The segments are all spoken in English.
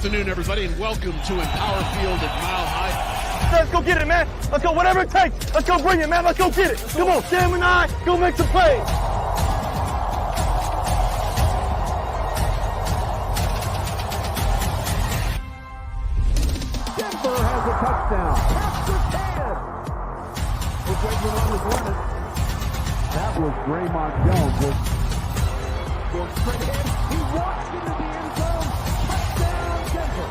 afternoon, everybody, and welcome to Empower Field at Mile High. Let's go get it, man. Let's go, whatever it takes. Let's go bring it, man. Let's go get it. Come on, Sam and I, go make some plays. Denver has a touchdown. Looks like one was running. That was Draymond Jones. Going straight ahead. He walks into the end zone. Touchdown, Denver.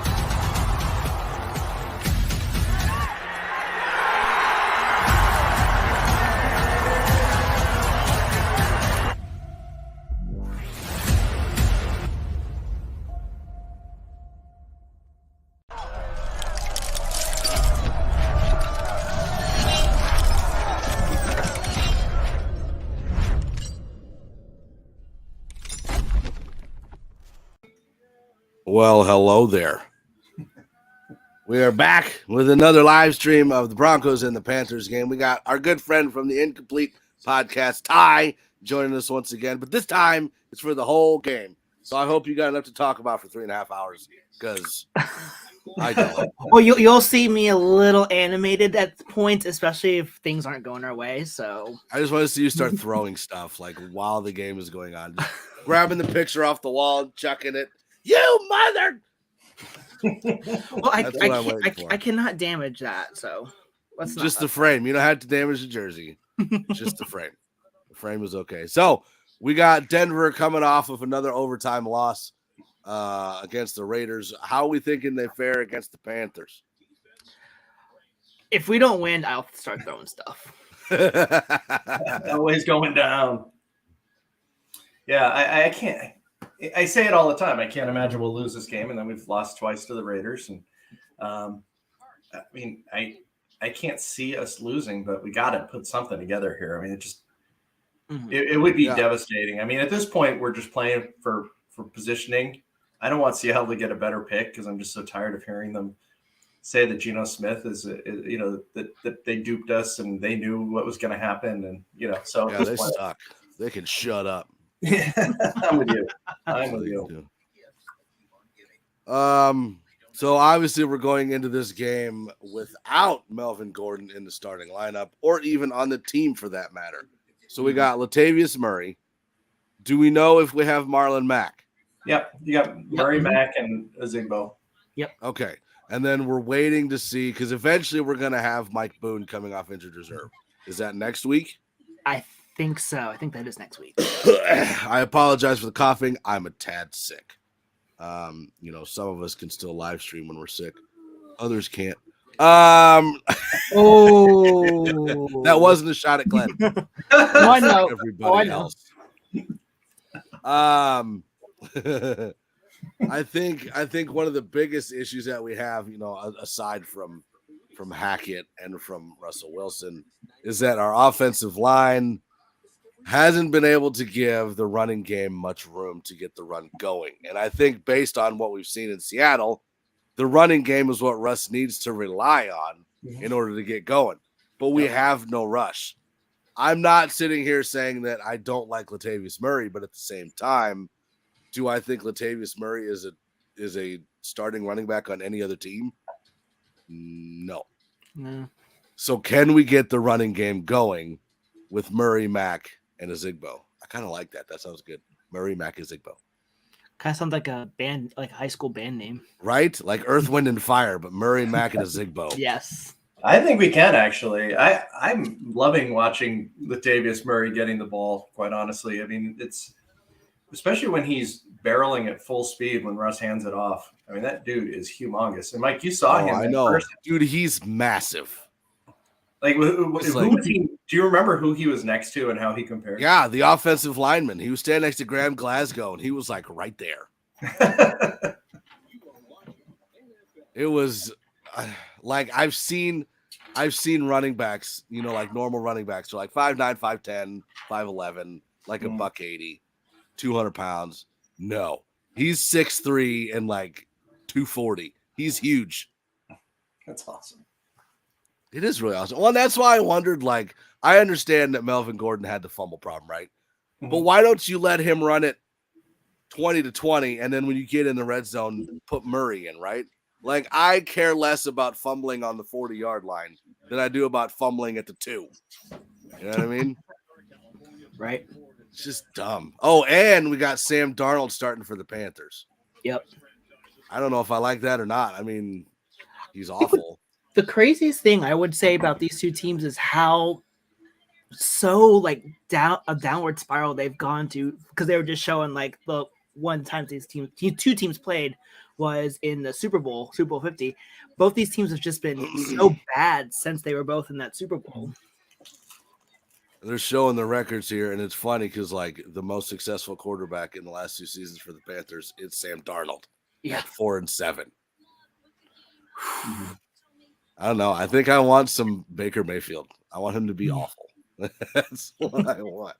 Well, hello there. We are back with another live stream of the Broncos and the Panthers game. We got our good friend from the Incomplete Podcast, Ty, joining us once again. But this time, it's for the whole game. So I hope you got enough to talk about for 3.5 hours, because I don't. Well, you'll see me a little animated at points, especially if things aren't going our way. So I just want to see you start throwing stuff like while the game is going on. Just grabbing the picture off the wall and chucking it. You mother! Well, I cannot damage that, so let's not. Just the frame. You don't have to damage the jersey. Just the frame. The frame is okay. So we got Denver coming off of another overtime loss against the Raiders. How are we thinking they fare against the Panthers? If we don't win, I'll start throwing stuff. Always going down. Yeah, I can't. I say it all the time. I can't imagine we'll lose this game, and then we've lost twice to the Raiders. And I mean, I can't see us losing, but we got to put something together here. I mean, it just it would be devastating. I mean, at this point, we're just playing for positioning. I don't want Seattle to get a better pick because I'm just so tired of hearing them say that Geno Smith is that they duped us and they knew what was going to happen, and so they suck. They can shut up. I'm with you. I'm with you. So obviously we're going into this game without Melvin Gordon in the starting lineup, or even on the team for that matter. So we got Latavius Murray. Do we know if we have Marlon Mack? Yep, you got Murray, Mack, and Zigbo. Yep. Okay, and then we're waiting to see, because eventually we're going to have Mike Boone coming off injured reserve. Is that next week? I think so. I think that is next week. I apologize for the coughing. I'm a tad sick. Some of us can still live stream when we're sick. Others can't. Oh, that wasn't a shot at Glenn. I know. Everybody else. I think one of the biggest issues that we have, aside from Hackett and from Russell Wilson, is that our offensive line hasn't been able to give the running game much room to get the run going. And I think based on what we've seen in Seattle, the running game is what Russ needs to rely on in order to get going. But we have no rush. I'm not sitting here saying that I don't like Latavius Murray, but at the same time, do I think Latavius Murray is a starting running back on any other team? No. So can we get the running game going with Murray, Mack, and a Zigbo? I kind of like that. That sounds good. Murray, Mack, and Zigbo. Kind of sounds like a band, like a high school band name. Right? Like Earth, Wind, and Fire, but Murray, Mack, and a Zigbo. Yes. I think we can, actually. I'm loving watching Latavius Murray getting the ball, quite honestly. I mean, it's especially when he's barreling at full speed when Russ hands it off. I mean, that dude is humongous. And, Mike, you saw him. I know. Dude, he's massive. Like, do you remember who he was next to and how he compared? Yeah, the offensive lineman. He was standing next to Graham Glasgow, and he was, like, right there. It was like I've seen running backs, like normal running backs are like 5'9", 5'10", 5'11", like a buck 80, 200 pounds. No, he's 6'3" and like 240. He's huge. That's awesome. It is really awesome. Well, that's why I wondered, like, I understand that Melvin Gordon had the fumble problem, right? Mm-hmm. But why don't you let him run it 20-20, and then when you get in the red zone, put Murray in, right? Like, I care less about fumbling on the 40-yard line than I do about fumbling at the 2. You know what I mean? Right. It's just dumb. Oh, and we got Sam Darnold starting for the Panthers. Yep. I don't know if I like that or not. I mean, he's awful. The craziest thing I would say about these two teams is how like a downward spiral they've gone to, because they were just showing like the one time two teams played was in the Super Bowl 50. Both these teams have just been so bad since they were both in that Super Bowl. They're showing the records here, and it's funny because like the most successful quarterback in the last 2 seasons for the Panthers is Sam Darnold. Yeah, at 4-7. I don't know. I think I want some Baker Mayfield. I want him to be awful. That's what I want.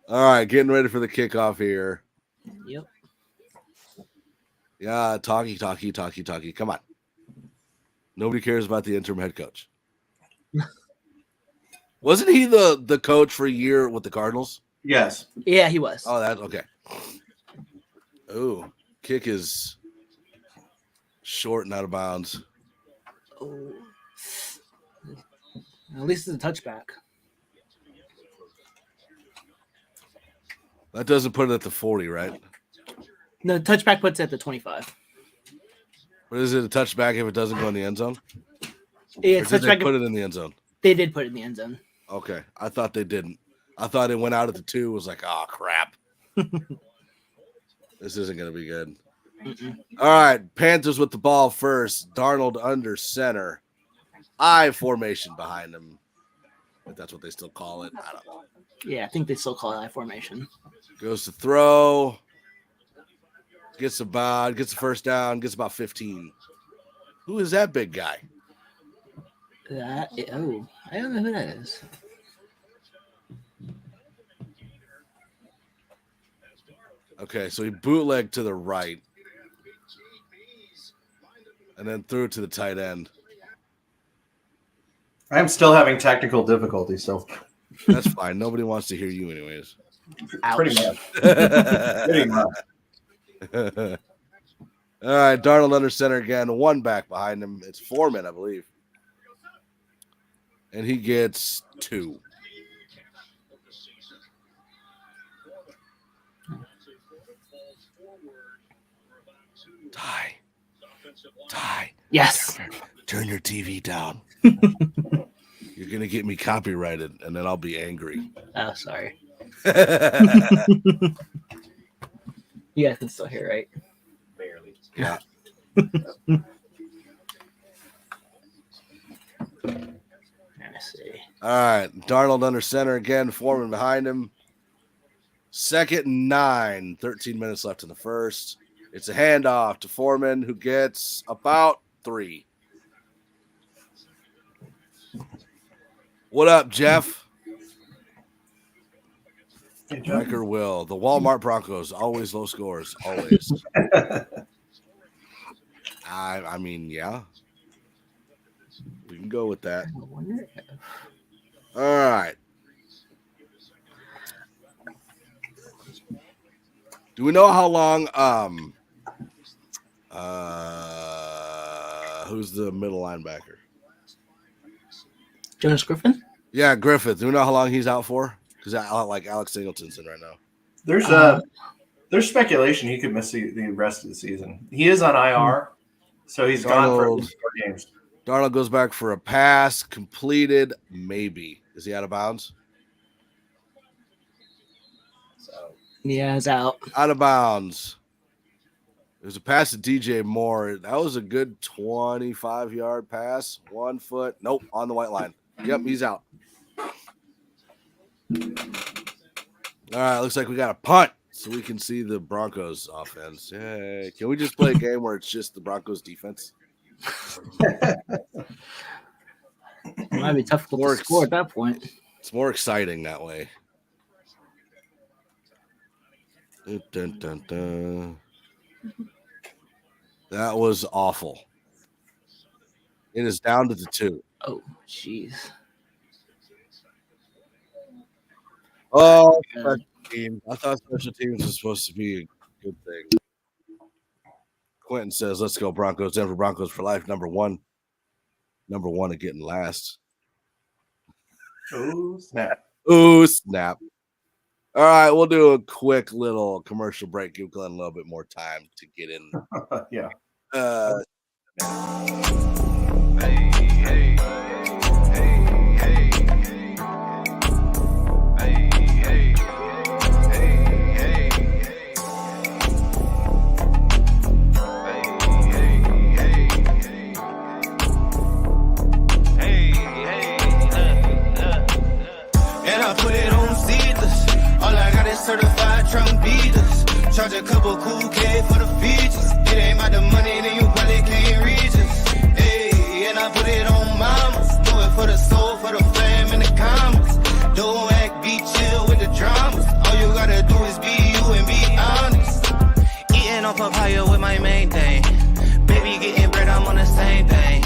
All right, getting ready for the kickoff here. Yep. Yeah, talkie. Come on. Nobody cares about the interim head coach. Wasn't he the coach for a year with the Cardinals? Yes. Yeah, he was. Oh, that's okay. Oh, kick is short and out of bounds. Oh. At least it's a touchback. That doesn't put it at the 40, right? No, touchback puts it at the 25. But is it a touchback if it doesn't go in the end zone? Yeah, Or did they put it in the end zone? They did put it in the end zone. Okay. I thought they didn't. I thought it went out at the 2. Was like, oh, crap. This isn't going to be good. All right. Panthers with the ball first. Darnold under center. I formation behind him. If that's what they still call it. I don't know. Yeah, I think they still call it I formation. Goes to throw. Gets the first down. Gets about 15. Who is that big guy? I don't know who that is. Okay, so he bootlegged to the right. And then threw it to the tight end. I'm still having technical difficulties, so That's fine. Nobody wants to hear you anyways. pretty much. Pretty much. All right, Darnold under center again. 1 back behind him. It's Foreman, I believe. And he gets 2. Ty. Yes. Turn your TV down. You're going to get me copyrighted, and then I'll be angry. Oh, sorry. You guys can still hear, right? Barely. Yeah. Let's see. All right. Darnold under center again. Foreman behind him. 2nd and 9. 13 minutes left in the first. It's a handoff to Foreman, who gets about 3. What up, Jeff? Riker Will. The Walmart Broncos, always low scores. Always. I mean, yeah. We can go with that. I wonder if... All right. Do we know how long who's the middle linebacker? Jonas Griffin? Yeah, Griffith. Do we know how long he's out for? Because I like Alex Singleton's in right now. There's speculation he could miss the rest of the season. He is on IR, so he's gone for at least 4 games. Darnold goes back for a pass, completed, maybe. Is he out of bounds? Yeah, it's out. Out of bounds. There's a pass to DJ Moore. That was a good 25-yard pass. 1 foot. Nope, on the white line. Yep, he's out. All right, looks like we got a punt so we can see the Broncos offense. Yay. Can we just play a game where it's just the Broncos defense? It might be tough to score at that point. It's more exciting that way. Dun, dun, dun. That was awful. It is down to the 2. Oh, jeez. Oh, team. I thought special teams was supposed to be a good thing. Quentin says, let's go Broncos. Denver Broncos for life. Number one and getting last. Oh, snap. Ooh, snap. All right, we'll do a quick little commercial break. Give Glenn a little bit more time to get in. Yeah. Certified trunk beaters. Charge a couple cool K for the features. It ain't about the money, then you probably can't reach us. Hey, and I put it on mamas. Do it for the soul, for the fam, and the commas. Don't act, be chill with the dramas. All you gotta do is be you and be honest. Eating on papaya with my main thing. Baby getting bread, I'm on the same thing.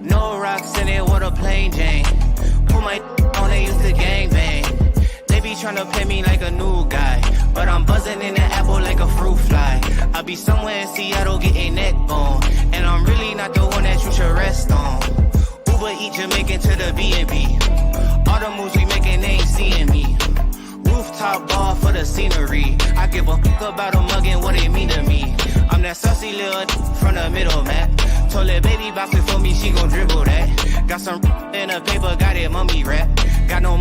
No rocks in it, what a plain Jane. Put my on, they used to gangbang. Trying to pay me like a new guy, but I'm buzzing in the apple like a fruit fly. I be somewhere in Seattle getting neck bone, and I'm really not the one that you should rest on. Uber eat Jamaican to the B&B. All the moves we making, they ain't seeing me. Rooftop bar for the scenery. I give a fuck about a mug and what it mean to me. I'm that saucy little from the middle, man. Told that baby box it for me, she gon' dribble that. Got some in the paper, got it mummy wrap. Got no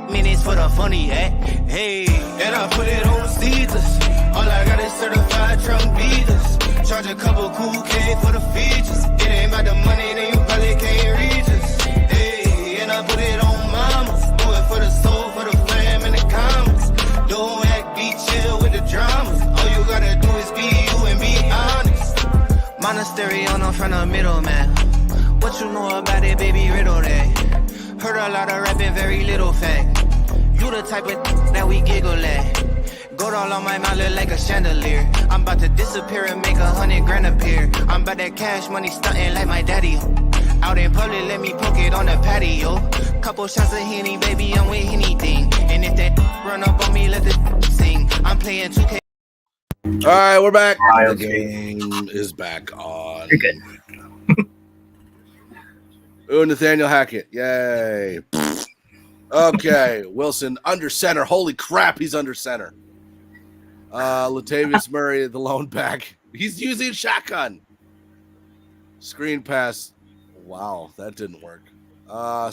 minutes for the funny act. Hey, and I put it on Caesars. All I got is certified trunk beaters. Charge a couple cool K for the features. It ain't about the money, then you probably can't reach us. Hey, and I put it on mamas. Do it for the soul, for the fam, and the commas. Don't act, be chill with the dramas. All you gotta do is be you and be honest. Monastery on the front of middle, man. What you know about it, baby, riddle that. Heard a lot of rapping, very little fact. You the type of that we giggle at. Gold all on my mouth look like a chandelier. I'm about to disappear and make $100,000 appear. I'm about that cash money stunting like my daddy. Out in public, let me poke it on the patio. Couple shots of Henny, baby, I'm with anything. And if that run up on me, let the sing. I'm playing 2K. All right, we're back. The game is back on. You're good. Ooh, Nathaniel Hackett. Yay. Okay, Wilson under center. Holy crap, he's under center. Latavius Murray, the lone back. He's using shotgun. Screen pass. Wow, that didn't work.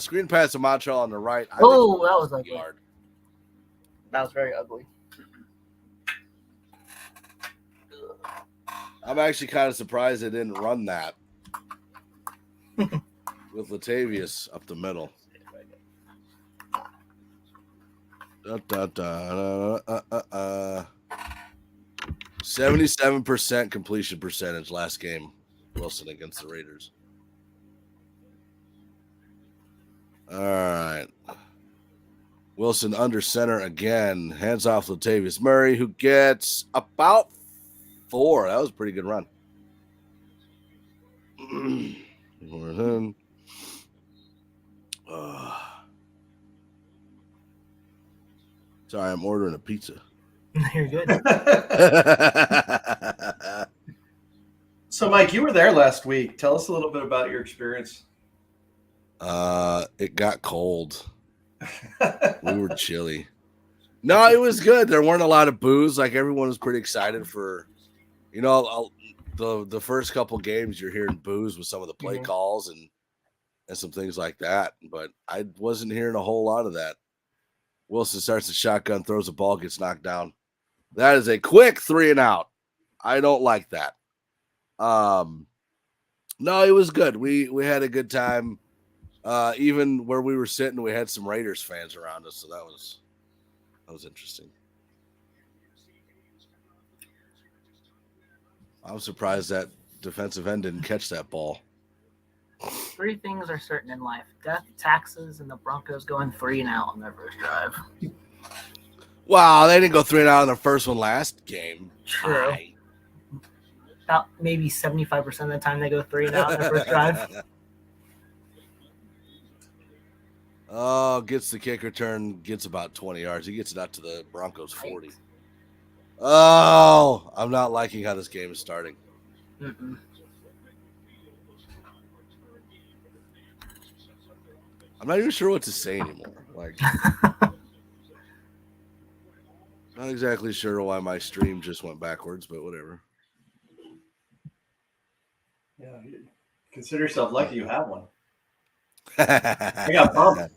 Screen pass to Montreal on the right. Oh, that was ugly. Yard. That was very ugly. I'm actually kind of surprised they didn't run that. With Latavius up the middle. 77% completion percentage last game. Wilson against the Raiders. All right. Wilson under center again. Hands off Latavius Murray, who gets about 4. That was a pretty good run. Sorry, I'm ordering a pizza. You're good. So, Mike, you were there last week. Tell us a little bit about your experience. It got cold. We were chilly. No, it was good. There weren't a lot of boos. Like, everyone was pretty excited for, the first couple games. You're hearing boos with some of the play calls and some things like that. But I wasn't hearing a whole lot of that. Wilson starts the shotgun, throws the ball, gets knocked down. That is a quick 3 and out. I don't like that. No, it was good. We had a good time. Even where we were sitting, we had some Raiders fans around us, so that was interesting. I'm surprised that defensive end didn't catch that ball. 3 things are certain in life: death, taxes, and the Broncos going 3 and out on their first drive. Wow, they didn't go 3 and out on their first one last game. True. About maybe 75% of the time they go 3 and out on their first drive. Oh, gets the kick return, gets about 20 yards. He gets it out to the Broncos 40. Oh, I'm not liking how this game is starting. Mm-mm. I'm not even sure what to say anymore. Like, not exactly sure why my stream just went backwards, but whatever. Yeah, consider yourself lucky you have one. I got bumped.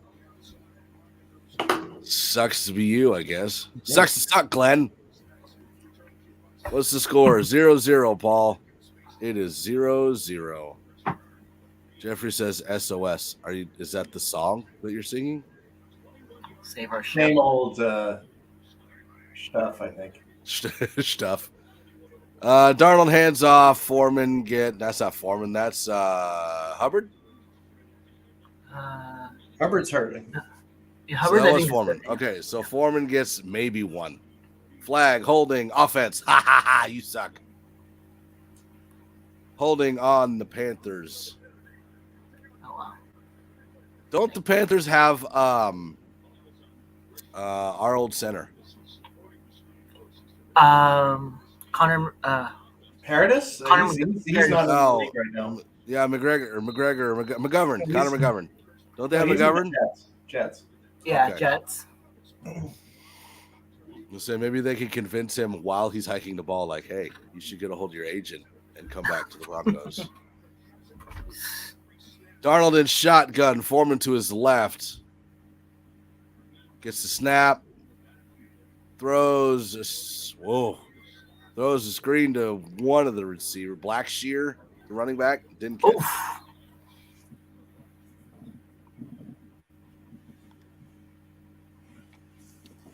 Sucks to be you, I guess. Sucks to suck, Glenn. What's the score? 0-0, Paul. It is 0-0. Jeffrey says SOS. Is that the song that you're singing? Save our ship. Same old stuff, I think. Stuff. Darnold hands off. Foreman that's not Foreman. That's Hubbard. Hubbard's hurting. Hubbard, So that was Foreman. Okay, so Foreman gets maybe one. Flag, holding, offense. Ha ha ha, you suck. Holding on the Panthers. Oh, wow. Don't the Panthers have our old center? Connor. Paradis? Connor He's not in the No. league right now. Yeah, McGovern. Connor McGovern. Don't they have He's in the McGovern? Jets. Yeah, Okay. Jets. So maybe they can convince him while he's hiking the ball, like, hey, you should get a hold of your agent and come back to the Broncos. Darnold in shotgun, Foreman to his left. Gets the snap. Throws a screen to one of the receiver. Blackshear, the running back, didn't catch. Oof.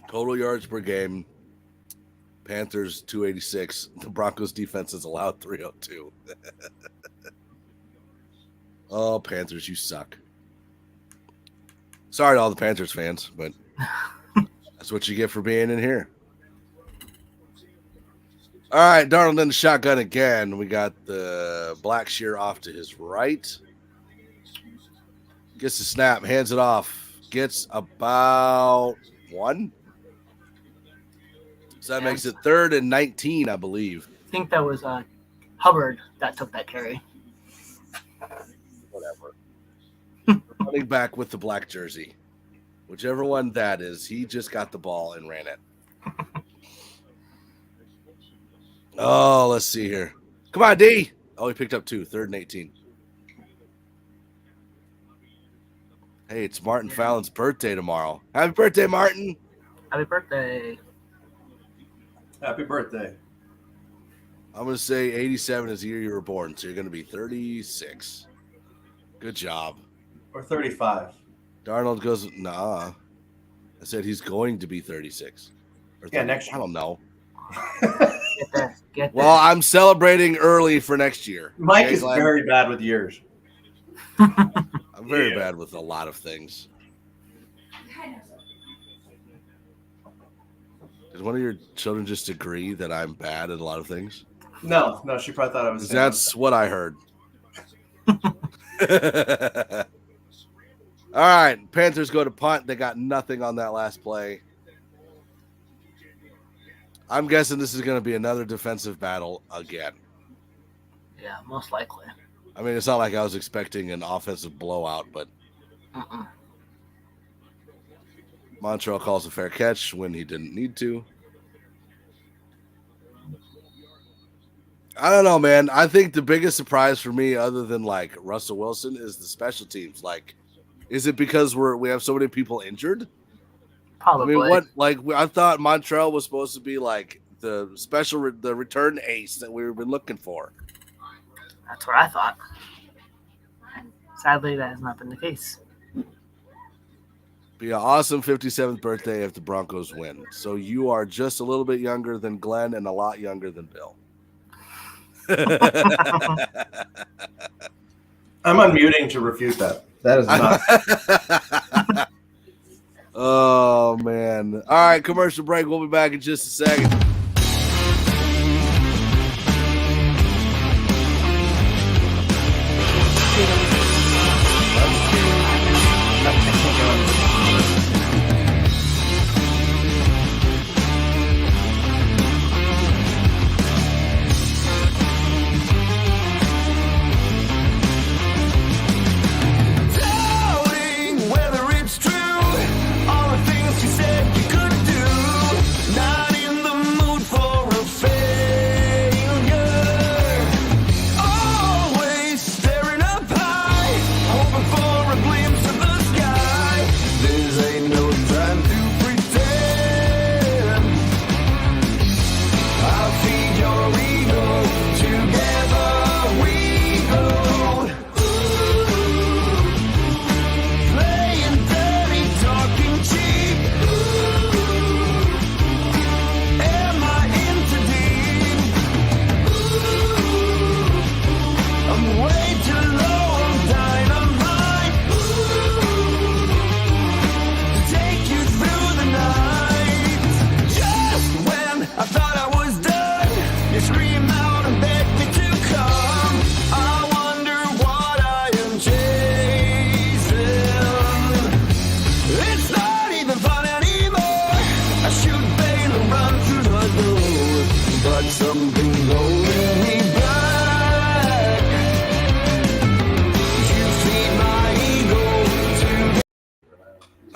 Total yards per game. Panthers 286. The Broncos defense has allowed 302. Oh, Panthers, you suck. Sorry to all the Panthers fans, but that's what you get for being in here. All right, Darnold in the shotgun again. We got the Blackshear off to his right. Gets the snap, hands it off. Gets about one. So that makes it 3rd and 19, I believe. I think that was Hubbard that took that carry. Whatever. Running back with the black jersey. Whichever one that is, he just got the ball and ran it. Oh, let's see here. Come on, D. Oh, he picked up 2, 3rd and 18. Hey, it's Martin Fallon's birthday tomorrow. Happy birthday, Martin. Happy birthday. Happy birthday. I'm going to say 87 is the year you were born, so you're going to be 36. Good job. Or 35. Darnold goes, nah. I said he's going to be 36. Or 30. Yeah, next year. I don't know. Get there. Get there. Well, I'm celebrating early for next year. Mike Okay, is Glenn? very bad with years. I'm very bad with a lot of things. Does one of your children just agree that I'm bad at a lot of things? No, she probably thought I was. 'Cause that's what I heard. All right, Panthers go to punt. They got nothing on that last play. I'm guessing this is going to be another defensive battle again. Yeah, most likely. I mean, it's not like I was expecting an offensive blowout, but Montreal calls a fair catch when he didn't need to. I don't know, man. I think the biggest surprise for me, other than like Russell Wilson, is the special teams. Like, is it because we have so many people injured? Probably. I mean, I thought Montreal was supposed to be like the return ace that we've been looking for. That's what I thought. Sadly, that has not been the case. Be an awesome 57th birthday if the Broncos win. So you are just a little bit younger than Glenn and a lot younger than Bill. I'm unmuting to refute that. That is not. Oh, man. All right, commercial break. We'll be back in just a second.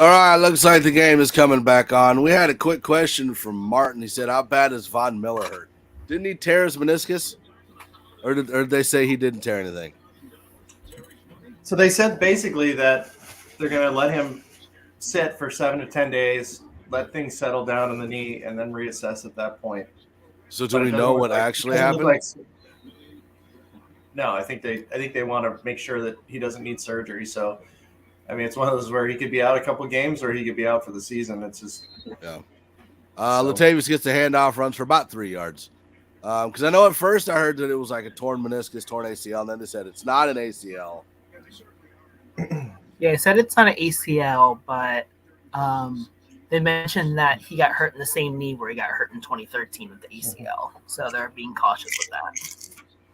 All right, looks like the game is coming back on. We had a quick question from Martin. He said, how bad is Von Miller hurt? Didn't he tear his meniscus? Or did they say he didn't tear anything? So they said basically that they're going to let him sit for 7 to 10 days, let things settle down in the knee, and then reassess at that point. So do we know what actually happened? No, I think they want to make sure that he doesn't need surgery. So, I mean, it's one of those where he could be out a couple of games or he could be out for the season. It's just Latavius gets the handoff, runs for about 3 yards. Because I know at first I heard that it was like a torn meniscus, torn ACL, and then they said it's not an ACL. Yeah, I said it's not an ACL, but they mentioned that he got hurt in the same knee where he got hurt in 2013 with the ACL. So they're being cautious with that.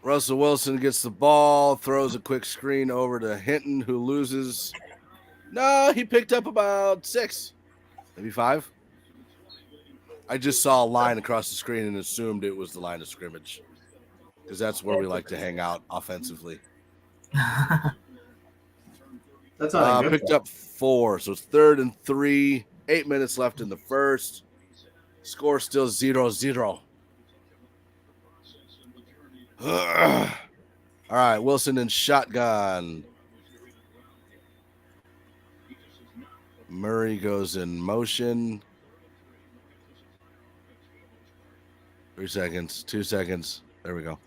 Russell Wilson gets the ball, throws a quick screen over to Hinton, who loses. No, he picked up about 6, maybe 5. I just saw a line across the screen and assumed it was the line of scrimmage because that's where we like to hang out offensively. That's not good. Picked up 4, so it's 3rd and 3. 8 minutes left in the first. Score still 0-0. All right, Wilson in shotgun. Murray goes in motion. 3 seconds, 2 seconds. There we go.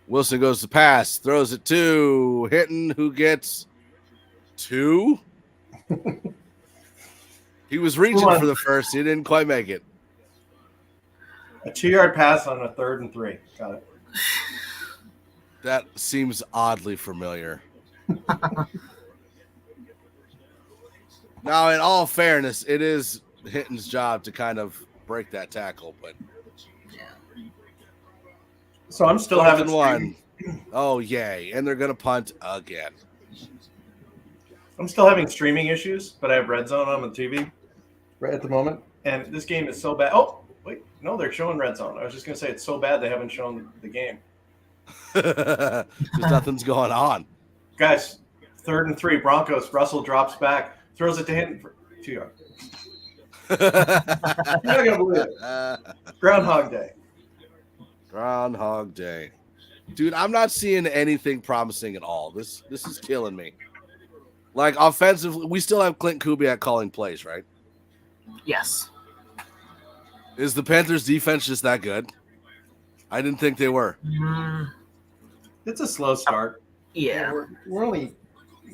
Wilson goes to pass, throws it to Hinton, who gets 2. He was reaching for the first. He didn't quite make it. A 2-yard pass on a 3rd and 3. Got it. That seems oddly familiar. Now, in all fairness, it is Hinton's job to kind of break that tackle, but so I'm still having 1. Oh, yay. And they're going to punt again. I'm still having streaming issues, but I have Red Zone on the TV right at the moment. And this game is so bad. Oh, wait. No, they're showing Red Zone. I was just going to say it's so bad they haven't shown the game. Because nothing's going on. Guys, 3rd and 3. Broncos. Russell drops back. Throws it to Hinton for 2 yards. You're not going to believe it. Groundhog Day. Groundhog Day. Dude, I'm not seeing anything promising at all. This is killing me. Like, offensively, we still have Klint Kubiak calling plays, right? Yes. Is the Panthers' defense just that good? I didn't think they were. It's a slow start. Yeah. We're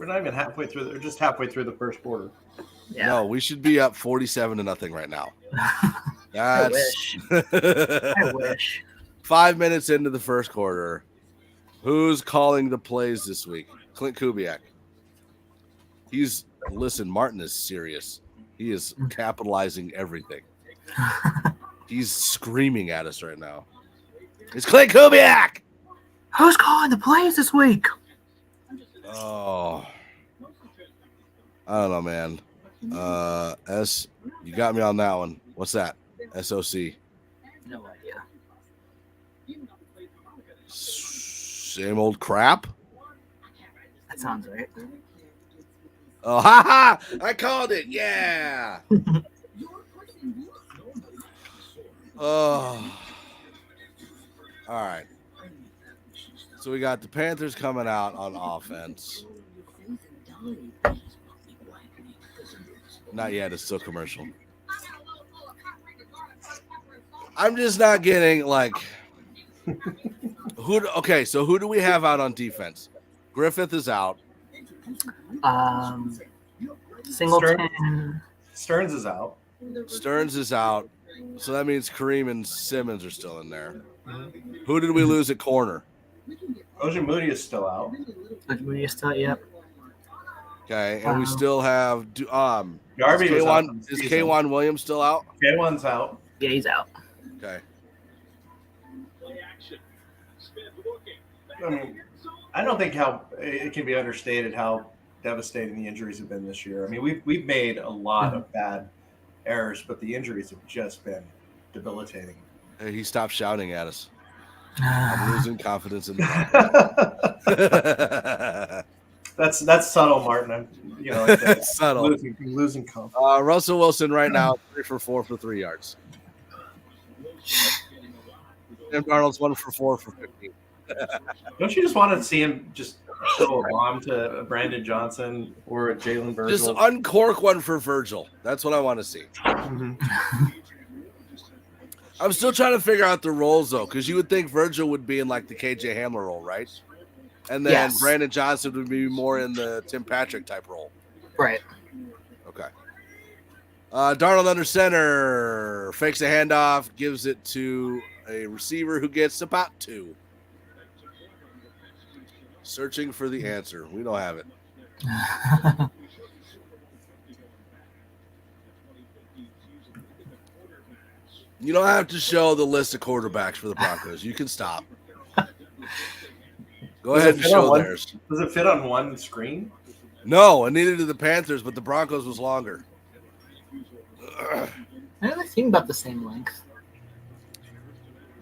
not even halfway through. We're just halfway through the first quarter. Yeah. No, we should be up 47-0 right now. I wish. I wish. 5 minutes into the first quarter. Who's calling the plays this week? Klint Kubiak. Listen, Martin is serious. He is capitalizing everything. He's screaming at us right now. It's Klint Kubiak. Who's calling the plays this week? Oh, I don't know, man. You got me on that one. What's that? SOC. No idea. Same old crap. That sounds right. Oh, ha! I called it. Yeah. Oh. All right. So we got the Panthers coming out on offense. Not yet. It's still commercial. I'm just not getting like Okay, so who do we have out on defense? Griffith is out. Singleton. Stearns is out. Stearns is out. So that means Kareem and Simmons are still in there. Who did we lose at corner? Oja Moody is still out. Moody is still, yep. Okay, and we still have Darby is K'Wan Williams still out? K1's out. Yeah, he's out. Okay. I mean, I don't think how it can be understated how devastating the injuries have been this year. I mean, we've made a lot of bad errors, but the injuries have just been debilitating. Hey, he stopped shouting at us. I'm losing confidence in the That's subtle, Martin. It's subtle. Losing confidence. Russell Wilson right now 3 for 4 for 3 yards. Sam Darnold's 1 for 4 for 15. Don't you just want to see him just throw a bomb to Brandon Johnson or Jalen Virgil? Just uncork one for Virgil. That's what I want to see. Mm-hmm. I'm still trying to figure out the roles, though, because you would think Virgil would be in, like, the KJ Hamler role, right? And then Brandon Johnson would be more in the Tim Patrick type role. Right. Okay. Darnold under center, fakes a handoff, gives it to a receiver who gets about 2. Searching for the answer. We don't have it. You don't have to show the list of quarterbacks for the Broncos. You can stop. Go ahead and show theirs. Does it fit on one screen? No, and neither did the Panthers, but the Broncos was longer. They seem about the same length.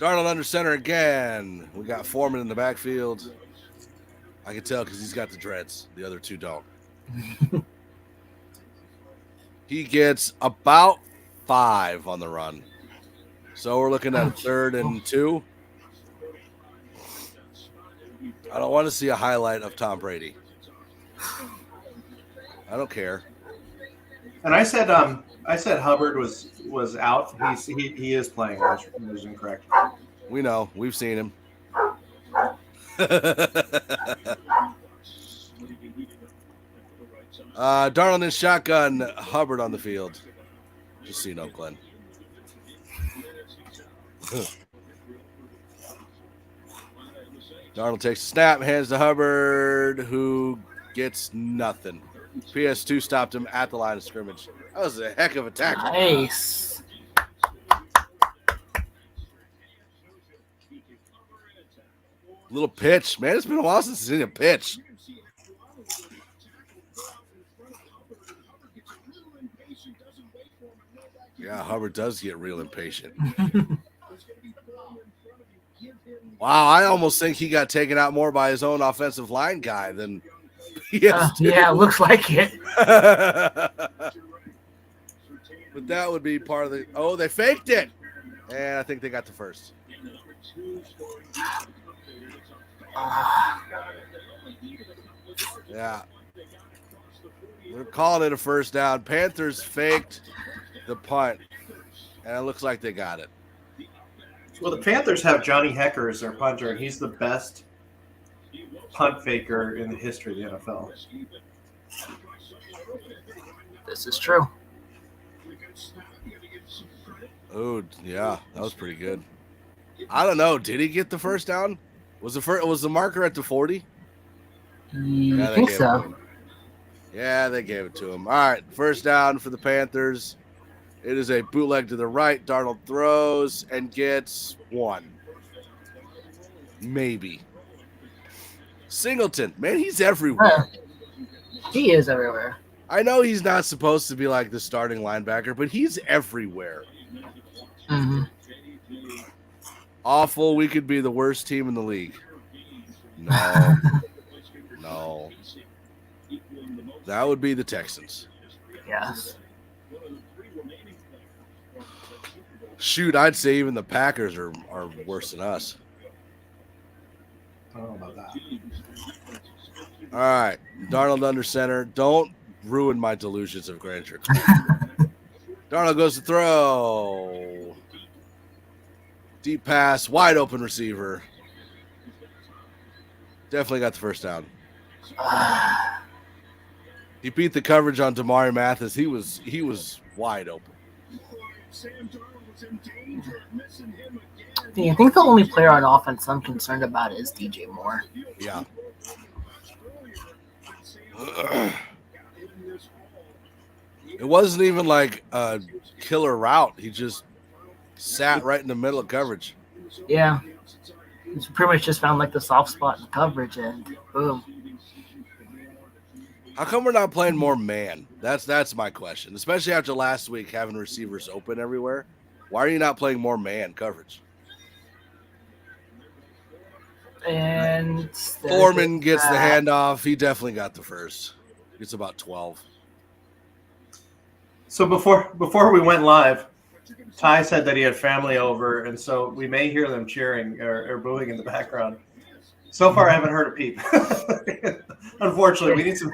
Darnold under center again. We got Foreman in the backfield. I can tell because he's got the dreads. The other two don't. He gets about 5 on the run. So we're looking at a 3rd and 2. I don't want to see a highlight of Tom Brady. I don't care. And I said Hubbard was out. He is playing. I was incorrect. We know. We've seen him. Darnold in shotgun. Hubbard on the field. Just so you know, Glenn. Darnold takes a snap, hands to Hubbard, who gets nothing. PS2 stopped him at the line of scrimmage. That was a heck of a tackle. Nice. Little pitch. Man, it's been a while since I've seen a pitch. Yeah, Hubbard does get real impatient. Wow, I almost think he got taken out more by his own offensive line guy than yeah, it looks like it. But that would be part of the... Oh, they faked it. And I think they got the first. Yeah. We're calling it a first down. Panthers faked the punt. And it looks like they got it. Well, the Panthers have Johnny Hecker as their punter, and he's the best punt faker in the history of the NFL. This is true. Oh, yeah. That was pretty good. I don't know. Did he get the first down? Was the marker at the 40? I think so. Yeah, they gave it to him. All right, first down for the Panthers. It is a bootleg to the right. Darnold throws and gets 1. Maybe. Singleton. Man, he's everywhere. He is everywhere. I know he's not supposed to be like the starting linebacker, but he's everywhere. Mm-hmm. Awful. We could be the worst team in the league. No. No. That would be the Texans. Yes. Shoot, I'd say even the Packers are worse than us. I don't know about that. All right. Darnold under center. Don't ruin my delusions of grandeur. Darnold goes to throw. Deep pass. Wide open receiver. Definitely got the first down. He beat the coverage on Damari Mathis. He was wide open. I think the only player on offense I'm concerned about is DJ Moore. Yeah. It wasn't even like a killer route. He just sat right in the middle of coverage. Yeah. He's pretty much just found like the soft spot in coverage and boom. How come we're not playing more man? That's my question. Especially after last week having receivers open everywhere. Why are you not playing more man coverage? And Foreman gets the handoff. He definitely got the first. It's about 12. So before we went live, Ty said that he had family over, and so we may hear them cheering or booing in the background. So far, I haven't heard a peep. Unfortunately, we need some.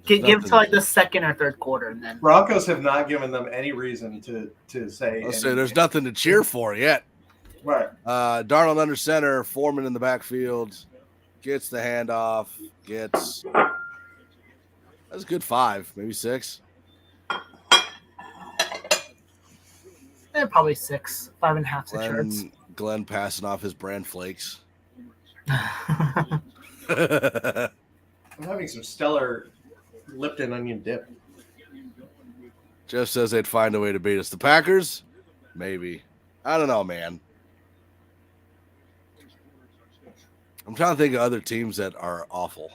Give to like the second or third quarter, and then Broncos have not given them any reason to say. Let's say there's nothing to cheer for yet. Right. Darnold under center, Foreman in the backfield, gets the handoff, gets. That's a good 5, maybe 6. Probably 6, 5.5, 6 yards. Glenn passing off his brand flakes. I'm having some stellar Lipton onion dip. Jeff says they'd find a way to beat us. The Packers? Maybe. I don't know, man. I'm trying to think of other teams that are awful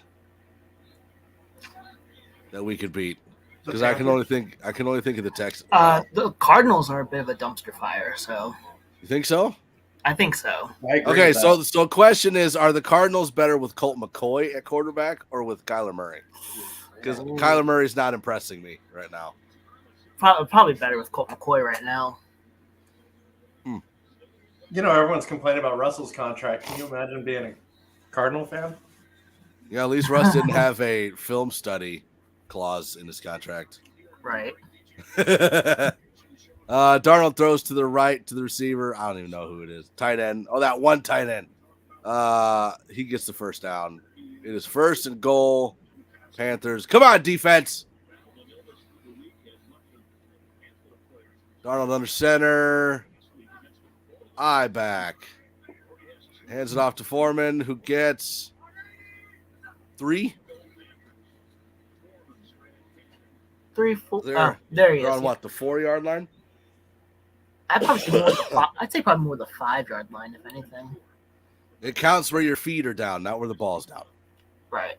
that we could beat. Because I can only think of the Texans. The Cardinals are a bit of a dumpster fire, so. You think so? I think so. I agree Okay, with that. so question is, are the Cardinals better with Colt McCoy at quarterback or with Kyler Murray? Because Kyler Murray's not impressing me right now. Probably better with Colt McCoy right now. You know, everyone's complaining about Russell's contract. Can you imagine being a Cardinal fan? Yeah, at least Russ didn't have a film study clause in his contract. Right. Darnold throws to the right to the receiver. I don't even know who it is. Tight end. Oh, that one tight end. He gets the first down. It is 1st and goal. Panthers. Come on, defense. Darnold under center. Eye back. Hands it off to Foreman, who gets 3. 3, 4. There There he is. on what, the 4-yard line? I'd say probably more the 5-yard line, if anything. It counts where your feet are down, not where the ball's down. Right.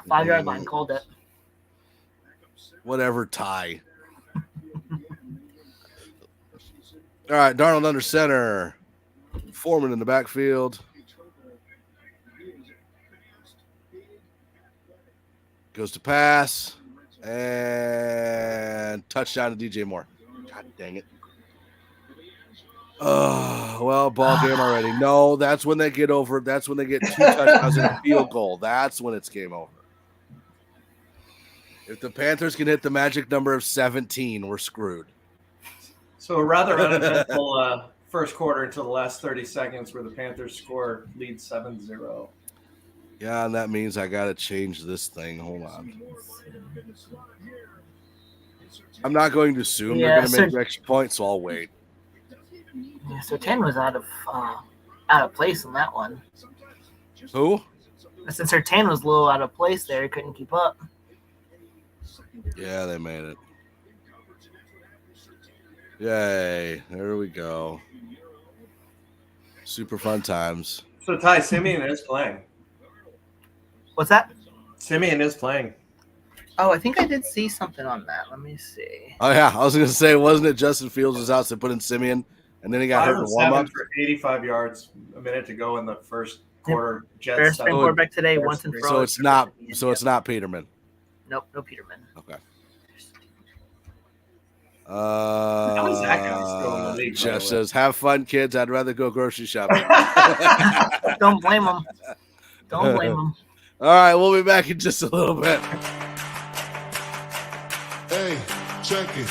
5-yard line, called it. Whatever, Ty. All right, Darnold under center. Foreman in the backfield. Goes to pass. And touchdown to DJ Moore. God dang it. Well, ball game already. No, that's when they get over. That's when they get 2 touchdowns and a field goal. That's when it's game over. If the Panthers can hit the magic number of 17, we're screwed. So a rather uneventful first quarter until the last 30 seconds where the Panthers lead 7-0. Yeah, and that means I got to change this thing. Hold on. I'm not going to assume they're going to make the extra point, so I'll wait. Yeah, so 10 was out of place in that one. Who? Since Sertan was a little out of place there, he couldn't keep up. Yeah, they made it. Yay. There we go. Super fun times. So, Ty, Simeon is playing. What's that? Simeon is playing. Oh, I think I did see something on that. Let me see. Oh, yeah. I was going to say, wasn't it Justin Fields' house that put in Simeon, and then he got hurt in the warm-up? For 85 yards, a minute to go in the first quarter. Bears been quarterback today, once and for all. So it's not Peterman. Nope, no Peterman. Okay. How is that guy still in the league? Jeff says, "Have fun, kids. I'd rather go grocery shopping." Don't blame him. Don't blame him. All right, we'll be back in just a little bit. Hey, check it.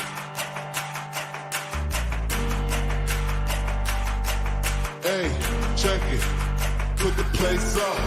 Hey, check it. Put the place up.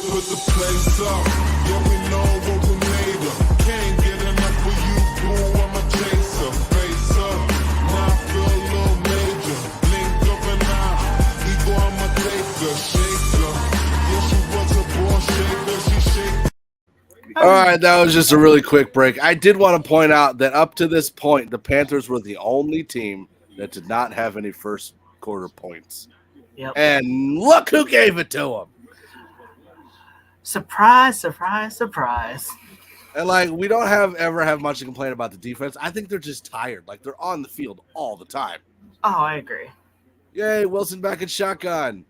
Put the place up, yeah we know what we made of. Can't get enough of you, boo, I'm a chaser. All right, that was just a really quick break. I did want to point out that up to this point, the Panthers were the only team that did not have any first quarter points. Yep. And look who gave it to them. Surprise, surprise, surprise. And like we don't ever have much to complain about the defense. I think they're just tired. Like they're on the field all the time. Oh, I agree. Yay, Wilson back in shotgun.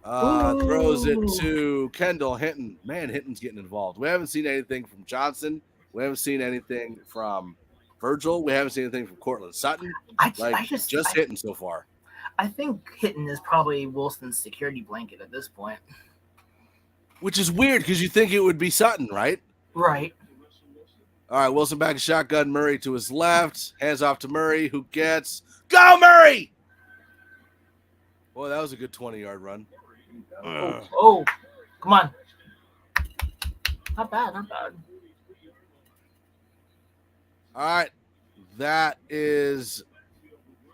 Throws it to Kendall Hinton. Man, Hinton's getting involved. We haven't seen anything from Johnson. We haven't seen anything from Virgil. We haven't seen anything from Cortland Sutton. Just Hinton so far. I think Hinton is probably Wilson's security blanket at this point. Which is weird because you think it would be Sutton, right? Right. All right, Wilson back in shotgun. Murray to his left. Hands off to Murray, who gets go Murray. Boy, that was a good 20-yard run. Oh, come on. Not bad, not bad. All right, that is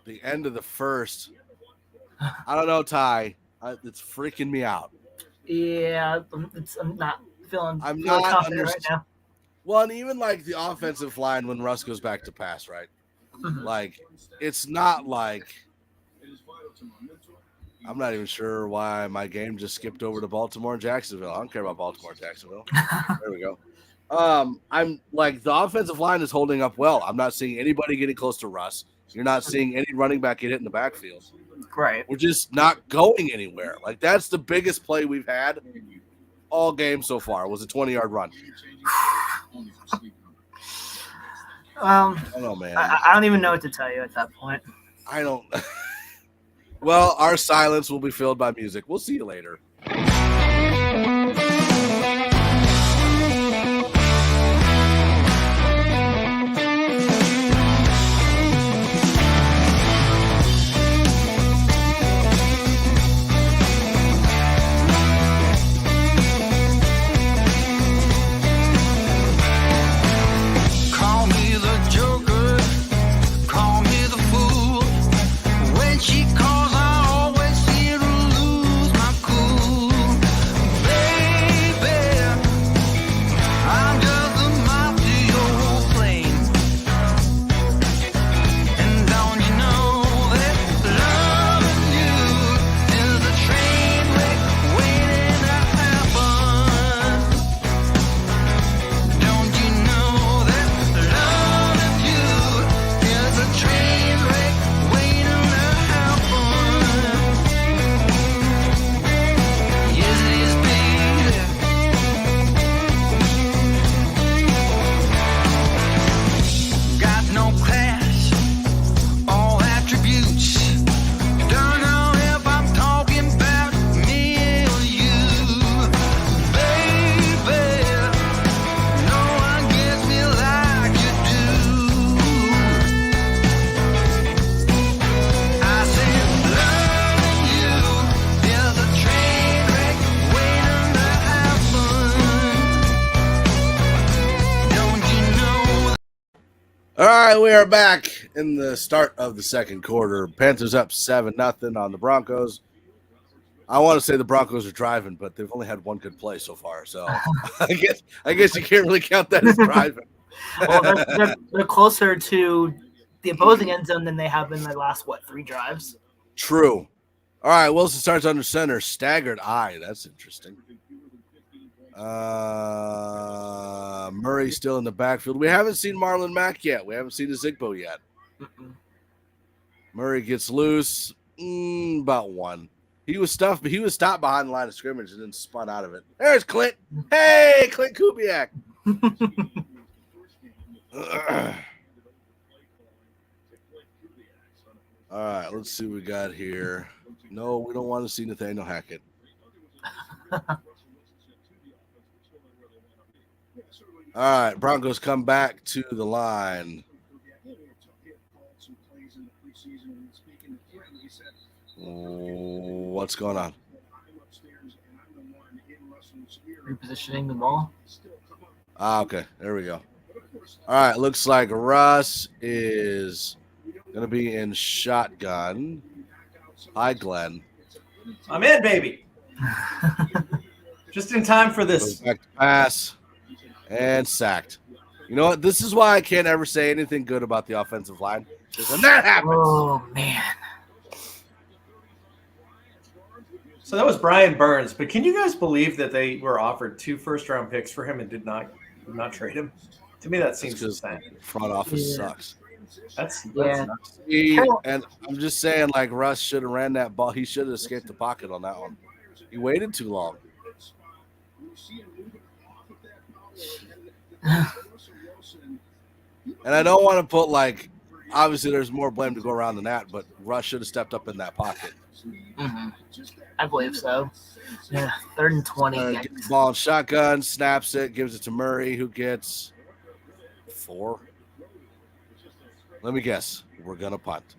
the end of the first. I don't know, Ty. It's freaking me out. Yeah, I'm not feeling not confident right now. Well, and even like the offensive line when Russ goes back to pass, right? Mm-hmm. Like, it's not like I'm not even sure why my game just skipped over to Baltimore and Jacksonville. I don't care about Baltimore and Jacksonville. There we go. I'm like the offensive line is holding up well. I'm not seeing anybody getting close to Russ. You're not seeing any running back get hit in the backfield. Right. We're just not going anywhere. Like that's the biggest play we've had all game so far was a 20-yard run. I don't know, man. I don't even know what to tell you at that point. I don't. Well, our silence will be filled by music. We'll see you later. Call me the Joker, call me the fool. When she calls, I always seem to lose my cool. Baby, I'm just a moth to your flame. And don't you know that loving you is a train wreck waiting to happen? Don't you know that loving you is a train wreck waiting to happen? Yes, it is, baby. Got no class or attributes. Don't know if I'm talking about me or you, baby. No one gets me like you do. I said loving you is a train wreck waiting to happen. Don't you know? All right, we are back in the start of the second quarter. Panthers up 7-0 on the Broncos. I want to say the Broncos are driving, but they've only had one good play so far. So I guess you can't really count that as driving. Well, they're closer to the opposing end zone than they have in their last, 3 drives? True. All right, Wilson starts under center. Staggered eye. That's interesting. Murray still in the backfield. We haven't seen Marlon Mack yet. We haven't seen Zigbo yet. Murray gets loose. About one. He was stuffed, but he was stopped behind the line of scrimmage and then spun out of it. There's Klint. Hey, Klint Kubiak. All right, let's see what we got here. No, we don't want to see Nathaniel Hackett. All right, Broncos come back to the line. What's going on? Repositioning the ball. Okay. There we go. All right, looks like Russ is going to be in shotgun. Hi, Glenn. I'm in, baby. Just in time for Goes this. back to pass. And sacked. You know what? This is why I can't ever say anything good about the offensive line. Because when that happens. Oh, man. So that was Brian Burns. But can you guys believe that they were offered 2 first-round picks for him and did not trade him? To me, that seems insane. Front office sucks. That's Yeah. nuts. And I'm just saying, like, Russ should have ran that ball. He should have escaped the pocket on that one. He waited too long. And I don't want to put, like, obviously there's more blame to go around than that, but Russ should have stepped up in that pocket. Mm-hmm. I believe so. Yeah, 3rd and 20. Gets the ball in shotgun, snaps it, gives it to Murray, who gets 4. Let me guess. We're going to punt.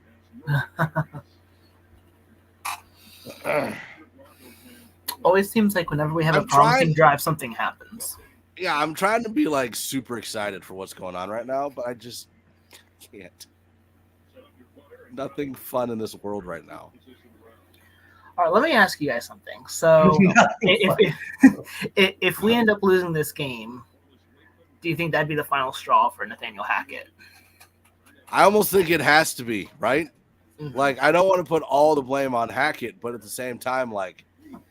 Always seems like whenever we have a promising drive, something happens. Yeah, I'm trying to be, like, super excited for what's going on right now, but I just can't. Nothing fun in this world right now. All right, let me ask you guys something. So if we end up losing this game, do you think that'd be the final straw for Nathaniel Hackett? I almost think it has to be, right? Mm-hmm. Like, I don't want to put all the blame on Hackett, but at the same time, like,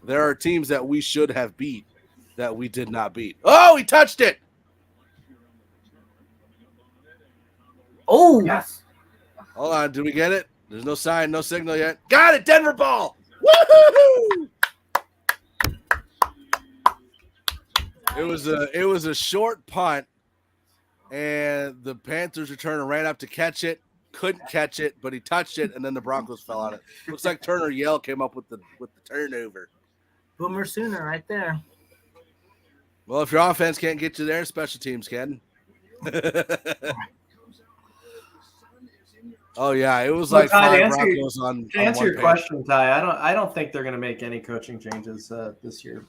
there are teams that we should have beat that we did not beat. Oh, he touched it. Oh, yes. Hold on, did we get it? There's no sign, no signal yet. Got it, Denver ball. Woohoo! It was a short punt, and the Panthers returner ran up to catch it, couldn't catch it, but he touched it, and then the Broncos fell on it. Looks like Turner Yell came up with the turnover. Boomer Sooner right there. Well, if your offense can't get you there, special teams can. Oh yeah, it was like Ty, 5 Broncos on. To answer your question, Ty, I don't think they're going to make any coaching changes this year.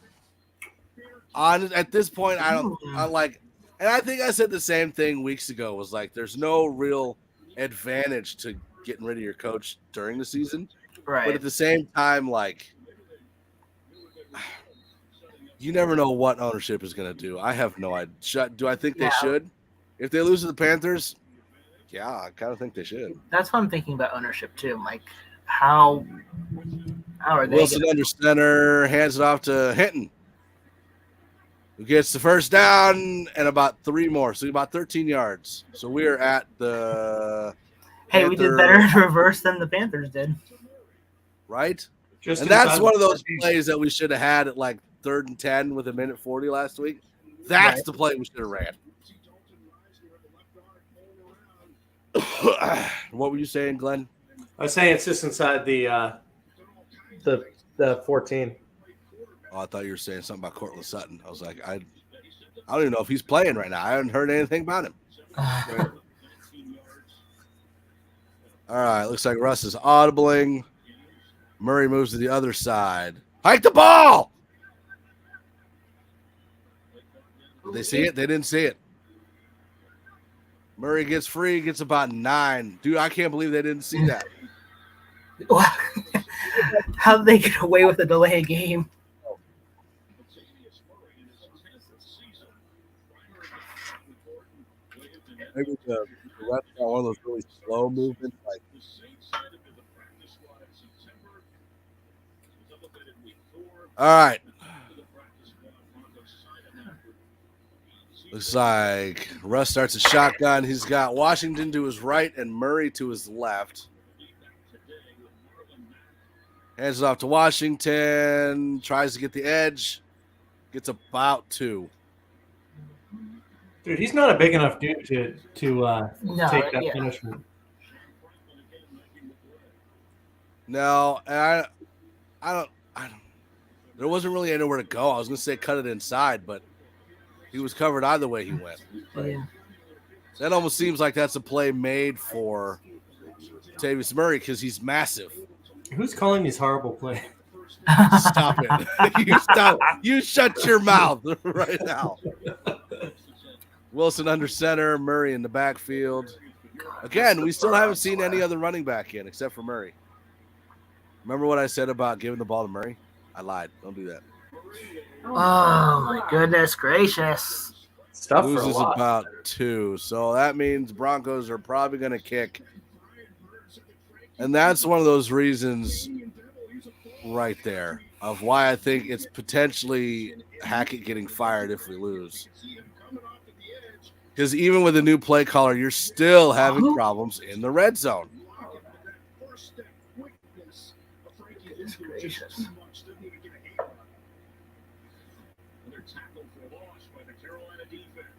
At this point, I like, and I think I said the same thing weeks ago. Was like, there's no real advantage to getting rid of your coach during the season, Right. but at the same time, like, you never know what ownership is going to do. I have no idea. Do I think they should? If they lose to the Panthers, yeah, I kind of think they should. That's what I'm thinking about ownership too. Like, how are they? Wilson under center, hands it off to Hinton, who gets the first down and about 3 more, so about 13 yards. So we are at the. Hey, we did better in reverse than the Panthers did. Right? Just and that's one of those plays that we should have had at like 3rd and 10 with 1:40 last week. That's the play we should have ran. What were you saying, Glenn? I was saying it's just inside the 14. Oh, I thought you were saying something about Cortland Sutton. I was like, I don't even know if he's playing right now. I haven't heard anything about him. All right, looks like Russ is audibling. Murray moves to the other side. Hike the ball! Did they see it? They didn't see it. Murray gets free, gets about 9. Dude, I can't believe they didn't see that. How did they get away with a delay game? Maybe the ref got one of those really slow movements. Like, all right. Looks like Russ starts a shotgun. He's got Washington to his right and Murray to his left. Hands it off to Washington. Tries to get the edge. Gets about 2. Dude, he's not a big enough dude to take that punishment. No, and I don't. There wasn't really anywhere to go. I was going to say cut it inside, but he was covered either way he went. Yeah. That almost seems like that's a play made for Tavis Murray because he's massive. Who's calling these horrible plays? Stop it. You stop. You shut your mouth right now. Wilson under center, Murray in the backfield. Again, we still haven't seen any other running back yet except for Murray. Remember what I said about giving the ball to Murray? I lied. Don't do that. Oh, my goodness gracious. tough for a Loses lot. about 2. So that means Broncos are probably going to kick. And that's one of those reasons right there of why I think it's potentially Hackett getting fired if we lose. Because even with a new play caller, you're still having problems in the red zone. Goodness gracious.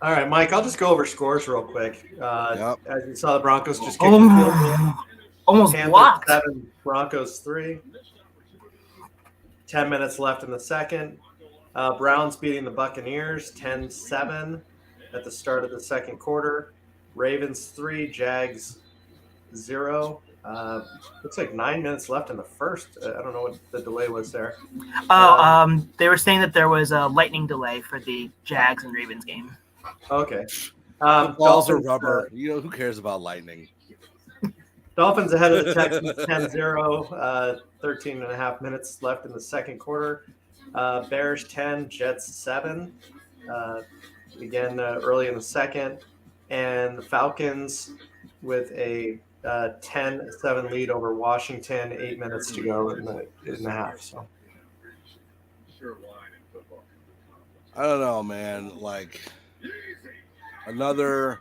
All right, Mike, I'll just go over scores real quick. Yep. As you saw, the Broncos just kicked the field goal. Almost Panthers blocked. 7, Broncos 3. 10 minutes left in the second. Browns beating the Buccaneers 10-7 at the start of the second quarter. Ravens 3, Jags 0. Looks like 9 minutes left in the first. I don't know what the delay was there. They were saying that there was a lightning delay for the Jags and Ravens game. Okay. The balls are Dolphins, rubber. Who cares about lightning? Dolphins ahead of the Texans 10-0. 13 and a half minutes left in the second quarter. Bears 10, Jets 7. Again, early in the second. And the Falcons with a 10-7 lead over Washington, 8 minutes to go in the half. So I don't know, man. Like another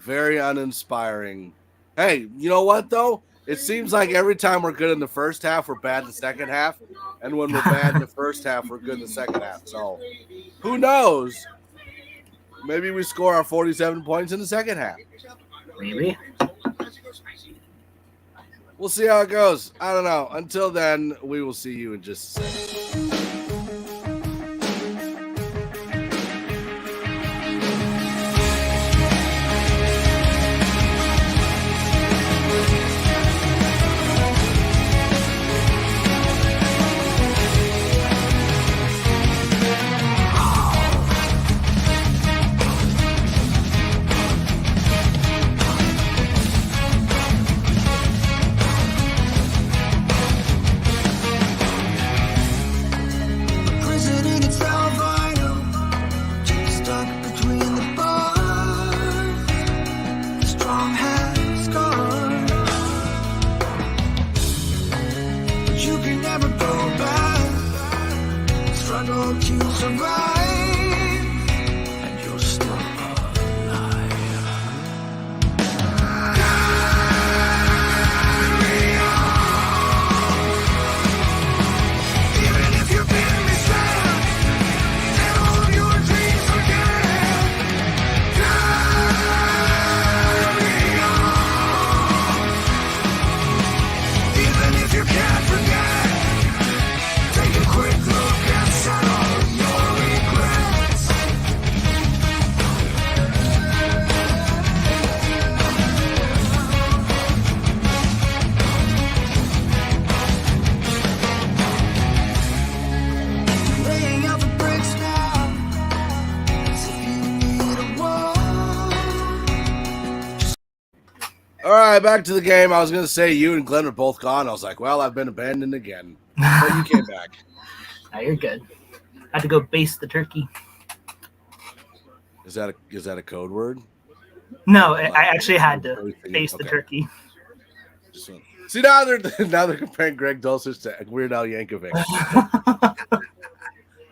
very uninspiring. Hey, you know what though? It seems like every time we're good in the first half, we're bad in the second half, and when we're bad in the first half, we're good in the second half. So who knows? Maybe we score our 47 points in the second half. Maybe. We'll see how it goes. I don't know. Until then, we will see you in just a second. Back to the game. I was going to say you and Glenn are both gone. I was like, well, I've been abandoned again. But you came back. No, you're good. I had to go baste the turkey. Is that a code word? No, I actually had to baste the turkey. See, now they're comparing Greg Dulcich to Weird Al Yankovic.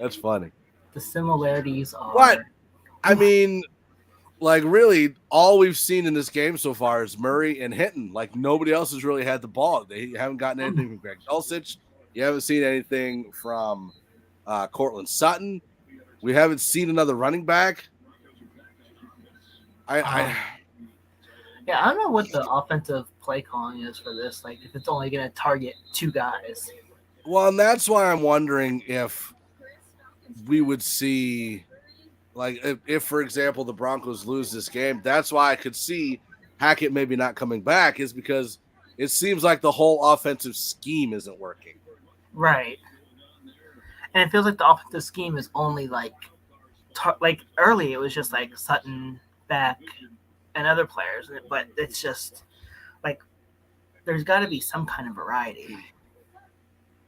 That's funny. The similarities are. What? I mean, like, really, all we've seen in this game so far is Murray and Hinton. Like, nobody else has really had the ball. They haven't gotten anything from Greg Dulcich. You haven't seen anything from Cortland Sutton. We haven't seen another running back. Yeah, I don't know what the offensive play calling is for this. Like, if it's only going to target 2 guys. Well, and that's why I'm wondering if we would see, like, if for example, the Broncos lose this game, that's why I could see Hackett maybe not coming back, is because it seems like the whole offensive scheme isn't working. Right. And it feels like the offensive scheme is only like early, it was just like Sutton, Beck, and other players. But it's just like there's got to be some kind of variety.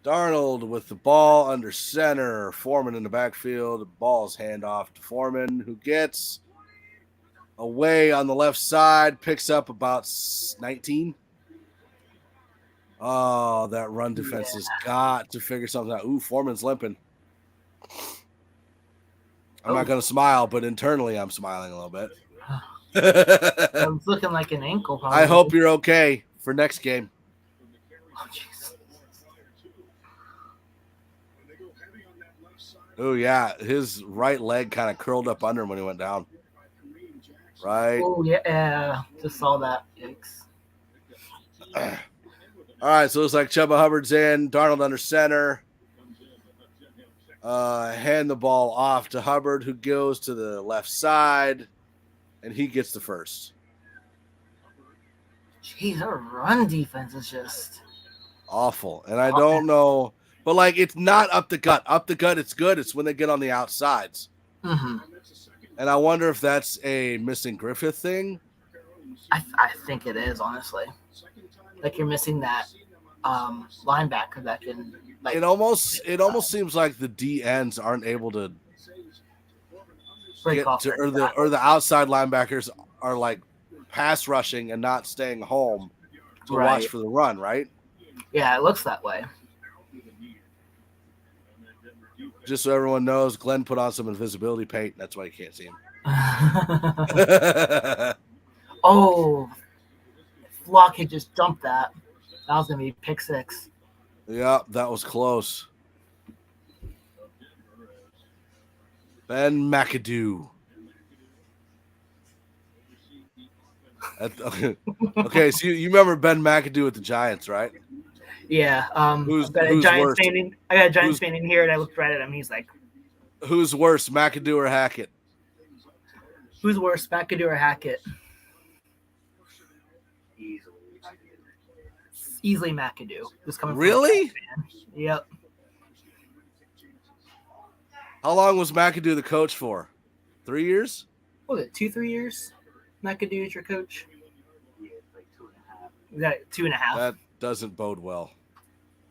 Darnold with the ball under center, Foreman in the backfield. The ball's handoff to Foreman, who gets away on the left side, picks up about 19. Oh, that run defense has got to figure something out. Ooh, Foreman's limping. I'm not going to smile, but internally I'm smiling a little bit. It's looking like an ankle. Probably. I hope you're okay for next game. Oh, jeez. Oh, yeah. His right leg kind of curled up under him when he went down. Right. Oh, yeah. Just saw that. Yikes. All right, so it looks like Chuba Hubbard's in. Darnold under center. Hand the ball off to Hubbard, who goes to the left side, and he gets the first. Jeez, our run defense is just awful. And I don't know, but like it's not up the gut. Up the gut, it's good. It's when they get on the outsides. Mm-hmm. And I wonder if that's a missing Griffith thing. I think it is, honestly. Like you're missing that linebacker that can. Like, it almost seems like the DNs aren't able to break get off to, or the outside linebackers are like pass rushing and not staying home to watch for the run, right? Yeah, it looks that way. Just so everyone knows, Glenn put on some invisibility paint. That's why you can't see him. Oh, Flock had just dumped that. That was going to be pick 6. Yeah, that was close. Ben McAdoo. Okay, so you remember Ben McAdoo with the Giants, right? Yeah. Who's I got a Giants worse? fan in here, and I looked right at him. He's like, who's worse, McAdoo or Hackett? Who's worse, McAdoo or Hackett? Easily McAdoo. Just coming. Really? Yep. How long was McAdoo the coach for? 3 years? What was it, 2-3 years? McAdoo is your coach? Is that 2.5? That doesn't bode well.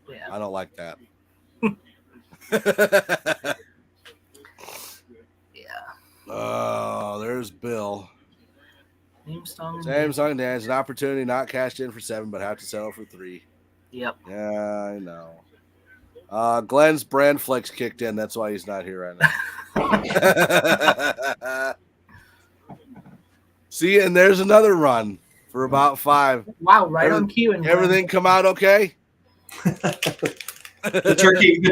Yeah. I don't like that. Yeah. Oh, there's Bill. Same song and dance. An opportunity not cashed in for 7, but have to settle for 3. Yep. Yeah, I know. Glenn's brand flex kicked in. That's why he's not here right now. See, and there's another run for about 5. Wow, right on cue. And everything come out okay? The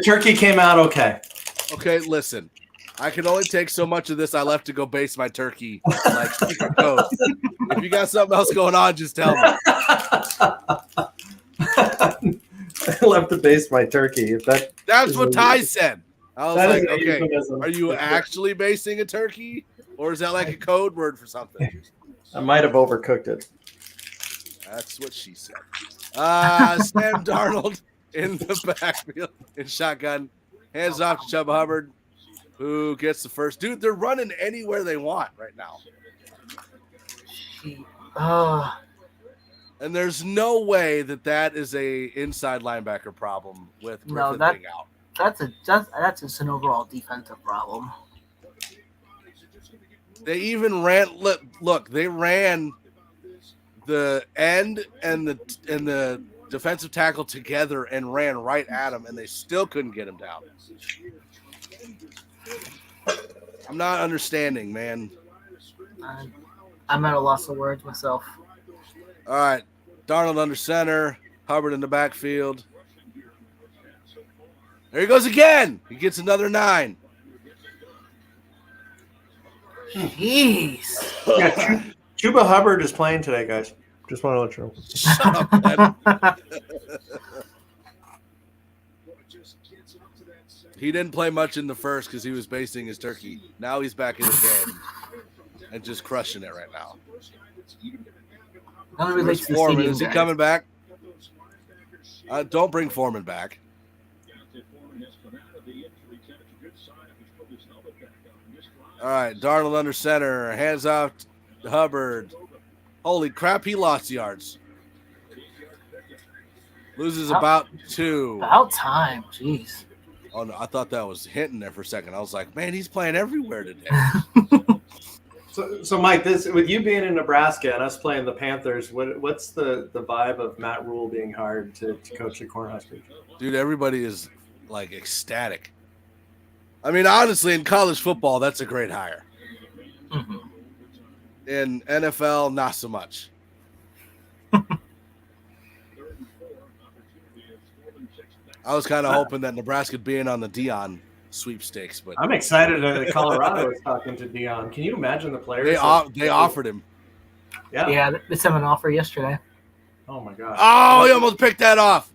turkey came out okay. Okay, listen. I can only take so much of this. I left to go base my turkey like secret code. If you got something else going on, just tell me. I left to base my turkey. That's what Ty said. I was like, okay, euphemism. are you actually basing a turkey? Or is that like a code word for something? I might have overcooked it. That's what she said. Sam Darnold in the backfield in shotgun. Hands off to Chuba Hubbard, who gets the first. Dude, they're running anywhere they want right now. And there's no way that is a inside linebacker problem with Griffith being out. That's just an overall defensive problem. They even ran. Look, they ran the end and the defensive tackle together and ran right at him, and they still couldn't get him down. I'm not understanding, man. I'm at a loss of words myself. All right, Darnold under center, Hubbard in the backfield. There he goes again. He gets another 9. Jeez. Yeah, Chuba Hubbard is playing today, guys. Just want to let you know. Shut up, He didn't play much in the first because he was basting his turkey. Now he's back in the game and just crushing it right now. Where's Foreman? Is he coming back? Don't bring Foreman back. All right, Darnold under center. Hands off to Hubbard. Holy crap, he lost yards. Loses about 2. About time. Jeez. Oh, no, I thought that was hinting there for a second. I was like, man, he's playing everywhere today. So Mike, this with you being in Nebraska and us playing the Panthers, what's the vibe of Matt Rule being hired to coach the Cornhuskers? Dude, everybody is like ecstatic. I mean, honestly, in college football, that's a great hire. Mm-hmm. In NFL, not so much. I was kind of hoping that Nebraska would be in on the Deion sweepstakes, but I'm excited that Colorado is talking to Deion. Can you imagine the players? They offered him. Yeah, they sent an offer yesterday. Oh my god. Oh, he almost picked that off.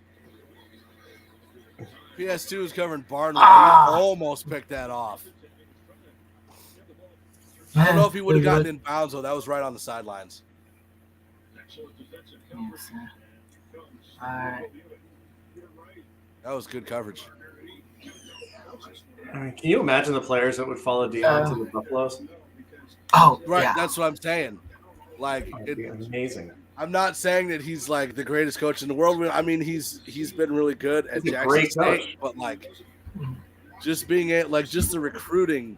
PS2 is covering Barnwell. He almost picked that off. I don't know if he would have gotten in bounds, though. That was right on the sidelines. All right. That was good coverage. I mean, can you imagine the players that would follow Deion to the Buffaloes? Oh, Right, yeah. that's what I'm saying. Like, That'd be amazing. I'm not saying that he's like the greatest coach in the world. I mean, he's been really good at He's a Jackson great State, coach. but like, just being just the recruiting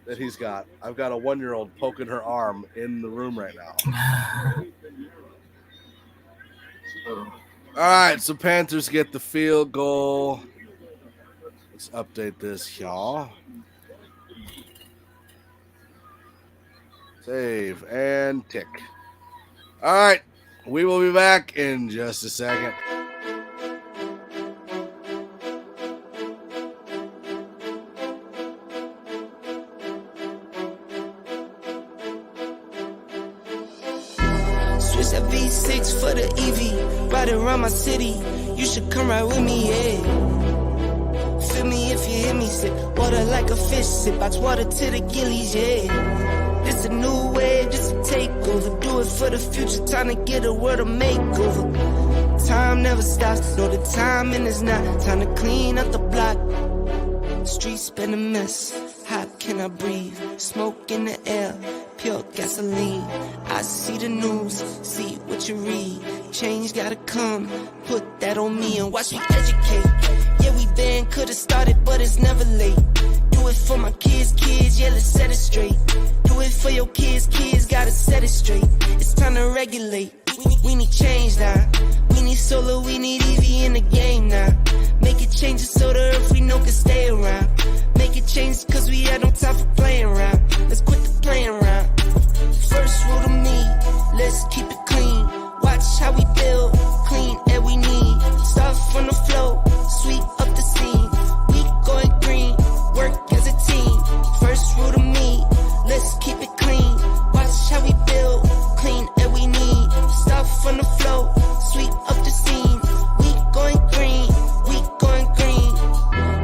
that he's got. I've got a 1-year-old poking her arm in the room right now. All right, so Panthers get the field goal. Let's update this, y'all. Save and tick. All right, we will be back in just a second. Switch that V6 for the EV. Ride around my city. You should come ride with me, yeah. Feel me if you hear me sip. Water like a fish sip. Box water to the gillies, yeah. This a new wave, this a takeover. Do it for the future. Time to get a world a makeover. Time never stops. No, the timing is not. Time to clean up the block. Streets been a mess. How can I breathe? Smoke in the air, pure gasoline. I see the news, see what you read. Change gotta come, put that on me and watch me educate. Yeah, we been could've started, but it's never late. Do it for my kids, yeah, let's set it straight. Do it for your kids, gotta set it straight. It's time to regulate. We need change now. We need solar, we need EV in the game now. Make it change so the earth we know can stay around. Make it change cause we had no time for playing around. Let's quit the playing around. First rule to me, let's keep it clean. Watch how we build, clean air we need. Start from the flow, sweep up the scene. We going green, work as a team. First rule to me, let's keep it clean. Watch how we build, clean air we need. Start from the flow, sweep up the scene. We going green, we going green.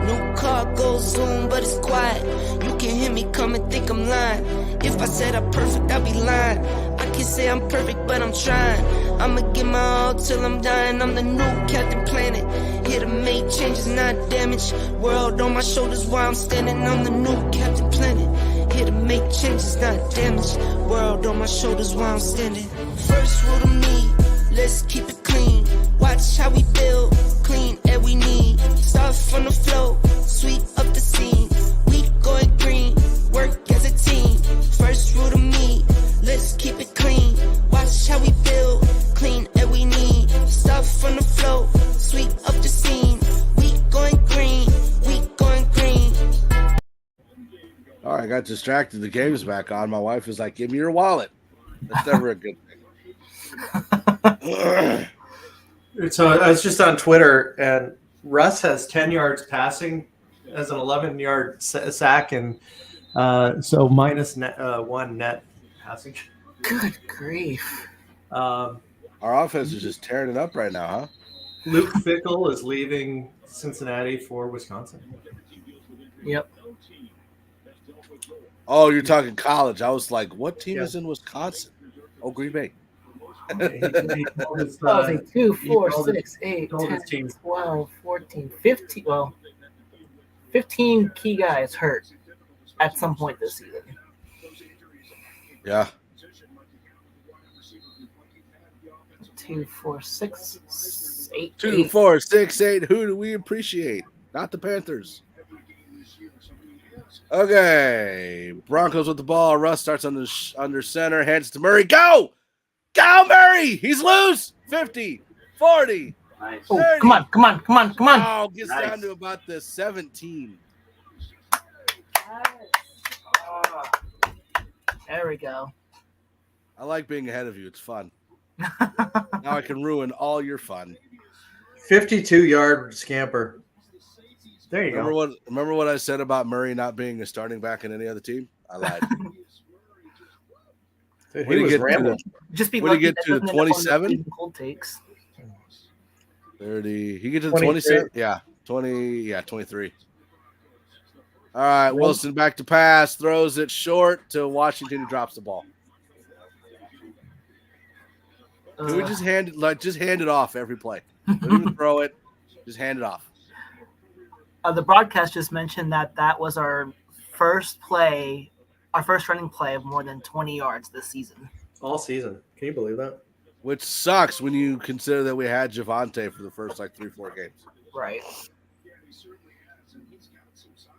New car goes zoom, but it's quiet. You can hear me come and think I'm lying. If I said I'm perfect, I'd be lying. I can say I'm perfect, but I'm trying. I'ma give my all till I'm dying. I'm the new Captain Planet, here to make changes, not damage. World on my shoulders while I'm standing. I'm the new Captain Planet, here to make changes, not damage. World on my shoulders while I'm standing. First rule to me, let's keep it clean. Watch how we build, clean air we need. Start from the flow, sweep up the scene. We going green, work as a team. First rule to me, let's keep it clean. Watch how we build, clean air we need. Start from the flow, sweep up the scene. We going green, we going green. All right, I got distracted. The game's back on. My wife was like, "Give me your wallet." That's never a good thing. So I was just on Twitter, and Russ has 10 yards passing, as an 11-yard sack, and so minus one net passing. Good grief. Our offense is just tearing it up right now, huh? Luke Fickell is leaving Cincinnati for Wisconsin. Yep. Oh, you're talking college. I was like, what team is in Wisconsin? Oh, Green Bay. He told his, That was a 2, 4, told his- 6, 8, told his 10, team. 12, 14, 15. Well, 15 key guys hurt at some point this season. Yeah. 2, 4, 6, 8. 2, 4, 6, 8. Who do we appreciate? Not the Panthers. Okay, Broncos with the ball. Russ starts under center, hands to Murray. Go! Go, Murray! He's loose. 50, 40, Nice. 30. Oh, come on. Oh, gets down to about the 17. There we go. I like being ahead of you. It's fun. Now I can ruin all your fun. 52-yard scamper. There you go. Remember what I said about Murray not being a starting back in any other team? I lied. Dude, he was rambling. Just be What did he lucky get to, the 27? Cold takes. 30. He get to the 27? Yeah. 20. Yeah, 23. All right, Wilson back to pass, throws it short to Washington, who drops the ball. Can we just hand it off every play? Don't even throw it. Just hand it off. The broadcast just mentioned that was our first running play of more than 20 yards this season. All season. Can you believe that? Which sucks when you consider that we had Javonte for the first 3-4 games. Right.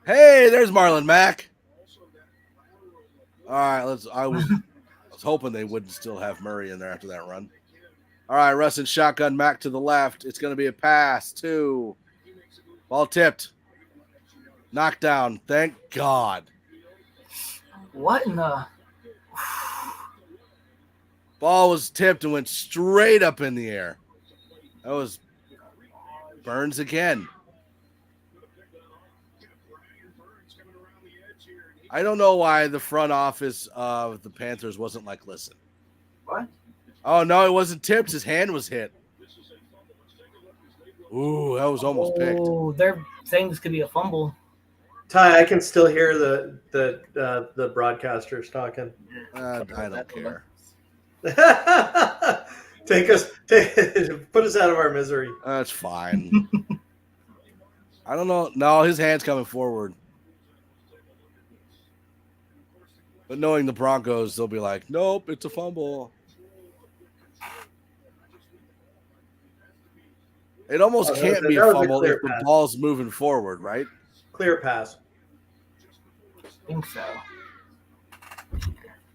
Hey, there's Marlon Mack. All right, I was hoping they wouldn't still have Murray in there after that run. All right, Russ and shotgun Mack to the left. It's going to be a pass to ball tipped. Knockdown. Thank God. What in the? Ball was tipped and went straight up in the air. That was Burns again. I don't know why the front office of the Panthers wasn't like, listen. What? Oh, no, it wasn't tipped. His hand was hit. Ooh, that was almost picked. Oh, they're saying this could be a fumble. Ty, I can still hear the broadcasters talking. I don't care. Put us out of our misery. That's fine. I don't know. No, his hand's coming forward. But knowing the Broncos, they'll be like, nope, it's a fumble. It almost can't be a fumble if the ball's moving forward, right? Clear pass. I think so.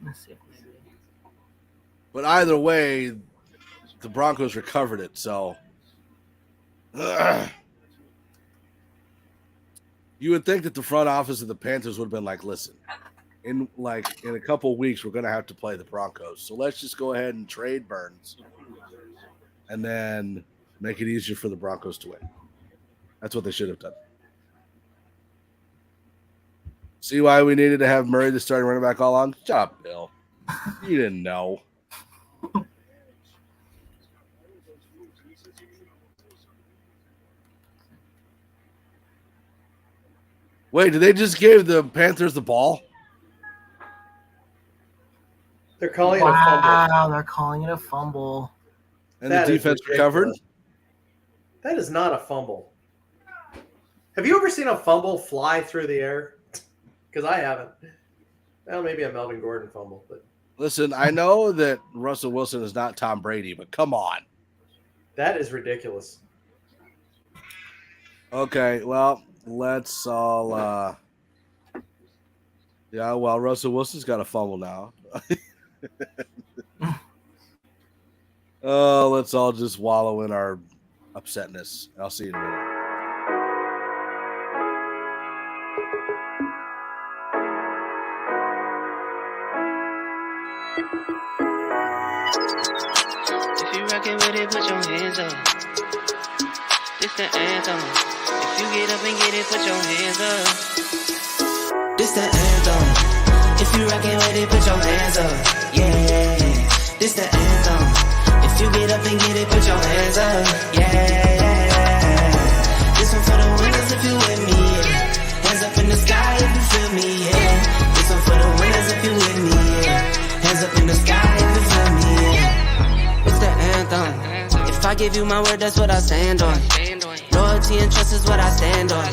Let's see. But either way, the Broncos recovered it, so. You would think that the front office of the Panthers would have been like, listen, in a couple of weeks, we're going to have to play the Broncos. So let's just go ahead and trade Burns and then make it easier for the Broncos to win. That's what they should have done. See why we needed to have Murray the starting running back all on? Shut up, Bill. You didn't know. Wait, did they just give the Panthers the ball? They're calling it a fumble. Wow, they're calling it a fumble. And the defense recovered? That is not a fumble. Have you ever seen a fumble fly through the air? Because I haven't. Well, maybe a Melvin Gordon fumble. But listen, I know that Russell Wilson is not Tom Brady, but come on. That is ridiculous. Okay, well, let's all yeah, well, Russell Wilson's got a fumble now. Oh, let's all just wallow in our upsetness. I'll see you in a minute. If you rockin' with it, put your hands up. This the anthem. If you get up and get it, put your hands up. This the anthem. If you rockin' with it, put your hands up. Yeah, this the anthem. If you get up and get it, put your hands up. Yeah, this one for the winners if you with me. Yeah. Hands up in the sky if you feel me. Yeah, this one for the winners if you with me. Yeah. Hands up in the sky if you feel me. Yeah. It's the anthem. If I give you my word, that's what I stand on. Loyalty and trust is what I stand on.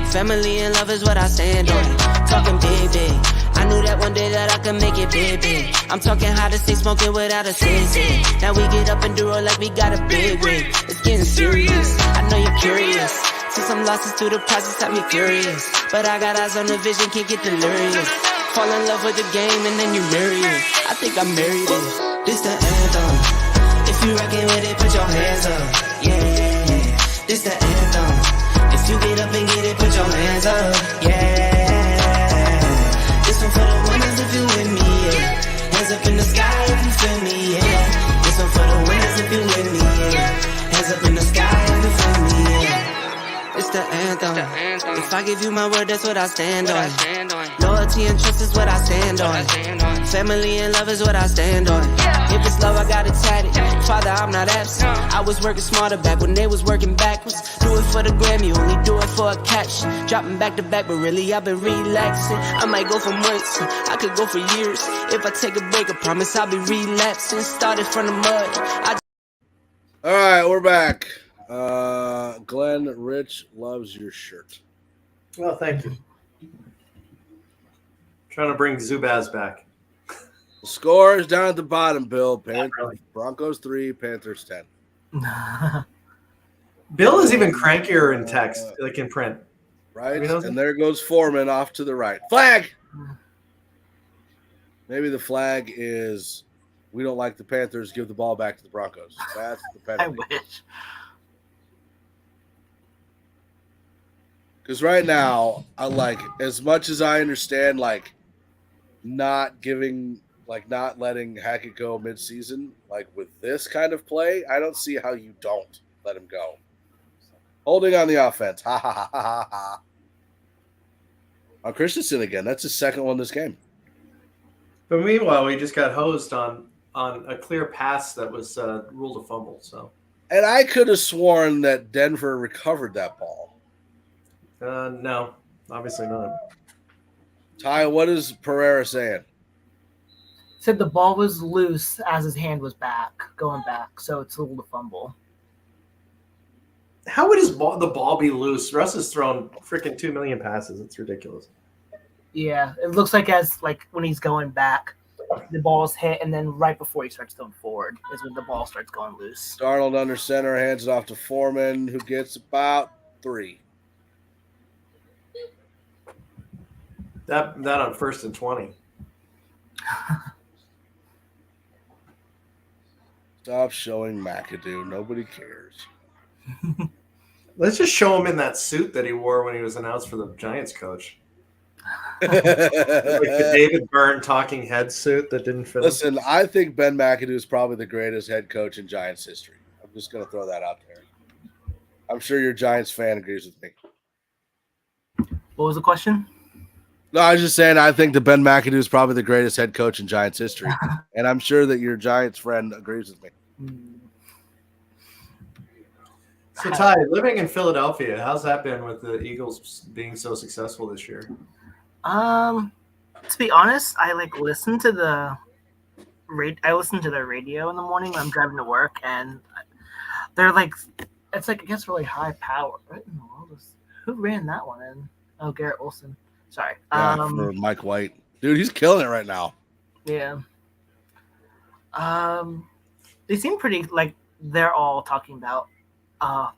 Family and love is what I stand on. Talking big, big. I knew that one day that I could make it big, big. I'm talking how to stay smoking without a sense. Now we get up and do it like we got a big rig. It's getting serious. I know you're curious. See some losses through the process have me furious. But I got eyes on the vision, can't get delirious. Fall in love with the game and then you marry it. I think I married it. This the anthem. If you rockin' with it, put your hands up. Yeah, this the anthem. If you get up and get it, put your hands up. Yeah, this one for the winners if you with me. Yeah, hands up in the sky if you feel me. Yeah, this one for the winners if you with me. Yeah, hands up in the sky if you feel me. Yeah. It's the anthem. If I give you my word, that's what I stand on. Loyalty and trust is what I stand on. Family and love is what I stand on. If it's love, I got it tatted. Father, I'm not absent. I was working smarter back when they was working backwards. Do it for the gram, you only do it for a catch. Dropping back to back, but really I've been relaxing. I might go for months, I could go for years. If I take a break, I promise I'll be relapsing. Started from the mud. All right, we're back. Glenn, Rich loves your shirt. Well, thank you. Trying to bring Zubaz back. The score is down at the bottom, Bill. Broncos 3, Panthers 10. Bill is even crankier in text, like in print. Right? And there goes Foreman off to the right. Flag! Maybe the flag is we don't like the Panthers, give the ball back to the Broncos. That's the penalty. I wish. Because right now, I like, as much as I understand, like, not letting Hackett go midseason, like with this kind of play, I don't see how you don't let him go. Holding on the offense. Ha, ha, ha, ha, ha. On Christensen again. That's his second one this game. But meanwhile, we just got hosed on a clear pass that was ruled a fumble. So, and I could have sworn that Denver recovered that ball. No, obviously not. Ty, what is Pereira saying? Said the ball was loose as his hand was going back, so it's a little fumble. How would the ball be loose? Russ has thrown freaking 2 million passes. It's ridiculous. Yeah, it looks like when he's going back, the ball's hit, and then right before he starts going forward is when the ball starts going loose. Darnold under center, hands it off to Foreman, who gets about 3. That on 1st and 20. Stop showing McAdoo. Nobody cares. Let's just show him in that suit that he wore when he was announced for the Giants coach. Like the David Byrne talking head suit that didn't fit. Listen, I think Ben McAdoo is probably the greatest head coach in Giants history. I'm just going to throw that out there. I'm sure your Giants fan agrees with me. What was the question? No, I was just saying I think that Ben McAdoo is probably the greatest head coach in Giants history. And I'm sure that your Giants friend agrees with me. So, Ty, living in Philadelphia, how's that been with the Eagles being so successful this year? To be honest, I listen to the radio in the morning when I'm driving to work, and they're it's against really high power. What in the world who ran that one in? Oh, Garrett Wilson. Sorry. Yeah, for Mike White. Dude, he's killing it right now. Yeah. They seem pretty they're all talking about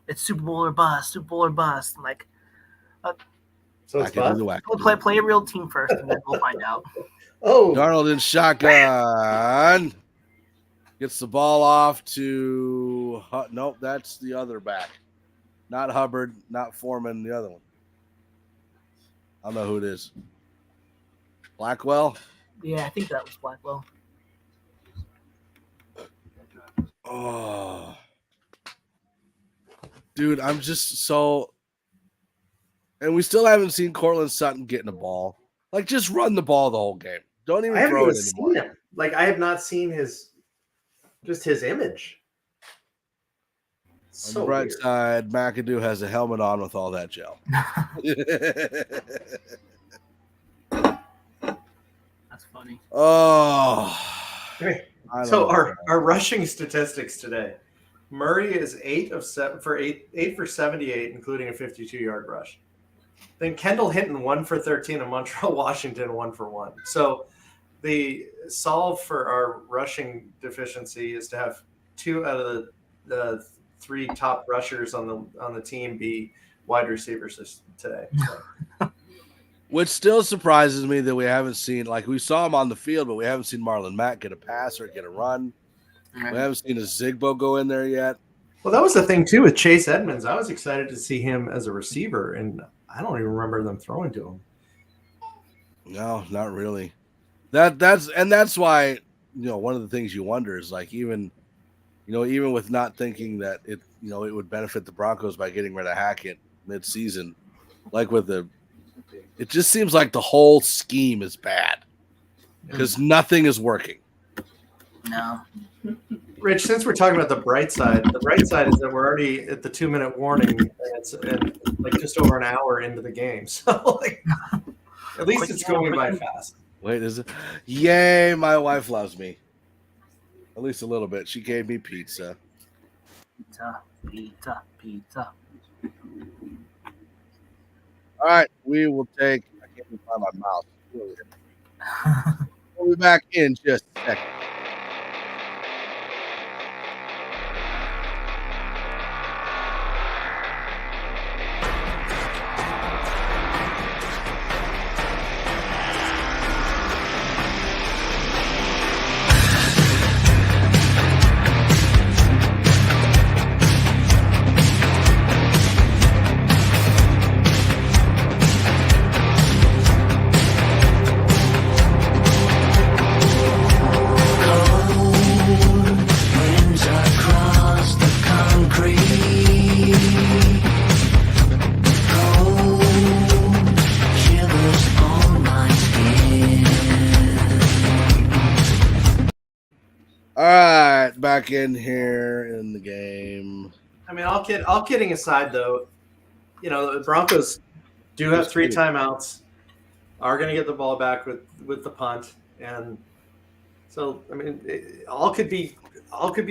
it's Super Bowl or bust, Super Bowl or bust. So it's bust? We'll play a real team first, and then we'll find out. Oh, Darnold in shotgun. Gets the ball off to nope, that's the other back. Not Hubbard, not Foreman, the other one. I don't know who it is. Blackwell? Yeah, I think that was Blackwell. Oh. Dude, I'm just so... And we still haven't seen Cortland Sutton getting a ball. Just run the ball the whole game. Don't even throw it anymore. Seen him. I have not seen his image. On the bright side, McAdoo has a helmet on with all that gel. That's funny. Oh. So our rushing statistics today. Murray is 8 for 78, including a 52-yard rush. Then Kendall Hinton 1 for 13, and Montreal Washington 1 for 1. So the solve for our rushing deficiency is to have 2 out of the 3 top rushers on the team be wide receivers today. So. Which still surprises me that we haven't seen, like, we saw him on the field, but we haven't seen Marlon Mack get a pass or get a run. We haven't seen a Zigbo go in there yet. Well, that was the thing, too, with Chase Edmonds. I was excited to see him as a receiver, and I don't even remember them throwing to him. No, not really. That's why, one of the things you wonder is, like, even with not thinking that it would benefit the Broncos by getting rid of Hackett mid-season, like it just seems like the whole scheme is bad because nothing is working. No. Rich, since we're talking about the bright side is that we're already at the 2-minute warning and like just over an hour into the game. So like, at least it's going by fast. Wait, is it? Yay, my wife loves me. At least a little bit. She gave me pizza. Pizza. All right, we will take. I can't even find my mouse. We'll be back in just a second. All right, back in here in the game. I mean, all kidding aside, though, the Broncos do have 3 timeouts, are going to get the ball back with the punt, and so I mean, all could be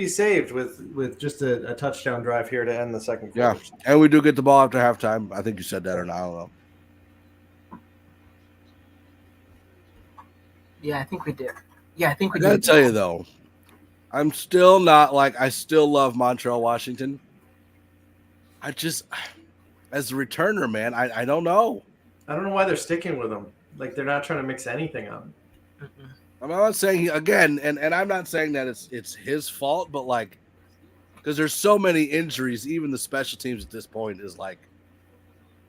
saved with just a touchdown drive here to end the second quarter. Yeah, and we do get the ball after halftime. I think you said that or not. I don't know. Yeah, I think we did. Yeah, I think we I gotta did. tell you though, I'm still not like I still love Montreal Washington. I just, as a returner, man, I don't know. I don't know why they're sticking with him. Like they're not trying to mix anything up. I'm not saying again, and I'm not saying that it's his fault, but like, because there's so many injuries, even the special teams at this point is like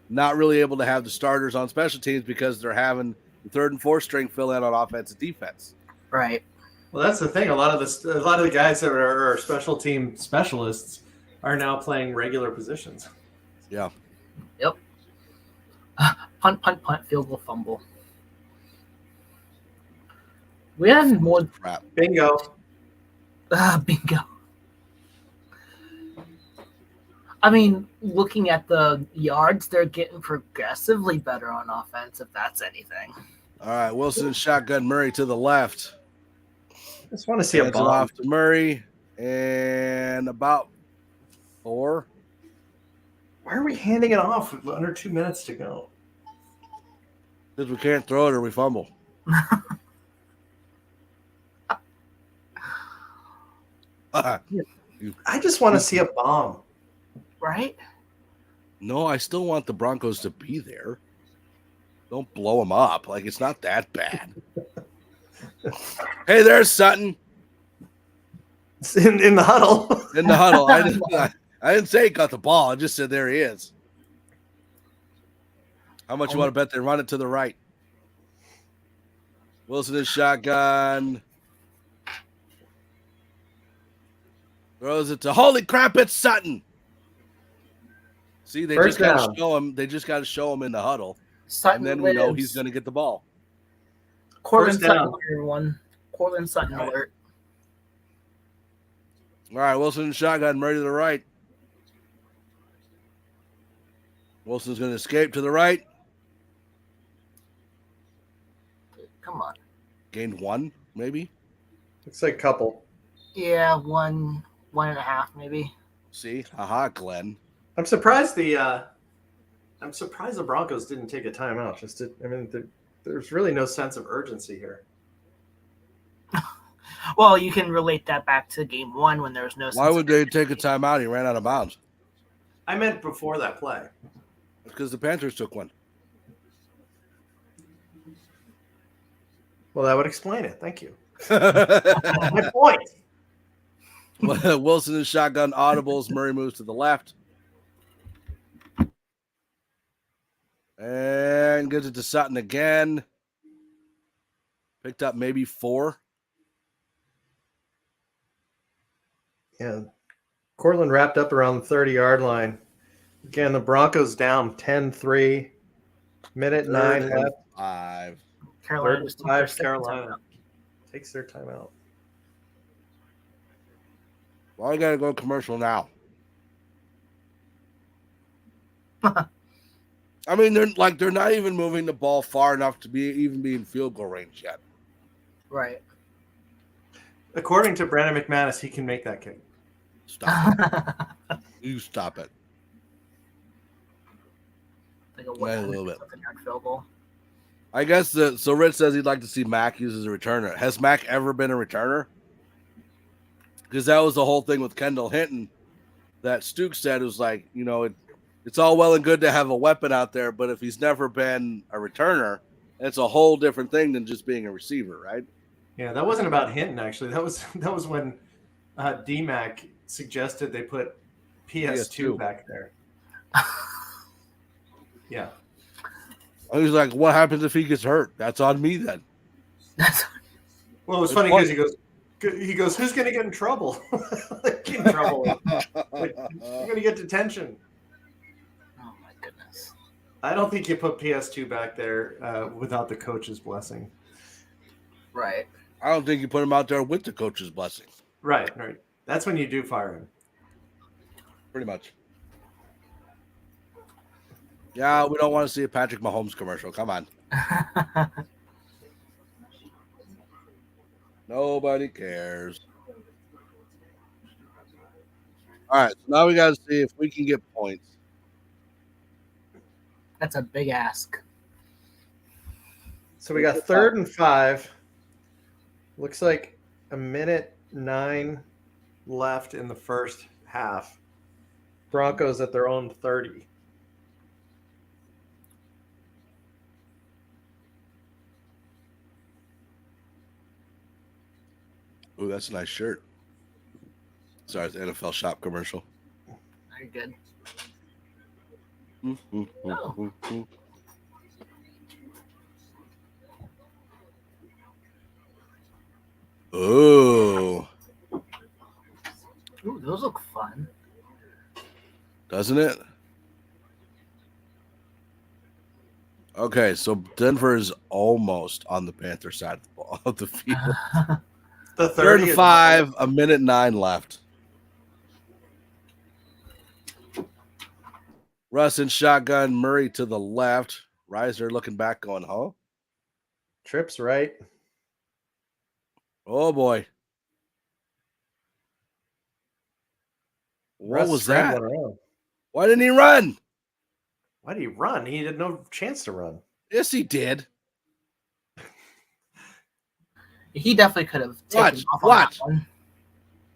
not really able to have the starters on special teams because they're having the 3rd and 4th string fill in on offense and defense. Right. Well, that's the thing. A lot of the guys that are special team specialists are now playing regular positions. Yeah. Yep. Punt, field goal, fumble. We have more. Crap. Bingo. Bingo. I mean, looking at the yards, they're getting progressively better on offense, if that's anything. All right, Wilson shotgun, Murray to the left. I just want to see a Hands it bomb. off to Murray, and about 4. Why are we handing it off with under 2 minutes to go? Because we can't throw it or we fumble. I just want to see a bomb. Right? No, I still want the Broncos to be there. Don't blow them up. Like, it's not that bad. Hey, there's Sutton. In the huddle. In the huddle. I didn't say he got the ball. I just said there he is. How much you want to bet they run it to the right? Wilson is shotgun. Throws it to holy crap, it's Sutton. See, they First just got down. to show him. They just got to show him in the huddle, Sutton and then we know lives. he's going to get the ball. Cortland First Sutton, down. everyone. Cortland Sutton alert. All right, Wilson shotgun, Murray to the right. Wilson's going to escape to the right. Come on. Gained 1, maybe. Looks like a couple. Yeah, 1.5 maybe. See, haha, Glenn. I'm surprised the Broncos didn't take a timeout. There's really no sense of urgency here. Well, you can relate that back to game 1 when there was no. Why would they take a timeout? He ran out of bounds. I meant before that play. Because the Panthers took one. Well, that would explain it. Thank you. My point. Wilson is shotgun audibles. Murray moves to the left. And gives it to Sutton again. Picked up maybe 4. Yeah. Cortland wrapped up around the 30-yard line. Again, the Broncos down 10-3. Minute 9 left. 5. Carolina just took their second Carolina timeout. takes their timeout. Well, I got to go commercial now. I mean, they're not even moving the ball far enough to be in field goal range yet. Right. According to Brandon McManus, he can make that kick. Stop it. You stop it. Like a little bit. something-yard field goal. I guess so Rich says he'd like to see Mac used as a returner. Has Mac ever been a returner? Because that was the whole thing with Kendall Hinton that Stooks said. It was like, it's all well and good to have a weapon out there, but if he's never been a returner, it's a whole different thing than just being a receiver, right? Yeah, that wasn't about Hinton, actually. That was when D-Mac suggested they put PS2 back there. Yeah. I was like, what happens if he gets hurt? That's on me then. Well, it was funny because he goes, who's going to get in trouble? Get in trouble. You're going to get detention. Oh, my goodness. I don't think you put PS2 back there without the coach's blessing. Right. I don't think you put him out there with the coach's blessing. Right. That's when you do fire him. Pretty much. Yeah, we don't want to see a Patrick Mahomes commercial. Come on. Nobody cares. All right, so now we got to see if we can get points. That's a big ask. So we got 3rd and 5. Looks like a minute 9 left in the first half. Broncos at their own 30. Ooh, that's a nice shirt. Sorry, it's an NFL shop commercial. Very good. Oh. Ooh, those look fun. Doesn't it? Okay, so Denver is almost on the Panther side of the field. The 3rd and 5, a minute 9 left. Russ in shotgun, Murray to the left. Reiser looking back going, huh? Trips right. Oh, boy. What Russ was that? around. Why didn't he run? Why did he run? He had no chance to run. Yes, he did. He definitely could have taken off on Watch. that one.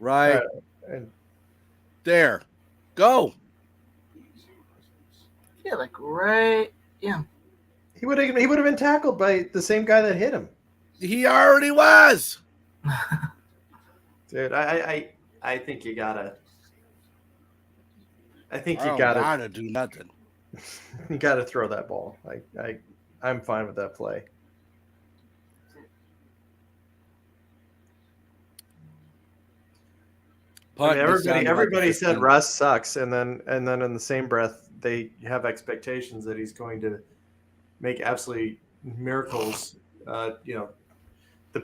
Right. There. Go. Yeah, like right. Yeah. He would have been tackled by the same guy that hit him. He already was. Dude, I think you gotta. I think you don't gotta do nothing. You gotta throw that ball. I'm fine with that play. I mean, everybody said Russ sucks, and then in the same breath they have expectations that he's going to make absolutely miracles. The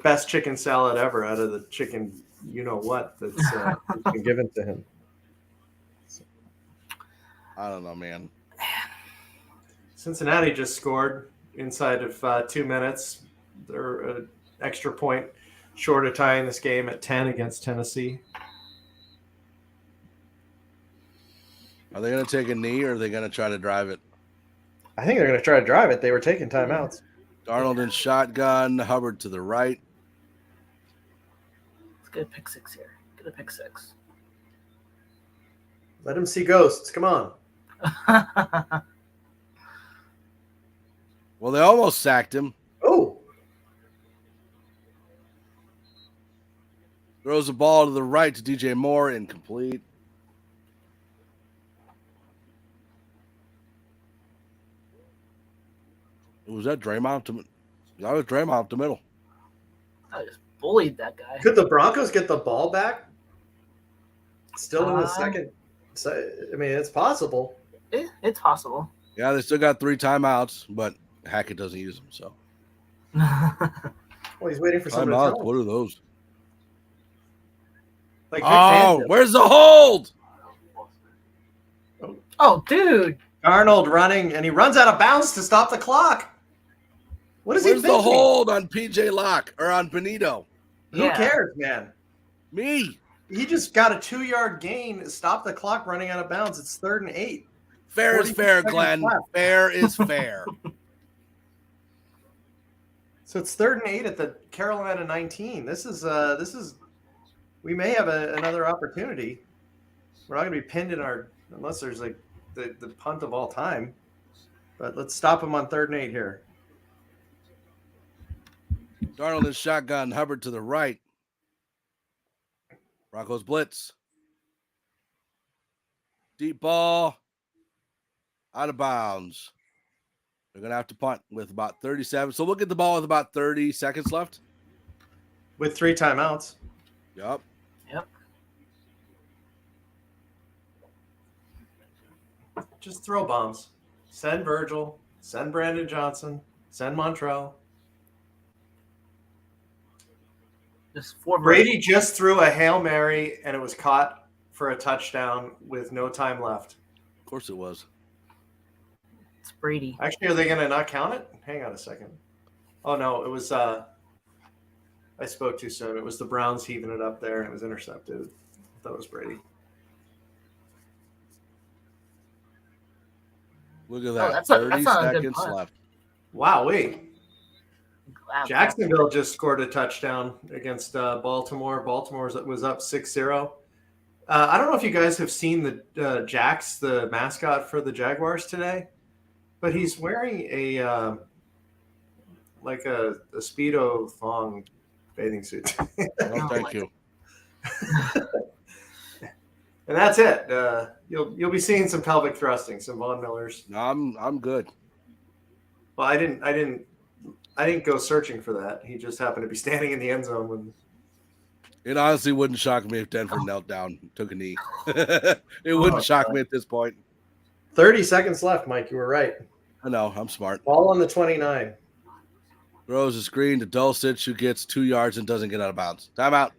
best chicken salad ever out of the chicken, that's been given to him. I don't know, man. Cincinnati just scored inside of 2 minutes. They're an extra point short of tying this game at 10 against Tennessee. Are they going to take a knee or are they going to try to drive it? I think they're going to try to drive it. They were taking timeouts. Darnold in shotgun, Hubbard to the right. Let's get a pick 6 here. Get a pick 6. Let him see ghosts. Come on. they almost sacked him. Oh, Throws the ball to the right to DJ Moore, incomplete. Was that Draymond? That was Draymond up the middle. I just bullied that guy. could the Broncos get the ball back? Still in the second. So, I mean, it's possible. It's possible. Yeah, they still got 3 timeouts, but Hackett doesn't use them. So Well, he's waiting for someone to timeouts. tell him. What are those? Like Oh, where's the hold? Oh, dude. Darnold running, and he runs out of bounds to stop the clock. What is Where's he the thinking? hold on PJ Locke or on Benito? Who cares, man? Me. He just got a 2-yard gain. Stop the clock running out of bounds. It's 3rd and 8. Fair is 40 fair, seconds Glenn. left. Fair is fair. So it's 3rd and 8 at the Carolina 19. This is we may have another opportunity. We're not going to be pinned in our unless there's like the punt of all time. But let's stop him on 3rd and 8 here. Darnold is shotgun. Hubbard to the right. Broncos blitz. Deep ball. Out of bounds. They're going to have to punt with about 37. So we'll get the ball with about 30 seconds left. With 3 timeouts. Yep. Just throw bombs. Send Virgil. Send Brandon Johnson. Send Montrell. Brady just threw a Hail Mary, and it was caught for a touchdown with no time left. Of course it was. It's Brady. Actually, are they going to not count it? Hang on a second. Oh, no, it was I spoke too soon. It was the Browns heaving it up there, and it was intercepted. I thought it was Brady. Look at that. That's 30 not a good seconds punt. left. Wow, wait. Wow. Jacksonville just scored a touchdown against Baltimore. Baltimore was up 6-0. I don't know if you guys have seen the Jax, the mascot for the Jaguars today, but he's wearing a like a Speedo thong bathing suit. Oh, thank you. And that's it. You'll be seeing some pelvic thrusting, some Von Millers. No, I'm good. Well, I didn't go searching for that. He just happened to be standing in the end zone when. It honestly wouldn't shock me if Denver knelt down, took a knee. It wouldn't shock me at this point. 30 seconds left, Mike. You were right. I know. I'm smart. Ball on the 29. Throws a screen to Dulcich, who gets 2 yards and doesn't get out of bounds. Timeout.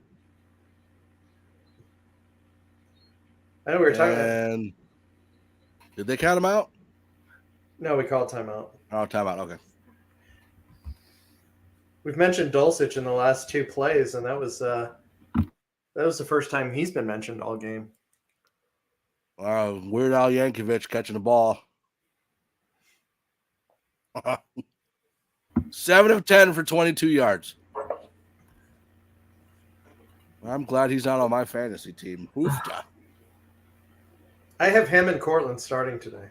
I know we were talking. And did they count him out? No, we called timeout. Oh, timeout. Okay. We've mentioned Dulcich in the last 2 plays, and that was the first time he's been mentioned all game. Weird Al Yankovic catching the ball. 7 of 10 for 22 yards. I'm glad he's not on my fantasy team. Hoofda. I have him and Cortland starting today.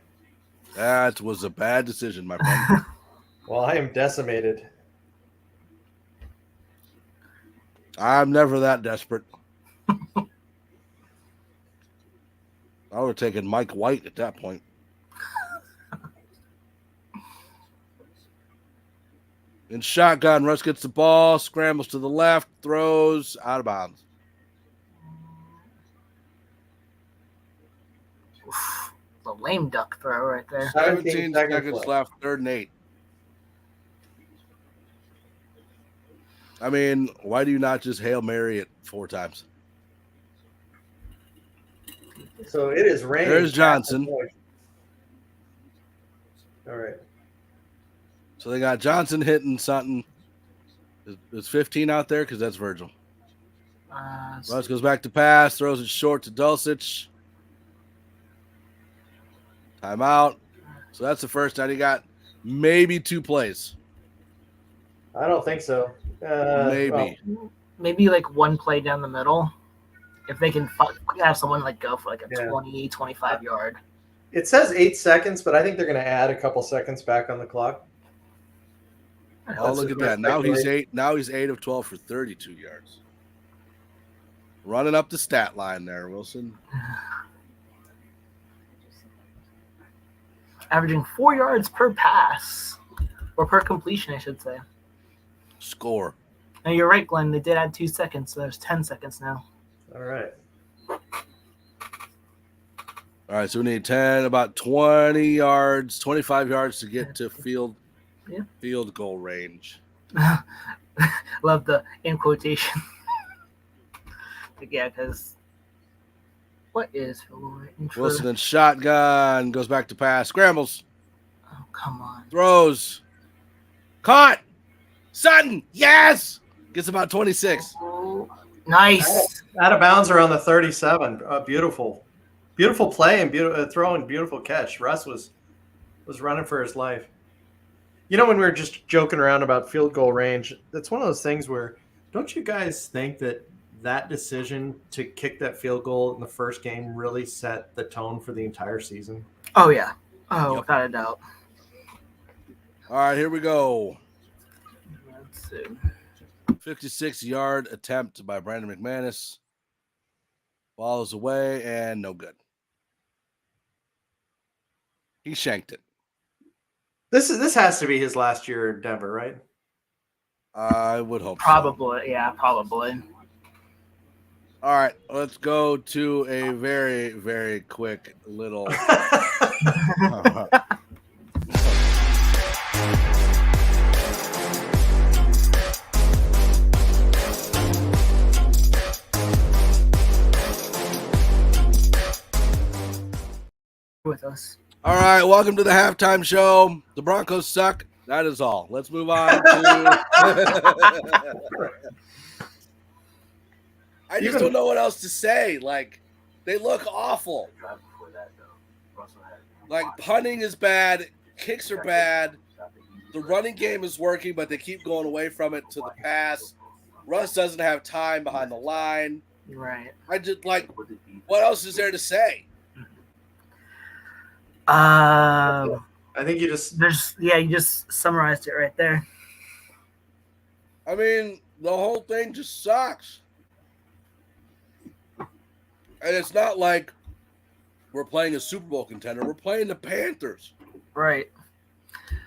That was a bad decision, my friend. Well, I am decimated. I'm never that desperate. I would have taken Mike White at that point. In shotgun, Russ gets the ball, scrambles to the left, throws out of bounds. The lame duck throw right there. 17 seconds left, 3rd and 8. I mean, why do you not just Hail Mary it 4 times? So it is raining. There's Johnson. All right. So they got Johnson hitting something. Is 15 out there? Because that's Virgil. Russ goes back to pass, throws it short to Dulcich. Timeout. So that's the first down. He got maybe 2 plays. I don't think so. Maybe. Well, maybe like 1 play down the middle. If they can have someone like go for like a 20, 25 yard. It says 8 seconds, but I think they're going to add a couple seconds back on the clock. Oh, look at that. Now he's 8 of 12 for 32 yards. Running up the stat line there, Wilson. Averaging 4 yards per pass, or per completion, I should say. Score. No, you're right, Glenn. They did add 2 seconds, so there's 10 seconds now. All right. All right, so we need 10, about 20 yards, 25 yards to get to field goal range. Love the in quotation. Yeah, because what is Wilson and shotgun, goes back to pass, scrambles. Oh, come on. Throws. Caught. Sutton, yes! Gets about 26. Oh, nice. Out of bounds around the 37. Beautiful play and throw and beautiful catch. Russ was running for his life. You know, when we were just joking around about field goal range, that's one of those things where, don't you guys think that decision to kick that field goal in the first game really set the tone for the entire season? Oh, yeah. Oh, without a doubt. All right, here we go. Let's see. 56-yard attempt by Brandon McManus. Ball is away and no good. He shanked it. This has to be his last year in Denver, right? I would hope Probably, so. Yeah, probably. All right, let's go to a very, very quick little. With us. All right, welcome to the halftime show. The Broncos suck. That is all. Let's move on to. I just don't know what else to say. Like, they look awful. Like, punting is bad. Kicks are bad. The running game is working, but they keep going away from it to the pass. Russ doesn't have time behind the line. Right. I just, like, what else is there to say? I think you just you just summarized it right there. I mean, the whole thing just sucks. And it's not like we're playing a Super Bowl contender. We're playing the Panthers. Right.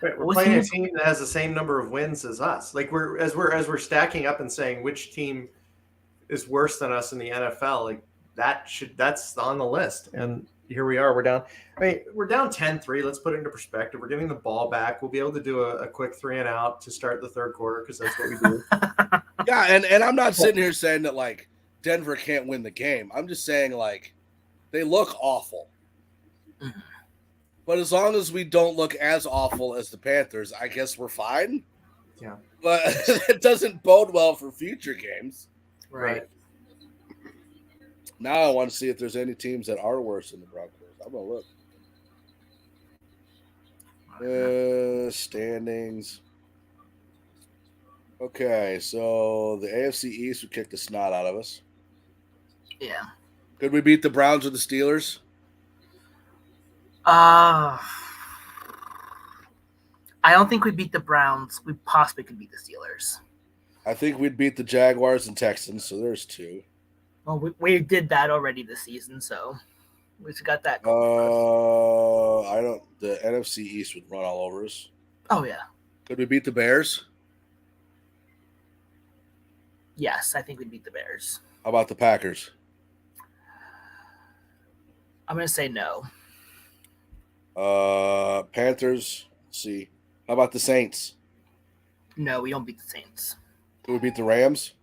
We're playing a team that has the same number of wins as us. Like we're stacking up and saying which team is worse than us in the NFL. Like that's on the list. And here we are. We're down. I mean, we're down 10-3. Let's put it into perspective. We're getting the ball back. We'll be able to do a quick 3 and out to start the third quarter because that's what we do. Yeah, and I'm not sitting here saying that like Denver can't win the game. I'm just saying like they look awful. But as long as we don't look as awful as the Panthers, I guess we're fine. Yeah. But it doesn't bode well for future games. Right. Now I want to see if there's any teams that are worse than the Broncos. I'm going to look. Standings. Okay, so the AFC East would kick the snot out of us. Yeah. Could we beat the Browns or the Steelers? I don't think we beat the Browns. We possibly could beat the Steelers. I think we'd beat the Jaguars and Texans, so there's 2. Well, we did that already this season, so we just got that. The NFC East would run all over us. Oh, yeah. Could we beat the Bears? Yes, I think we'd beat the Bears. How about the Packers? I'm going to say no. Panthers, let's see. How about the Saints? No, we don't beat the Saints. Could we beat the Rams?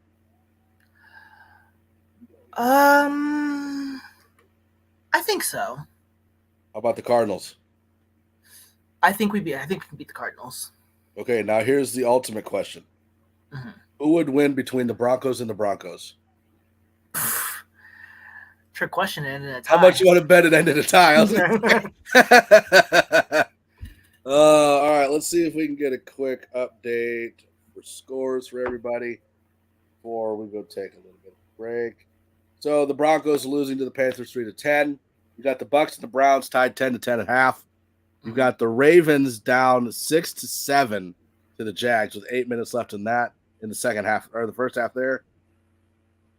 I think so. How about the Cardinals? I think we can beat the Cardinals. Okay, now here's the ultimate question. Mm-hmm. Who would win between the Broncos and the Broncos? Trick question. And a tie. How much you want to bet it ended a tie? All right, let's see if we can get a quick update for scores for everybody before we go take a little bit of a break. So the Broncos are losing to the Panthers 3-10. You got the Bucs and the Browns tied 10-10.5. You got the Ravens down 6-7 to the Jags with 8 minutes left in the second half or the first half there.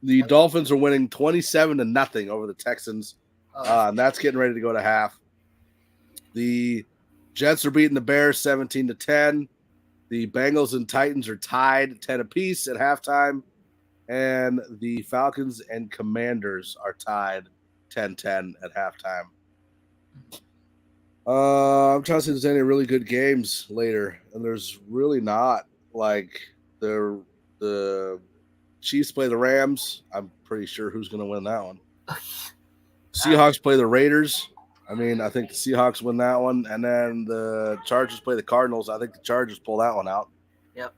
The Dolphins are winning 27-0 over the Texans. And that's getting ready to go to half. The Jets are beating the Bears 17-10. The Bengals and Titans are tied 10 apiece at halftime. And the Falcons and Commanders are tied 10-10 at halftime. I'm trying to see if there's any really good games later, and there's really not. Like the Chiefs play the Rams. I'm pretty sure who's going to win that one. Seahawks play the Raiders. I mean, I think the Seahawks win that one, and then the Chargers play the Cardinals. I think the Chargers pull that one out. Yep.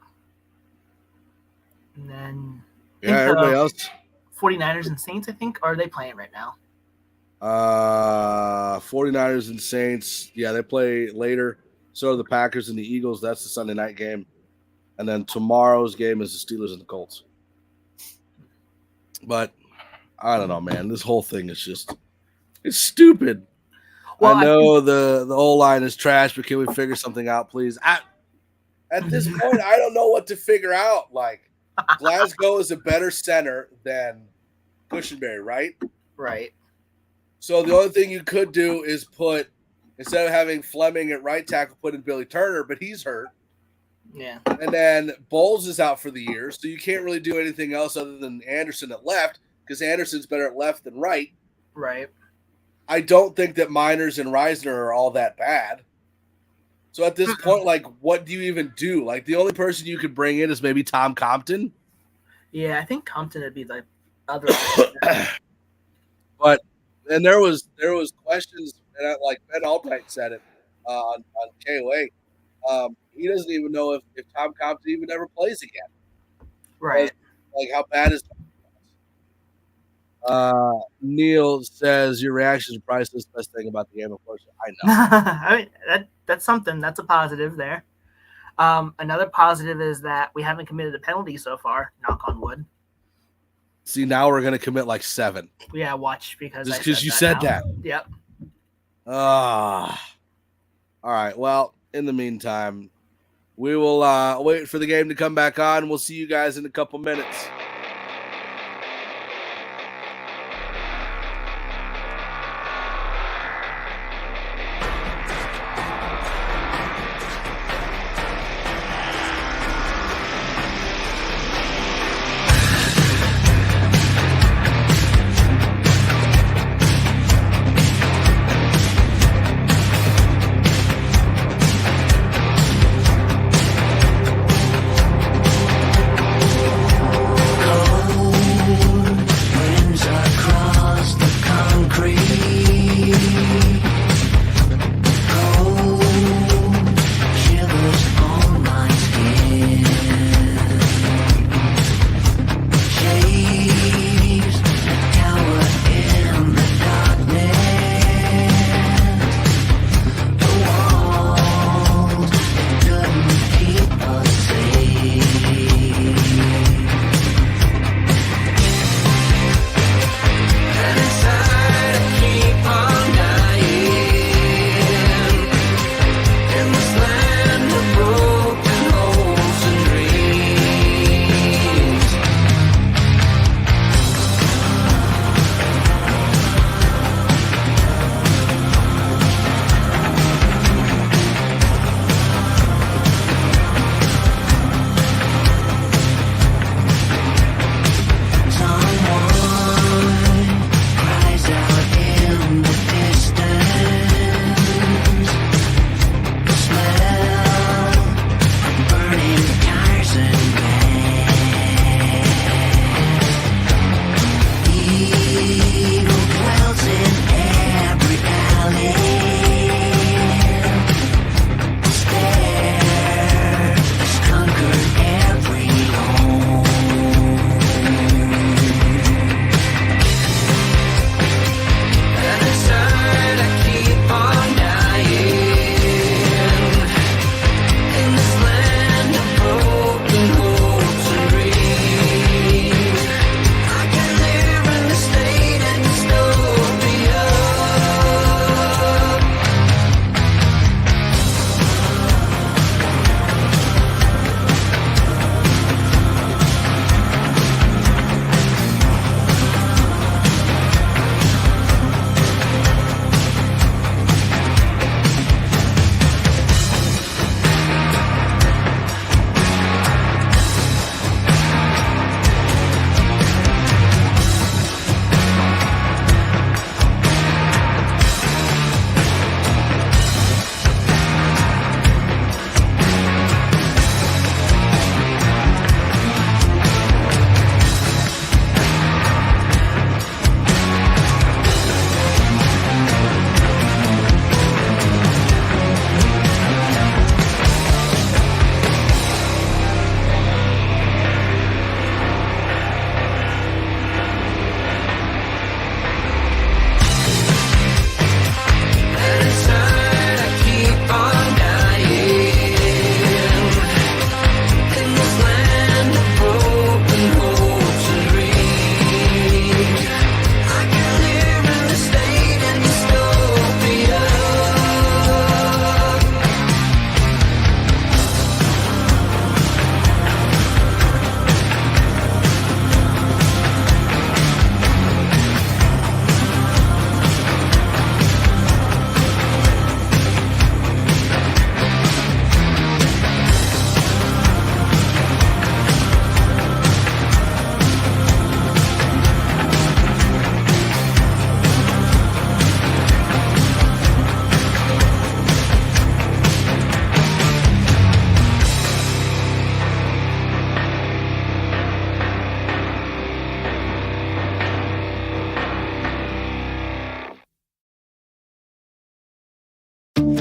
And then everybody else. 49ers and Saints, I think, are they playing right now? 49ers and Saints, yeah, they play later. So are the Packers and the Eagles. That's the Sunday night game. And then tomorrow's game is the Steelers and the Colts. But I don't know, man. This whole thing is just it's stupid. Well, I know the O-line is trash, but can we figure something out, please? At this point, I don't know what to figure out. Like, Glasgow is a better center than Cushenberry, right? Right. So the only thing you could do is put, instead of having Fleming at right tackle, put in Billy Turner, but he's hurt. Yeah. And then Bowles is out for the year, so you can't really do anything else other than Anderson at left, because Anderson's better at left than right. Right. I don't think that Miners and Reisner are all that bad. So at this point, like, what do you even do? Like, the only person you could bring in is maybe Tom Compton. Yeah, I think Compton would be the other But and there was questions, and like Ben Albright said it on KOA. He doesn't even know if Tom Compton even ever plays again. Right. Like, how bad is Neil says your reaction is probably the best thing about the game, of course. I know. I mean, that's something. That's a positive there. Another positive is that we haven't committed a penalty so far, knock on wood. See, now we're gonna commit like 7. Yeah, watch because just because you said that. Yep. All right. Well, in the meantime, we will wait for the game to come back on. We'll see you guys in a couple minutes.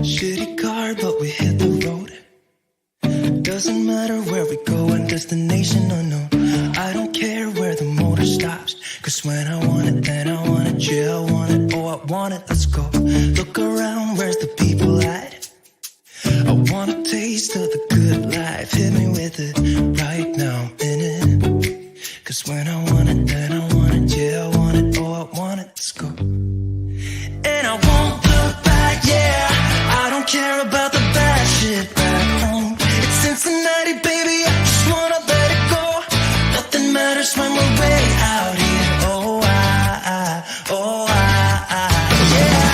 Shitty car, but we hit the road. Doesn't matter where we go, a destination unknown. I don't care where the motor stops, 'cause when I want it, then I want it. Yeah, I want it, oh, I want it, let's go. Look around, where's the people at? I want a taste of the good life. Hit me with it right now, in it. 'Cause when I want it, then I want it. Yeah, I want it, oh, I want it, let's go. And I won't look back, yeah. I don't care about the bad shit back home. It's Cincinnati, baby, I just wanna let it go. Nothing matters when we're way out here. Oh, yeah.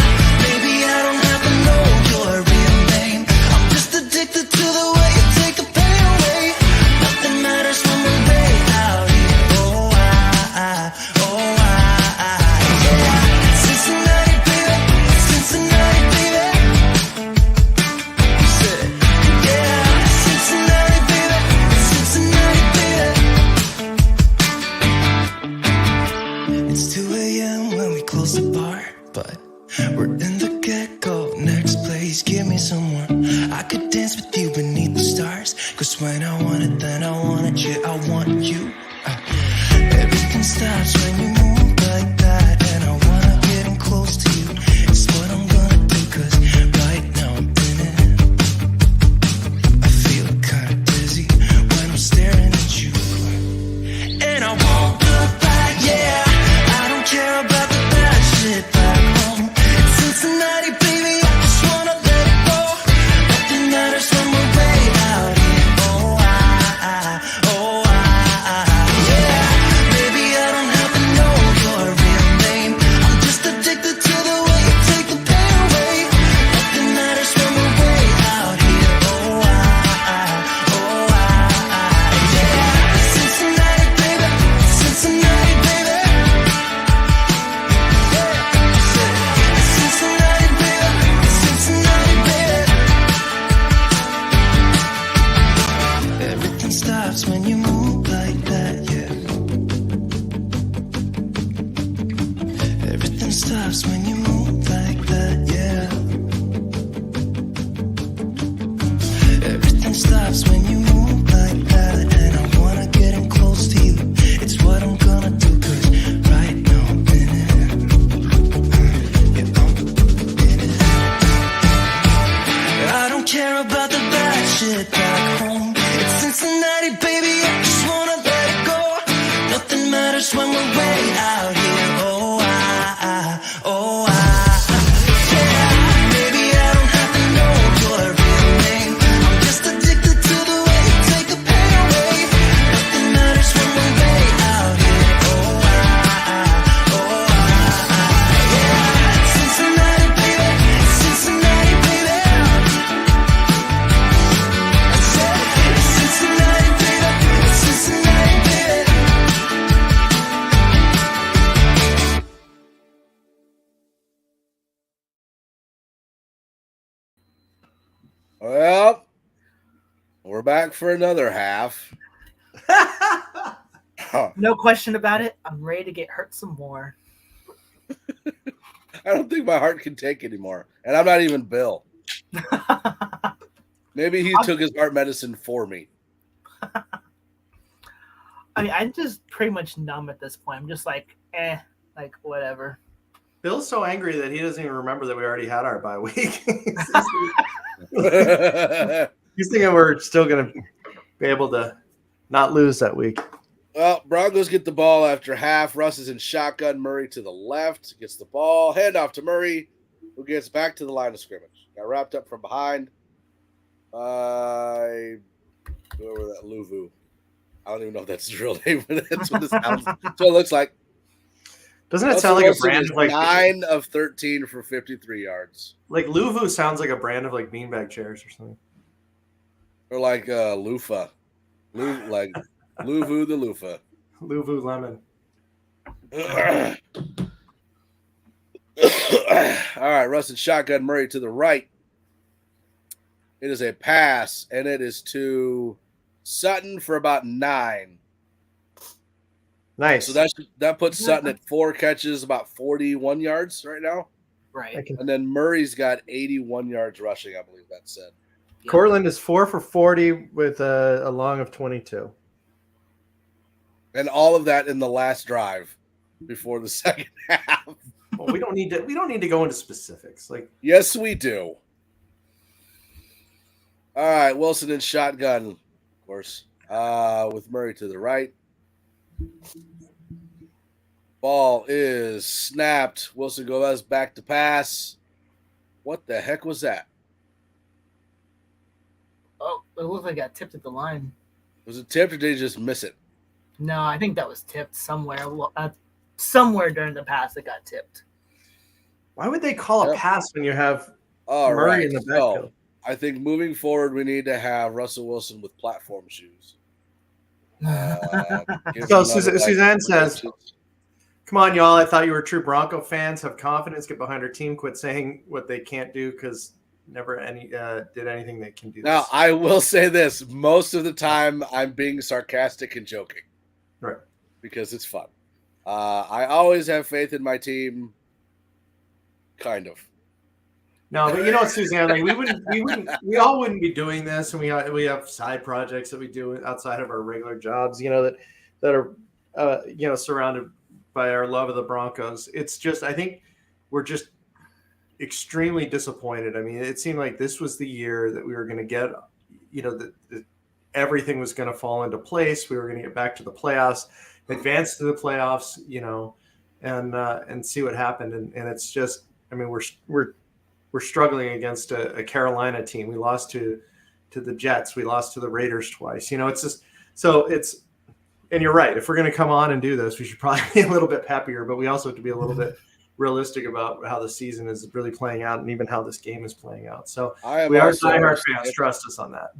Baby, I don't have to know your real name. I'm just addicted to the way you take the pain away. Nothing matters when we're way out here. Yeah. Cincinnati, baby, Cincinnati, baby. Yeah, Cincinnati, baby, Cincinnati, baby. It's 2 a.m. when we close the bar, but we're in the get-go. Next place, give me some more. I could dance with you beneath the stars, 'cause when I want it, then I want it. Yeah, I want you. Everything stops when you move like that, and I wanna get in close to you. It's what I'm gonna do, 'cause right now I'm in it. I feel kinda dizzy when I'm staring at you. And I won't look back, yeah. I don't care about the bad shit back home. It's Cincinnati, baby, I just wanna let it go. Nothing matters when we're way out here. Yeah. Baby, I don't have to know your real name. I'm just addicted to the way you take the pain away. Nothing matters when we're way out here. Yeah. Cincinnati, baby, Cincinnati, baby. Cincinnati, baby, Cincinnati, baby. Everything stops when you move like that, yeah. Everything stops when you move like that, yeah. Everything stops when you move like that, and I wanna get in close to you. It's what I'm gonna do, 'cause right now I'm in it. Yeah, I'm in it. I don't care about the bad shit back home. It's Cincinnati, baby, I just wanna let it go. Nothing matters when we're way out here. Yeah. Baby, I don't have to know your real name. I'm just addicted to the way you take the pain away. Nothing matters when we're way out here. Yeah. Cincinnati, baby, Cincinnati, baby. Cincinnati, baby, Cincinnati, baby. Well, we're back for another half. No question about it. I'm ready to get hurt some more. I don't think my heart can take anymore. And I'm not even Bill. Maybe he took his heart medicine for me. I mean, I'm just pretty much numb at this point. I'm just like, like whatever. Bill's so angry that he doesn't even remember that we already had our bye week. He's thinking we're still going to be able to not lose that week. Well, Broncos get the ball after half. Russ is in shotgun. Murray to the left. Gets the ball. Hand off to Murray, who gets back to the line of scrimmage. Got wrapped up from behind by whoever that Luvu. I don't even know if that's his real name, but that's what it sounds. That's what it looks like. Doesn't it sound like a brand of like 9 of 13 for 53 yards? Like Luvu sounds like a brand of like beanbag chairs or something. Or like loofah. Like Luvu the loofah. Luvu lemon. All right, Russ and shotgun. Murray to the right. It is a pass, and it is to Sutton for about 9. Nice. So that puts Sutton at 4 catches, about 41 yards right now. Right. And then Murray's got 81 yards rushing, I believe that said. Cortland is 4 for 40 with a long of 22. And all of that in the last drive before the second half. Well, we don't need to go into specifics. Like, yes, we do. All right, Wilson in shotgun, of course, with Murray to the right. Ball is snapped. Wilson goes back to pass. What the heck was that? Oh, it looked like it got tipped at the line. Was it tipped or did he just miss it? No, I think that was tipped somewhere. Somewhere during the pass, it got tipped. why would they call a pass when you have All Murray right. in the backfield? So, I think moving forward, we need to have Russell Wilson with platform shoes. So Suzanne says, come on, y'all. I thought you were true Bronco fans. Have confidence. Get behind our team. Quit saying what they can't do because never did anything they can do. Now, I will say this. Most of the time, I'm being sarcastic and joking. Right. Because it's fun. I always have faith in my team. Kind of. No, but you know what, Suzanne, like we all wouldn't be doing this, and we have side projects that we do outside of our regular jobs, that are surrounded by our love of the Broncos. It's just, I think we're just extremely disappointed. I mean, it seemed like this was the year that we were going to get, that everything was going to fall into place. We were going to get back to the playoffs, advance to the playoffs, and see what happened. And it's just, I mean, we're struggling against a Carolina team. We lost to the Jets. We lost to the Raiders twice. It's just and you're right. If we're going to come on and do this, we should probably be a little bit happier, but we also have to be a little bit realistic about how the season is really playing out and even how this game is playing out. So we are diehard fans. Trust us on that.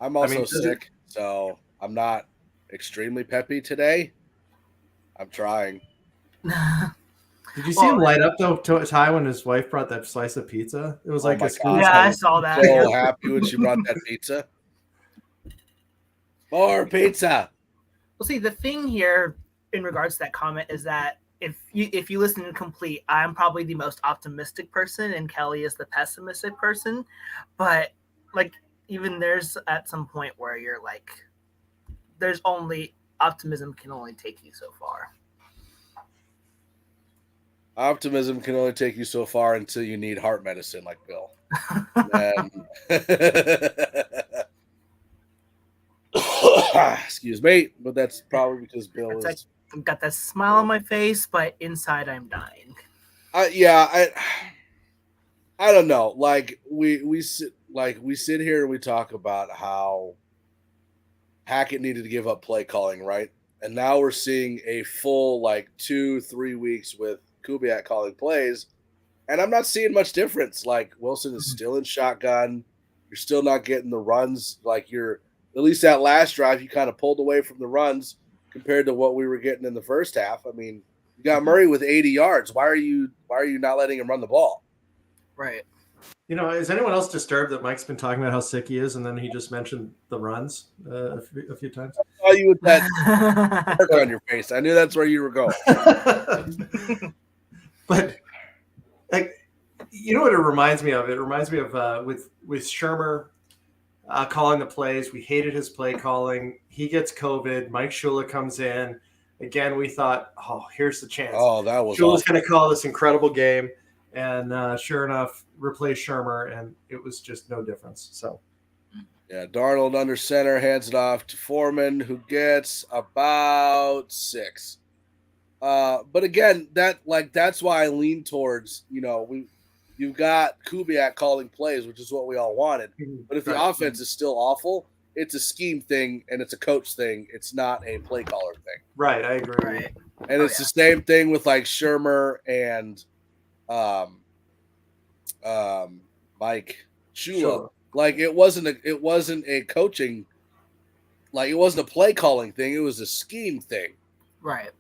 I'm also sick, so I'm not extremely peppy today. I'm trying. Did you see him light up though, Ty, when his wife brought that slice of pizza? It was like a spoon. Yeah, I saw that. So happy when she brought that pizza. More pizza. Well, see, the thing here in regards to that comment is that if you listen to complete, I'm probably the most optimistic person, and Kelly is the pessimistic person. But like, even there's at some point where you're like, there's only optimism can only take you so far. Optimism can only take you so far until you need heart medicine like Bill. Excuse me, but that's probably because Bill is... Like, I've got that smile on my face, but inside I'm dying. I don't know. Like we sit here and we talk about how Hackett needed to give up play calling, right? And now we're seeing a full 2-3 weeks with Kubiak calling plays, and I'm not seeing much difference. Like, Wilson is still in shotgun. You're still not getting the runs. Like, you're at least that last drive, you kind of pulled away from the runs compared to what we were getting in the first half. I mean, you got Murray with 80 yards. Why are you not letting him run the ball? Right. Is anyone else disturbed that Mike's been talking about how sick he is, and then he just mentioned the runs a few times? I saw you with that mark on your face. I knew that's where you were going. But what it reminds me of? It reminds me of with Shermer calling the plays. We hated his play calling. He gets COVID. Mike Shula comes in. Again, we thought, here's the chance. Oh, that was Shula's going to call this incredible game. And sure enough, replace Shermer, and it was just no difference. So, yeah, Darnold under center, hands it off to Foreman, who gets about 6. But again, that's why I lean towards, you've got Kubiak calling plays, which is what we all wanted. But if the offense is still awful, it's a scheme thing and it's a coach thing. It's not a play caller thing. Right, I agree. Right. And it's the same thing with Shermer and Mike Shula. Sure. It wasn't a coaching, it wasn't a play calling thing. It was a scheme thing. Right.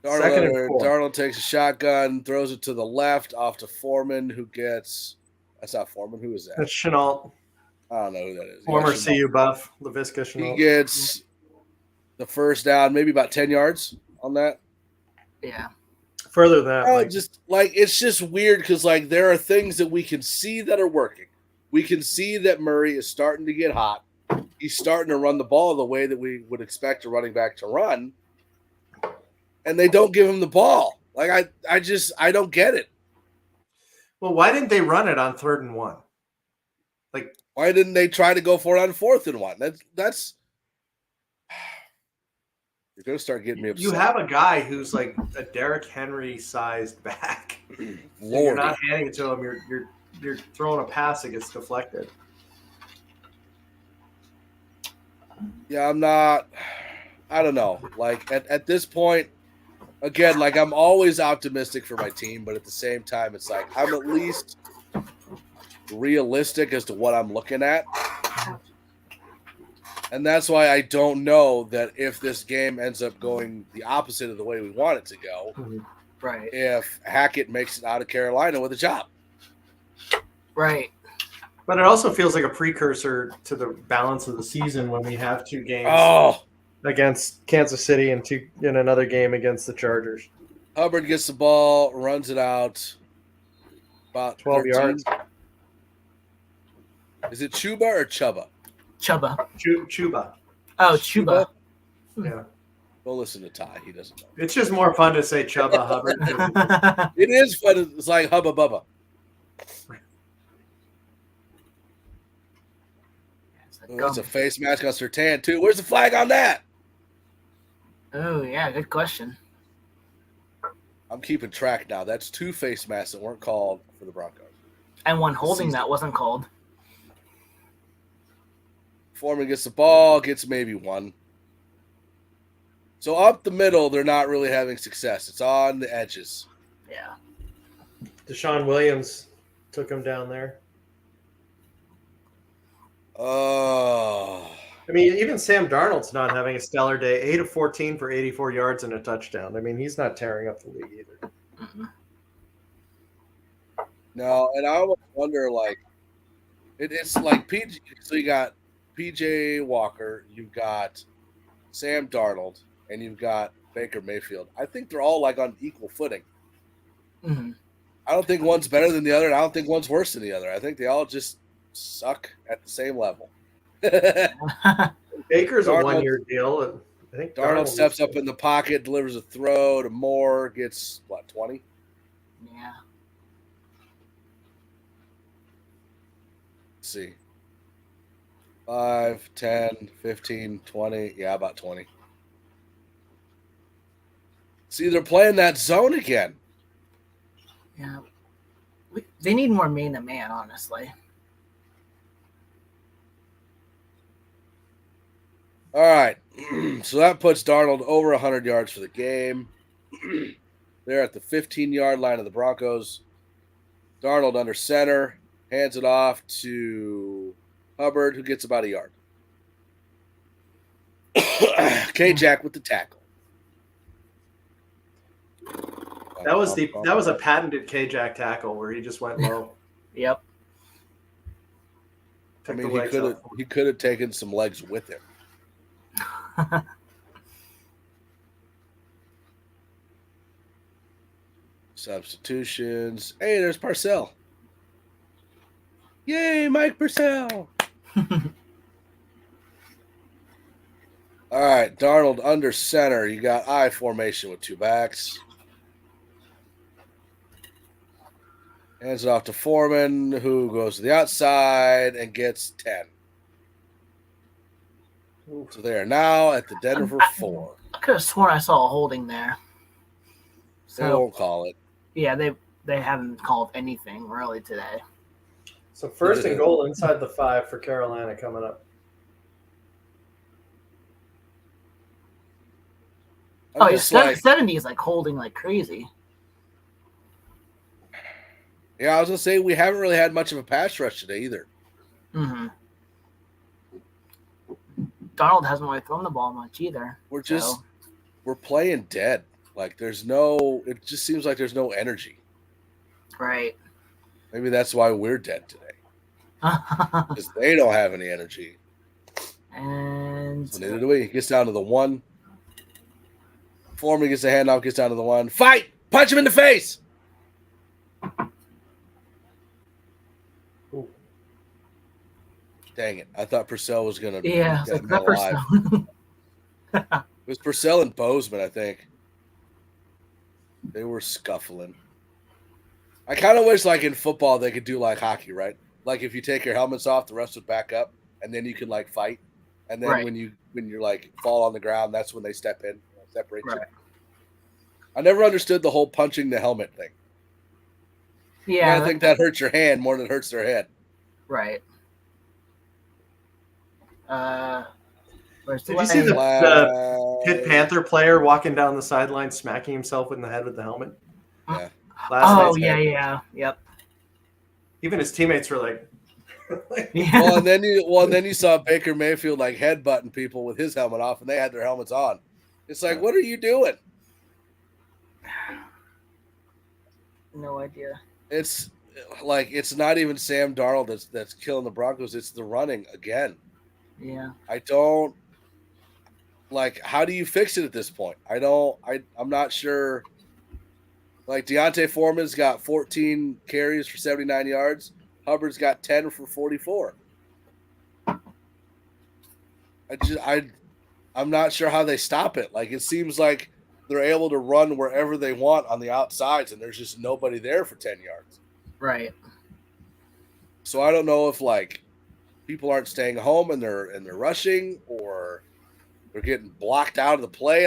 Darnold takes a shotgun, throws it to the left off to Foreman, who gets – that's not Foreman. Who is that? That's Chenault. I don't know who that is. Former CU buff, LaVisca Chenault. He gets the first down, maybe about 10 yards on that. Yeah. Further than that, Mike. just like it's just weird because like there are things that we can see that are working. We can see that Murray is starting to get hot. He's starting to run the ball the way that we would expect a running back to run, and they don't give him the ball. Like I don't get it. Well, why didn't they run it on 3rd and 1? Like, why didn't they try to go for it on 4th and 1? That's you're gonna start getting me upset. You have a guy who's like a Derrick Henry sized back. You're not handing it to him. You're throwing a pass that gets deflected. Yeah, I don't know. Like at this point, again, like I'm always optimistic for my team, but at the same time, it's like I'm at least realistic as to what I'm looking at. And that's why I don't know that if this game ends up going the opposite of the way we want it to go, right? If Hackett makes it out of Carolina with a job. Right. But it also feels like a precursor to the balance of the season when we have 2 games against Kansas City and in another game against the Chargers. Hubbard gets the ball, runs it out about 12 13 yards. Is it Chuba or Chuba? Chuba. Chuba. Oh, Chuba. Yeah. Go listen to Ty. He doesn't know. It's just more fun to say Chuba Hubbard. It is fun. It's like Hubba Bubba. It's a face mask on Surtain, too. Where's the flag on that? Oh, yeah. Good question. I'm keeping track now. That's 2 face masks that weren't called for the Broncos. And one holding that wasn't called. Foreman gets the ball, gets maybe 1. So up the middle, they're not really having success. It's on the edges. Yeah. Deshaun Williams took him down there. Oh. I mean, even Sam Darnold's not having a stellar day. 8 of 14 for 84 yards and a touchdown. I mean, he's not tearing up the league either. No, and I almost wonder, like, it's like PJ. So you got PJ Walker, you've got Sam Darnold, and you've got Baker Mayfield. I think they're all like on equal footing. Mm-hmm. I don't think one's better than the other, and I don't think one's worse than the other. I think they all just suck at the same level. Baker's a 1-year deal. I think Darnold steps up in the pocket, delivers a throw to Moore, gets, 20? Yeah. Let's see. 5, 10, 15, 20. Yeah, about 20. See, they're playing that zone again. Yeah. They need more man-to-man, honestly. All right. So that puts Darnold over 100 yards for the game. They're at the 15-yard line of the Broncos. Darnold under center. Hands it off to Hubbard, who gets about a yard. K-Jack with the tackle. That was a patented K-Jack tackle where he just went low. Yep. I mean, he could have taken some legs with him. Substitutions. Hey, there's Parcell. Yay, Mike Purcell. All right, Darnold under center. You got I formation with 2 backs. Hands it off to Foreman, who goes to the outside and gets 10. So they are now at the Denver 4. I could have sworn I saw a holding there. They won't call it. Yeah, they haven't called anything really today. So 1st and goal inside the 5 for Carolina coming up. Oh, yeah, 70 is like holding like crazy. Yeah, I was going to say we haven't really had much of a pass rush today either. Mm-hmm. Darnold hasn't really thrown the ball much either. We're playing dead. Like it just seems like there's no energy. Right. Maybe that's why we're dead today. Because they don't have any energy. And so neither do we. Gets down to the 1. Foreman gets a handoff, gets down to the 1. Fight! Punch him in the face. Ooh. Dang it. I thought Purcell was going to Yeah, it's like that person. It was Purcell and Bozeman, I think. They were scuffling. I kind of wish, like in football, they could do like hockey, right? Like if you take your helmets off, the rest would back up, and then you could like fight. And then when you're like fall on the ground, that's when they step in, separate you. I never understood the whole punching the helmet thing. Yeah, I think that hurts your hand more than it hurts their head. Right. Did you see the Pitt Panther player walking down the sideline, smacking himself in the head with the helmet? Yeah. Yep. Even his teammates were like, yeah. Well, and then you saw Baker Mayfield like headbutting people with his helmet off, and they had their helmets on. It's like, what are you doing? No idea. It's like it's not even Sam Darnold that's killing the Broncos. It's the running again. Yeah. I don't like. How do you fix it at this point? I'm not sure. Like Deontay Foreman's got 14 carries for 79 yards. Hubbard's got 10 for 44. I'm not sure how they stop it. Like it seems like they're able to run wherever they want on the outsides, and there's just nobody there for 10 yards. Right. So I don't know if like people aren't staying home and they're rushing, or they're getting blocked out of the play.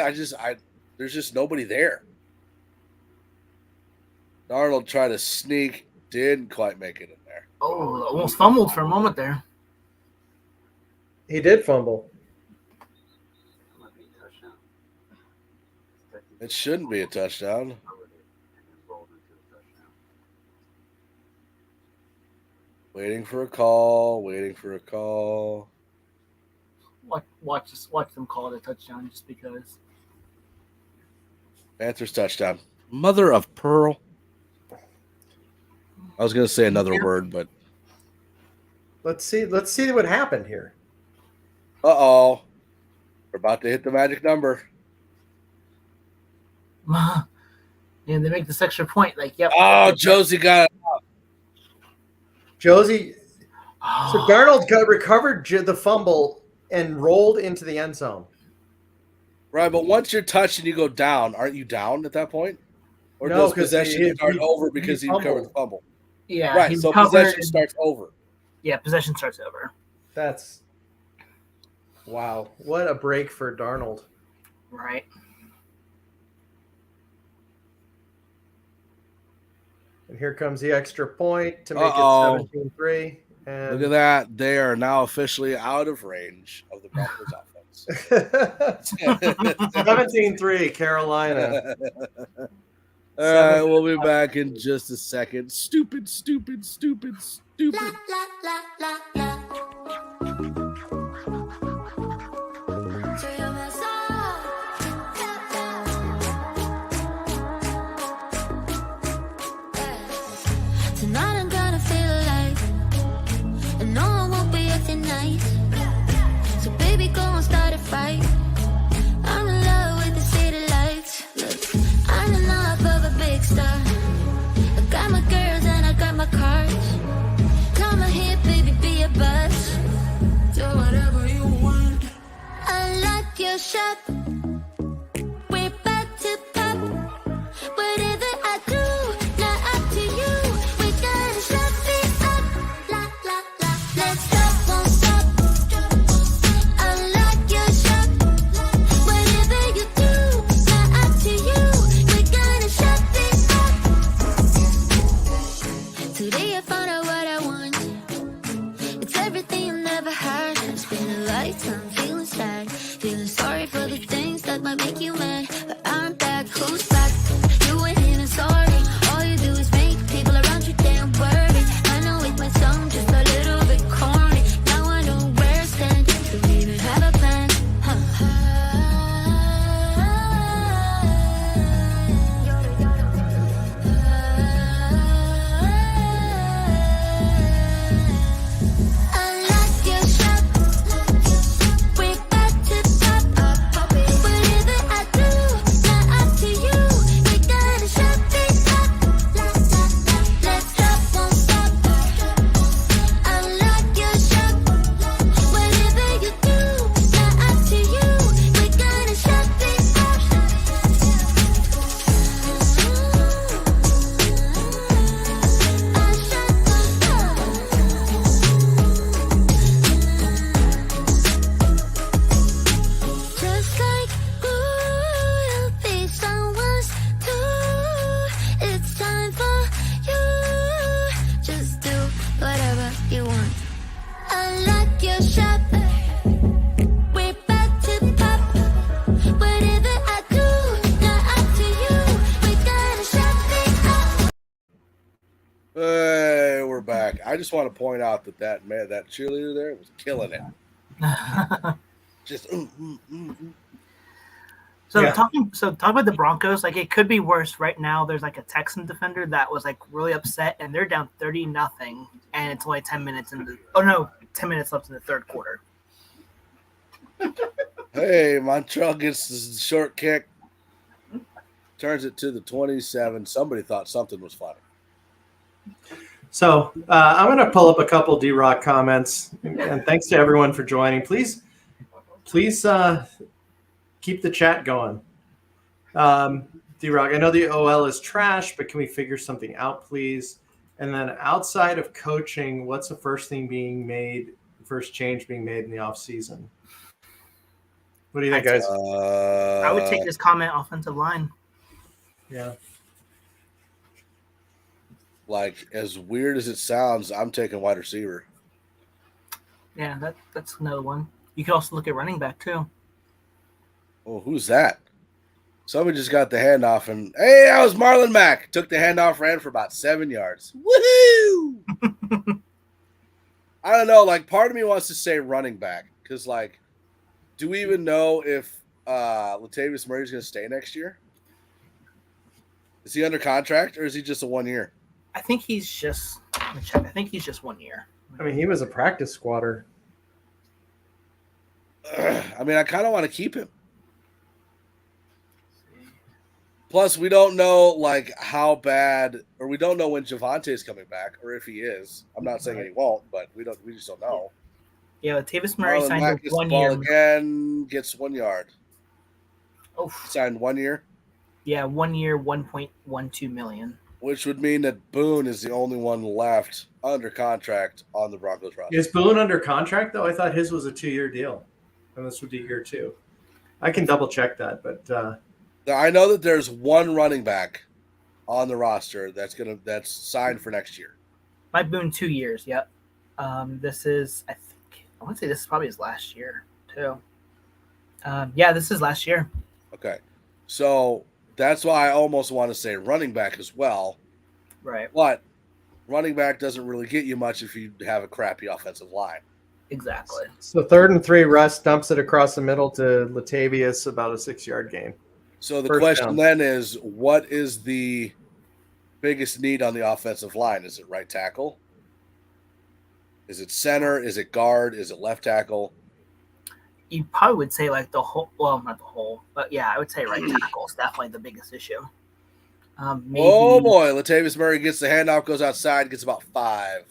There's just nobody there. Darnold tried to sneak, didn't quite make it in there. Oh, almost fumbled for a moment there. he did fumble. It shouldn't be a touchdown. Waiting for a call. Watch them call it a touchdown just because. Panthers touchdown. Mother of pearl. I was going to say another word, but Let's see what happened here. uh-oh. We're about to hit the magic number. And they make this extra point. Like, yep. Oh, Josie got it. Josie. So Darnold recovered the fumble and rolled into the end zone. Right, but once you're touched and you go down, aren't you down at that point? Or No, does possession start over because he recovered the fumble? Yeah. Right, so possession starts over. Yeah, possession starts over. That's wow. What a break for Darnold. Right. And here comes the extra point to make it 17-3. And Look at that. They are now officially out of range of the Broncos offense. 17-3, Carolina. All right, we'll be back in just a second. Stupid. Tonight I'm gonna feel alive, and no one won't be here tonight. So baby, go and start a fight. I'm in love with the city lights. Look, I'm enough of a big star. I got my girls and I got my cars. Come on here, baby, be a buzz. Do whatever you want. I like your shop. We're about to pop. Whatever I do, not up to you. We're gonna shut it up. La la la. Let's stop, won't stop. I like your shop. Whatever you do, not up to you. We're gonna shut it up. Today I found out what I want. It's everything I never had. It's been a lifetime feeling sad, feeling sorry for the things that might make you mad. But I'm back, who's back? You ain't in and sorry. All you do is make people around you damn worried. I know it might sound just a little bit corny. Now I know where I stand. Don't even have a plan. I like your shop. We're about to pop. Whatever I do, you want. I like your shop. We're about to pop. Whatever I do, not up to you. We gotta shop it up. Hey, we're back. I just want to point out that cheerleader there was killing it. Just So Yeah. talking about the Broncos, like it could be worse right now. There's like a Texan defender that was like really upset, and they're down 30-0, and it's only 10 minutes left in the third quarter. Hey, Montreal gets the short kick, turns it to the 27. Somebody thought something was funny. So I'm going to pull up a couple D-Rock comments, and thanks to everyone for joining. Please keep the chat going. D-Rock, I know the OL is trash, but can we figure something out, please? And then outside of coaching, what's the first change being made in the offseason? What do you think, guys? I would take this comment offensive line. Yeah. Like, as weird as it sounds, I'm taking wide receiver. Yeah, that's another one. You could also look at running back too. Oh, who's that? Somebody just got the handoff, and hey, that was Marlon Mack. Took the handoff, ran for about 7 yards. Woohoo! I don't know. Like, part of me wants to say running back because, like, do we even know if Latavius Murray's going to stay next year? Is he under contract, or is he just a 1 year? I think he's just. Let me check. I think he's just 1 year. I mean, he was a practice squatter. I mean, I kind of want to keep him. Plus, we don't know like how bad, or we don't know when Javonte's coming back, or if he is. I'm not saying he won't, but we just don't know. Yeah, Latavius Murray signed Mack a gets the 1 ball year. again, gets 1 yard. Oh, Signed 1 year. yeah, 1 year, $1.12 million. Which would mean that Boone is the only one left under contract on the Broncos roster. Is Boone under contract, though? I thought his was a 2-year deal, and this would be year 2. I can double-check that, but I know that there's one running back on the roster that's signed for next year. Mike Boone, 2 years. Yep. This is, I want to say this is probably his last year too. Yeah, this is last year. Okay, so that's why I almost want to say running back as well. Right. But running back doesn't really get you much if you have a crappy offensive line. Exactly. so 3rd and 3, Russ dumps it across the middle to Latavius, about a 6-yard gain. So the First question down. then is, what is the biggest need on the offensive line? Is it right tackle? Is it center? Is it guard? Is it left tackle? You probably would say like the whole, well, not the whole, but yeah, I would say right tackle is definitely the biggest issue. Maybe, Oh boy, Latavius Murray gets the handoff, goes outside, gets about 5.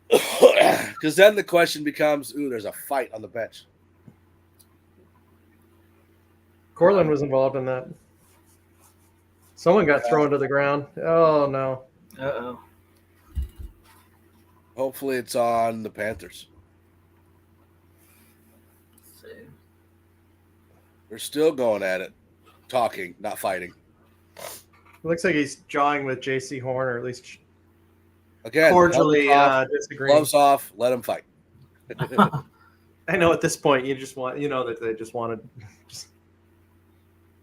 Because then the question becomes, there's a fight on the bench. Cortland was involved in that. Someone got thrown to the ground. Oh, no. Uh-oh. Hopefully it's on the Panthers. Let's see. They're still going at it. Talking, not fighting. It looks like he's jawing with J.C. Horn, or at least Again, cordially gloves off, disagreeing. gloves off, let them fight. I know at this point you just want, that they just wanted. It's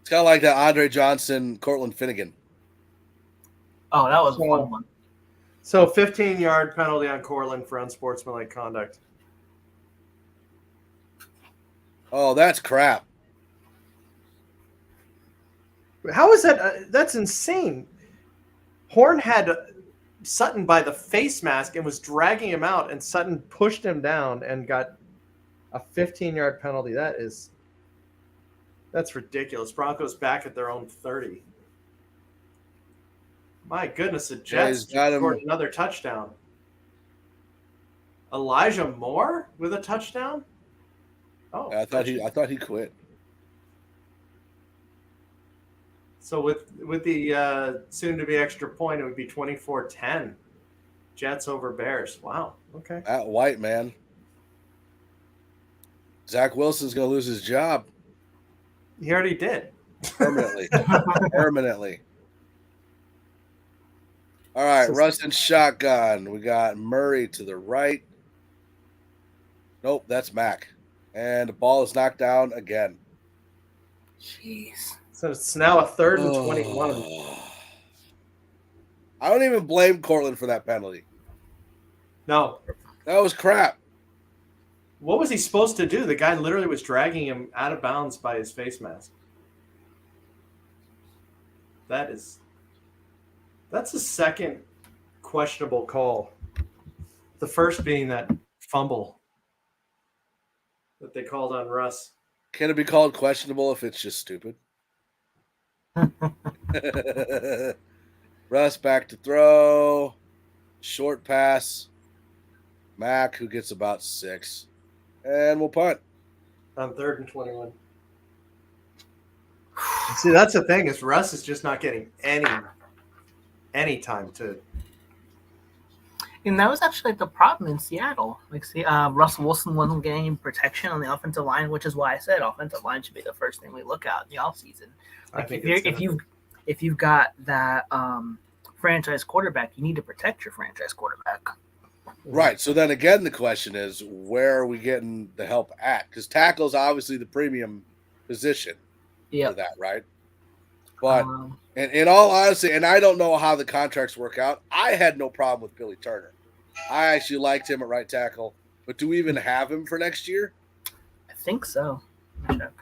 kind of like that Andre Johnson, Cortland Finnegan. Oh, that was a fun one. So 15-yard penalty on Cortland for unsportsmanlike conduct. Oh, that's crap. How is that? That's insane. Horn had Sutton by the face mask and was dragging him out, and Sutton pushed him down and got a 15-yard penalty. That's ridiculous. Broncos back at their own 30. My goodness, the Jets scored another touchdown. Elijah Moore with a touchdown? Oh, I thought he quit. So with the soon-to-be extra point, it would be 24-10. Jets over Bears. Wow. Okay. At White, man. Zach Wilson's going to lose his job. He already did. Permanently. Permanently. All right, Russ and shotgun. We got Murray to the right. Nope, that's Mac. And the ball is knocked down again. Jeez. So it's now a 3rd and 21. I don't even blame Cortland for that penalty. No. That was crap. What was he supposed to do? The guy literally was dragging him out of bounds by his face mask. That's the second questionable call. The first being that fumble that they called on Russ. Can it be called questionable if it's just stupid? Russ back to throw. Short pass. Mac, who gets about 6. And we'll punt. On 3rd and 21. See, that's the thing, is Russ is just not getting any time to. And that was actually the problem in Seattle. Like, see, Russell Wilson wasn't getting any protection on the offensive line, which is why I said offensive line should be the first thing we look at in the offseason. Like, if you've got that franchise quarterback, you need to protect your franchise quarterback. Right. So then again, the question is, where are we getting the help at? Because tackle is obviously the premium position for that, right? But in all honesty, and I don't know how the contracts work out, I had no problem with Billy Turner. I actually liked him at right tackle. But do we even have him for next year? I think so. Check.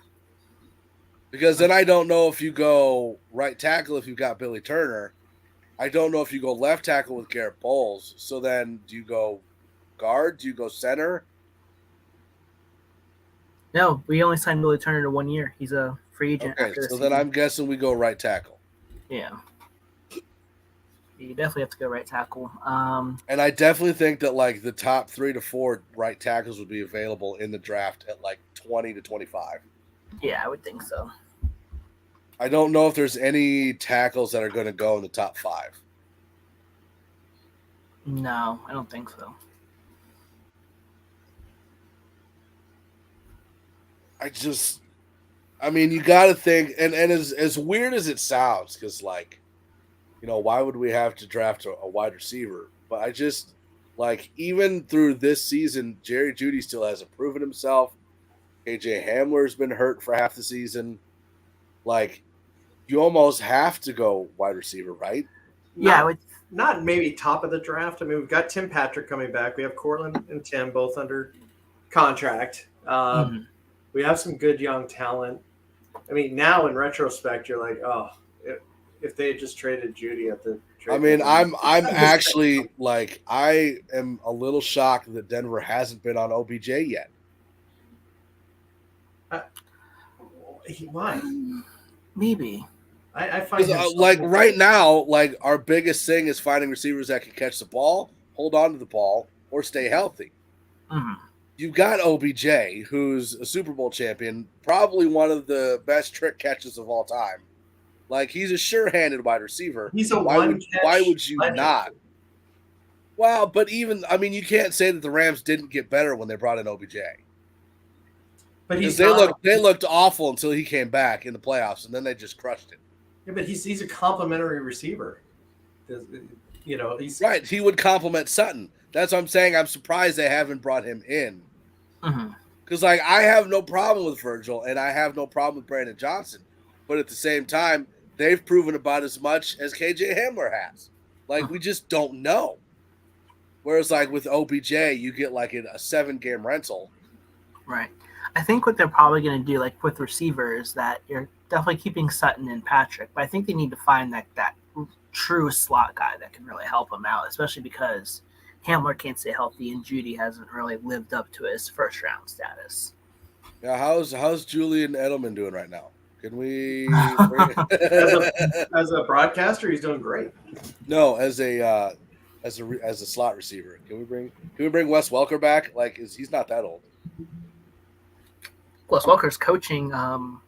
Because then I don't know if you go right tackle if you've got Billy Turner. I don't know if you go left tackle with Garrett Bowles. So then do you go guard? Do you go center? No, we only signed Billy Turner to 1 year. He's a free agent. Okay, so then I'm guessing we go right tackle. Yeah. You definitely have to go right tackle. And I definitely think that like the top 3 to 4 right tackles would be available in the draft at like 20 to 25. Yeah, I would think so. I don't know if there's any tackles that are going to go in the top 5. No, I don't think so. I mean, you got to think, and as weird as it sounds, because like, you know, why would we have to draft a wide receiver? But I just like, even through this season, Jerry Jeudy still hasn't proven himself. KJ Hamler's been hurt for half the season. Like, you almost have to go wide receiver, right? Yeah, not maybe top of the draft. I mean, we've got Tim Patrick coming back. We have Cortland and Tim both under contract. We have some good young talent. I mean, now in retrospect, you're like, oh, if they had just traded Jeudy at the trade. I mean, I'm actually like, I am a little shocked that Denver hasn't been on OBJ yet. Why? Maybe. I find like right now, like our biggest thing is finding receivers that can catch the ball, hold on to the ball, or stay healthy. Mm-hmm. You've got OBJ, who's a Super Bowl champion, probably one of the best trick catches of all time. Like, he's a sure-handed wide receiver. He's a why would you legend. not? Well, but even, I mean, you can't say that the Rams didn't get better when they brought in OBJ. But they looked awful until he came back in the playoffs, and then they just crushed it. Yeah, but he's a complimentary receiver. You know, he's right. He would complement Sutton. That's what I'm saying. I'm surprised they haven't brought him in. Because, like, I have no problem with Virgil, and I have no problem with Brandon Johnson. But at the same time, they've proven about as much as KJ Hamler has. Like, we just don't know. Whereas, like, with OBJ, you get, like, a 7-game rental. Right. I think what they're probably going to do, like, with receivers, that you're definitely keeping Sutton and Patrick. But I think they need to find that true slot guy that can really help them out, especially because Hamler can't stay healthy and Jeudy hasn't really lived up to his first-round status. Yeah, how's Julian Edelman doing right now? Can we as a broadcaster, he's doing great. No, as a slot receiver. Can we bring Wes Welker back? Like, he's not that old. Wes Welker's coaching the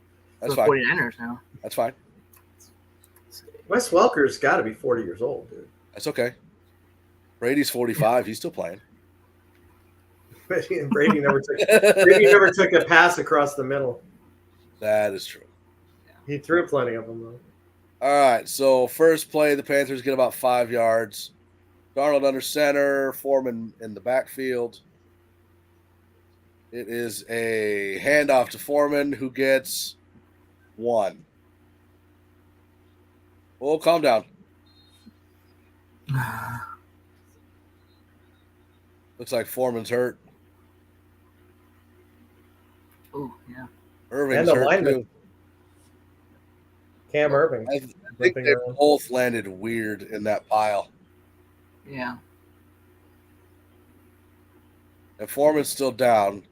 49ers now. That's fine. Wes Welker's got to be 40 years old, dude. That's okay. Brady's 45. He's still playing. Brady never took a pass across the middle. That is true. He threw plenty of them, though. All right, so first play, the Panthers get about 5 yards. Darnold under center, Foreman in the backfield. It is a handoff to Foreman, who gets 1. Oh, calm down. Looks like Foreman's hurt. Oh, yeah. Irving's And the hurt lineman. too. Cam Irving. I think they both landed weird in that pile. Yeah. And Foreman's still down.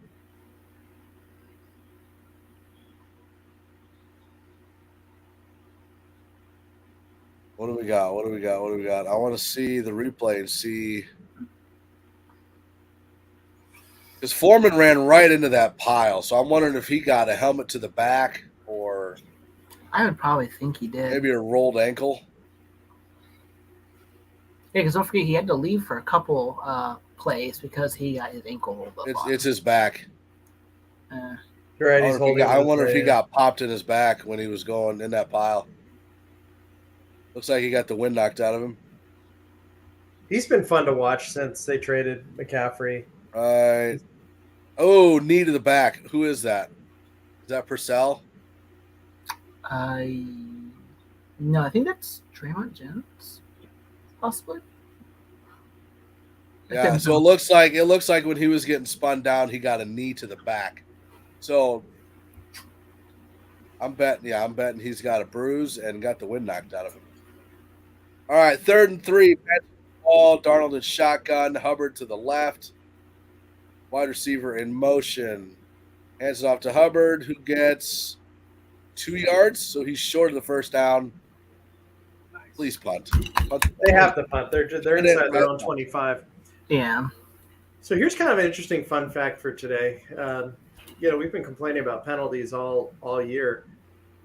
What do we got? What do we got? What do we got? I want to see the replay and see. Because Foreman ran right into that pile. So I'm wondering if he got a helmet to the back or I would probably think he did. maybe a rolled ankle. Yeah, because don't forget he had to leave for a couple plays because he got his ankle rolled up. It's his back. You're right. He's holding. I wonder if he got popped in his back when he was going in that pile. Looks like he got the wind knocked out of him. He's been fun to watch since they traded McCaffrey. Right. Oh, knee to the back. Who is that? Is that Purcell? No, I think that's Draymond Jones, possibly. Yeah. So it looks like when he was getting spun down, he got a knee to the back. So I'm betting he's got a bruise and got the wind knocked out of him. All right, 3rd and 3. Ball. Darnold in shotgun. Hubbard to the left. Wide receiver in motion. Hands it off to Hubbard, who gets 2 yards. So he's short of the first down. Please punt. They have to punt. They're inside their own 25. Yeah. So here's kind of an interesting fun fact for today. We've been complaining about penalties all year.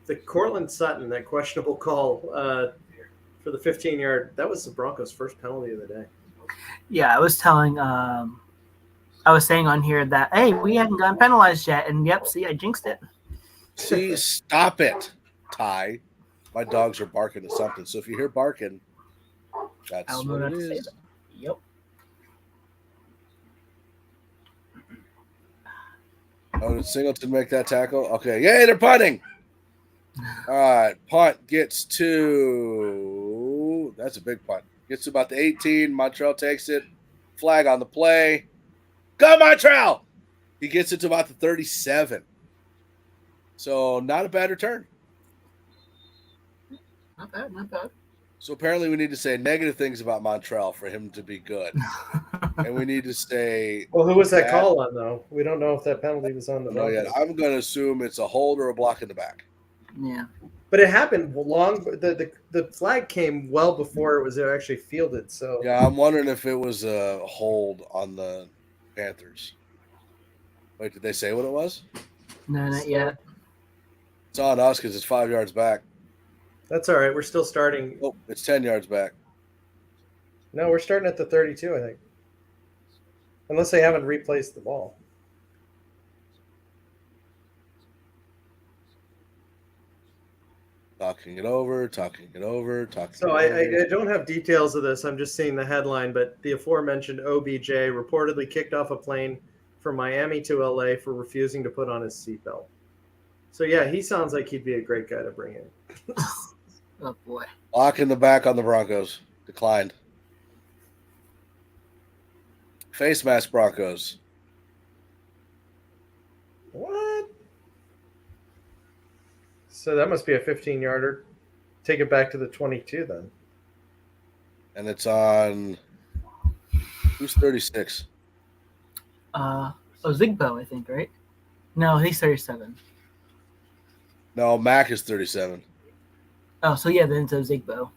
The Cortland Sutton, that questionable call for the 15-yard, that was the Broncos' first penalty of the day. Yeah, I was saying on here that, hey, we hadn't gotten penalized yet. And yep, see, I jinxed it. See, stop it, Ty. My dogs are barking at something. So if you hear barking, that's what it is. Yep. Oh, did Singleton make that tackle? Okay. Yay, they're punting. All right. Punt gets to – that's a big punt. Gets to about the 18. Montreal takes it. Flag on the play. Go, Montreal! He gets it to about the 37. So not a bad return. Not bad. So apparently we need to say negative things about Montreal for him to be good. And we need to say – Well, who was that call on, though? We don't know if that penalty was on the Broncos. No, I'm going to assume it's a hold or a block in the back. Yeah. But it happened long – the flag came well before it was actually fielded. So yeah, I'm wondering if it was a hold on the Panthers. Wait, did they say what it was? No, not yet. It's on us because it's 5 yards back. That's all right. We're still starting. Oh, it's 10 yards back. No, we're starting at the 32, I think. Unless they haven't replaced the ball. Talking it over. So I don't have details of this. I'm just seeing the headline, but the aforementioned OBJ reportedly kicked off a plane from Miami to LA for refusing to put on his seatbelt. So, yeah, he sounds like he'd be a great guy to bring in. Oh, boy. Lock in the back on the Broncos. Declined. Face mask Broncos. What? So that must be a 15-yarder. Take it back to the 22 then. And it's on who's 36? Zigbo, I think, right? No, he's 37. No, Mac is 37. Oh, so yeah, then it's Zigbo.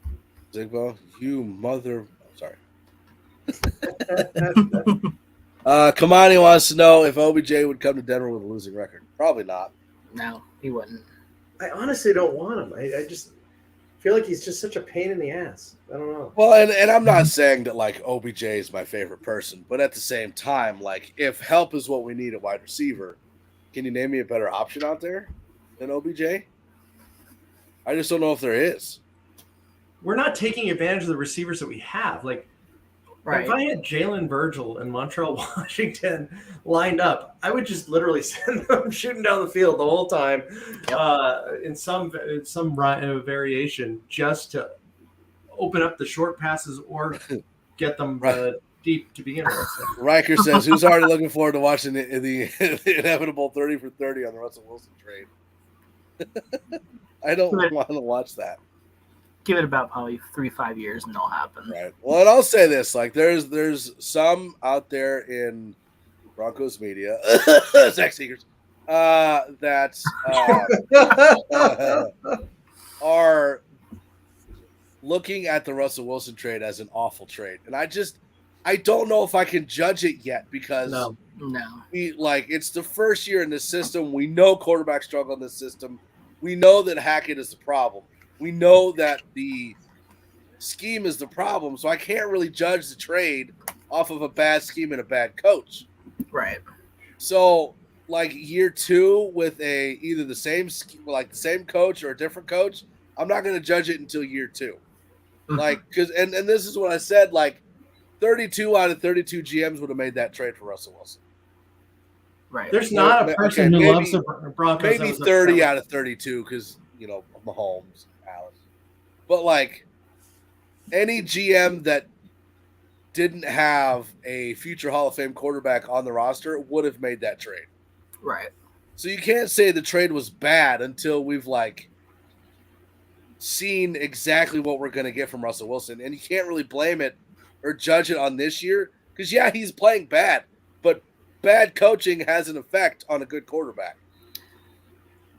Zigbo, you mother. Sorry. Kamani wants to know if OBJ would come to Denver with a losing record. Probably not. No, he wouldn't. I honestly don't want him. I just feel like he's just such a pain in the ass. I don't know. Well, and I'm not saying that like OBJ is my favorite person, but at the same time, like if help is what we need at wide receiver, can you name me a better option out there than OBJ? I just don't know if there is. we're not taking advantage of the receivers that we have. Like, if I had Jalen Virgil and Montreal Washington lined up, I would just literally send them shooting down the field the whole time, in some variation, just to open up the short passes or get them deep to begin with. Riker says, "Who's already looking forward to watching the inevitable 30 for 30 on the Russell Wilson trade?" I don't want to watch that. Give it about probably 3-5 years and it'll happen. Right. Well, and I'll say this: like, there's some out there in Broncos media, sex seekers, that are looking at the Russell Wilson trade as an awful trade, and I don't know if I can judge it yet because No. It's the first year in this system. We know quarterbacks struggle in this system. We know that Hackett is the problem. We know that the scheme is the problem. So I can't really judge the trade off of a bad scheme and a bad coach. Right. So like year 2 with either the same the same coach or a different coach, I'm not going to judge it until year 2. Like, because and this is what I said, like 32 out of 32 GMs would have made that trade for Russell Wilson. Right. There's not a person who loves the Broncos. Maybe 30 out of 32 because, Mahomes, Allen. But, like, any GM that didn't have a future Hall of Fame quarterback on the roster would have made that trade. Right. So you can't say the trade was bad until we've, seen exactly what we're going to get from Russell Wilson. And you can't really blame it or judge it on this year because, he's playing bad. But bad coaching has an effect on a good quarterback.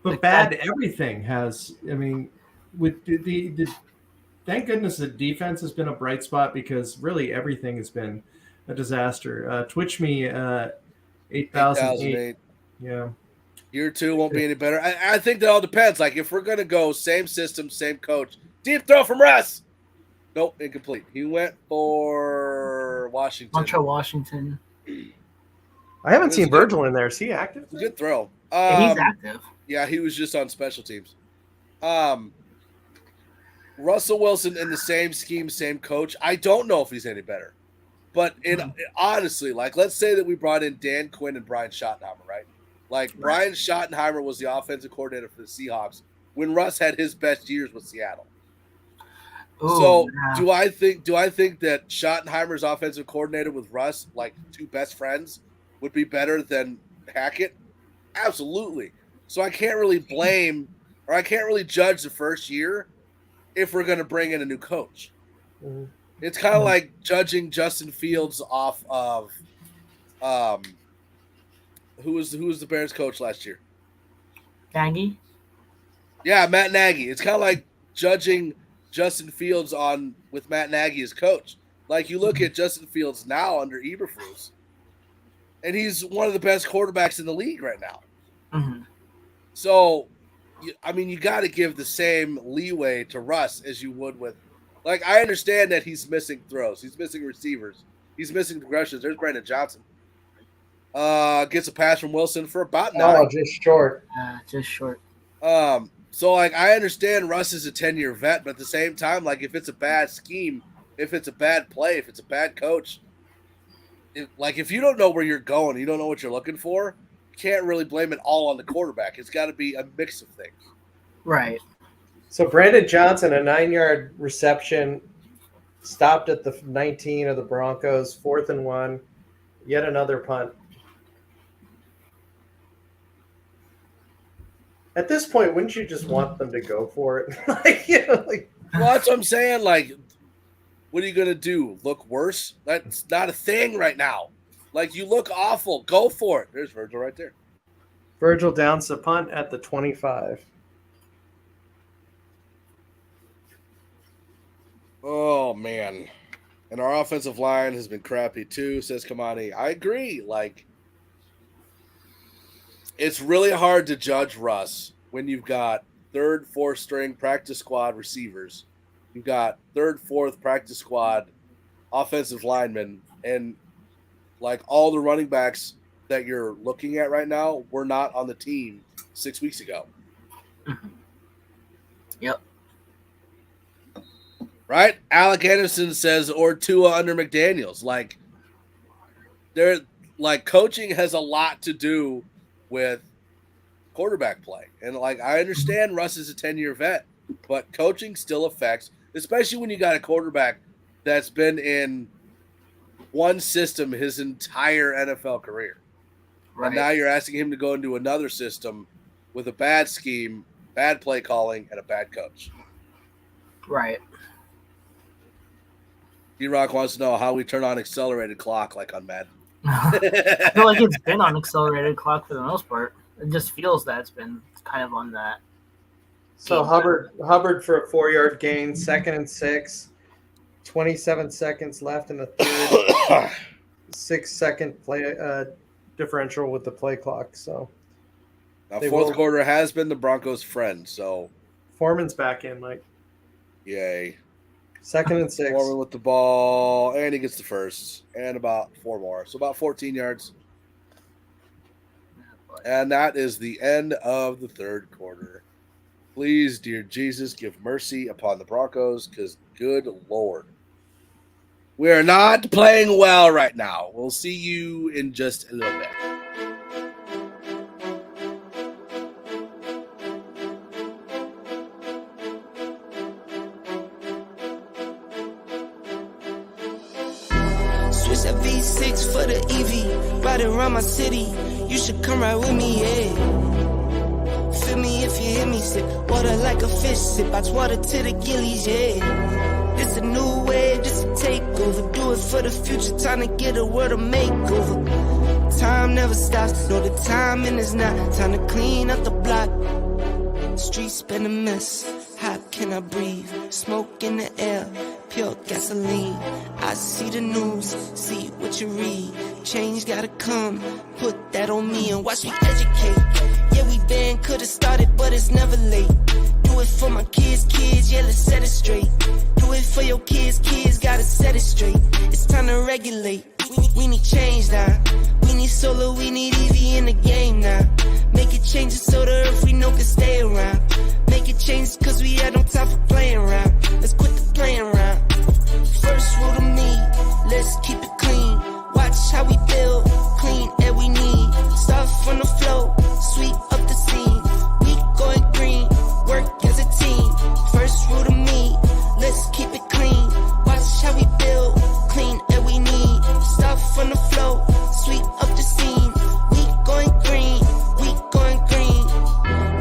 But bad everything has. I mean, with the thank goodness the defense has been a bright spot because really everything has been a disaster. Twitch me 8,008. Yeah. Year 2 won't be any better. I think that all depends. Like, if we're going to go same system, same coach, deep throw from Russ. Nope, incomplete. He went for Washington. Montreal Washington. I haven't seen Virgil in there. Is he active? Good throw. He's active. Yeah, he was just on special teams. Russell Wilson in the same scheme, same coach. I don't know if he's any better. But honestly, let's say that we brought in Dan Quinn and Brian Schottenheimer, right? Brian Schottenheimer was the offensive coordinator for the Seahawks when Russ had his best years with Seattle. Do I think that Schottenheimer's offensive coordinator with Russ, two best friends, would be better than Hackett? Absolutely. So I can't really blame or I can't really judge the first year if we're going to bring in a new coach. Mm-hmm. It's kind of like judging Justin Fields off of who was the Bears coach last year? Nagy? Yeah, Matt Nagy. It's kind of like judging Justin Fields with Matt Nagy as coach. Like, you look at Justin Fields now under Eberflus, and he's one of the best quarterbacks in the league right now. Mm-hmm. So, you got to give the same leeway to Russ as you would with – I understand that he's missing throws. He's missing receivers. He's missing progressions. There's Brandon Johnson. Gets a pass from Wilson for about 9. Oh, just short. Just short. So, I understand Russ is a 10-year vet, but at the same time, if it's a bad scheme, if it's a bad play, if it's a bad coach, if you don't know where you're going, you don't know what you're looking for, you can't really blame it all on the quarterback. It's got to be a mix of things. Right. So, Brandon Johnson, a 9-yard reception, stopped at the 19 of the Broncos, 4th and 1, yet another punt. At this point, wouldn't you just want them to go for it? Well, that's what I'm saying. What are you going to do? Look worse? That's not a thing right now. You look awful. Go for it. There's Virgil right there. Virgil downs the punt at the 25. Oh, man. And our offensive line has been crappy too, says Kamani. I agree. It's really hard to judge Russ when you've got 3rd, 4th string practice squad receivers. You've got 3rd, 4th practice squad offensive linemen, and all the running backs that you're looking at right now were not on the team 6 weeks ago. Yep. Right? Alec Anderson says, or Tua under McDaniels. Like, they're like coaching has a lot to do with quarterback play. And like, I understand Russ is a 10-year vet, but coaching still affects, especially when you got a quarterback that's been in one system his entire NFL career. Right. And now you're asking him to go into another system with a bad scheme, bad play calling, and a bad coach. Right. D-Rock wants to know how we turn on accelerated clock like on Madden. I feel like it's been on accelerated clock for the most part. It just feels that it's been kind of on that. So Hubbard for a 4-yard gain, 2nd and 6, 27 seconds left in the third, 6-second play differential with the play clock. So now fourth quarter has been the Broncos' friend. So Foreman's back in, Mike. Yay. 2nd and 6. Foreman with the ball, and he gets the first, and about 4 more. So about 14 yards. And that is the end of the third quarter. Please, dear Jesus, give mercy upon the Broncos, because good Lord. We are not playing well right now. We'll see you in just a little bit. Switch that V6 for the EV. Ride it around my city. You should come ride with me, yeah. Feel me if you hear me sip. Water like a fish sip. I water to the gillies, yeah. This a new wave, this a takeover. Do it for the future, time to get a world of makeover. Time never stops, no the timing is not. Time to clean up the block. Streets been a mess. How can I breathe? Smoke in the air, pure gasoline. I see the news, see what you read. Change gotta come, put that on me and watch me educate. Yeah, we been could've started, but it's never late. Do it for my kids, yeah, let's set it straight. Do it for your kids, gotta set it straight. It's time to regulate. We need change now. We need solar, we need EV in the game now. Make it changes so the earth we know can stay around. Make it change cause we had no time for playing around. Let's quit the playing around. First rule to me, let's keep it clean. Watch how we build, clean air we need. Start from the flow, sweep up the scene. We going green, work as a team. First rule to me, let's keep it clean. Watch how we build, clean air we need. Start from the flow, sweep up the scene. We going green, we going green.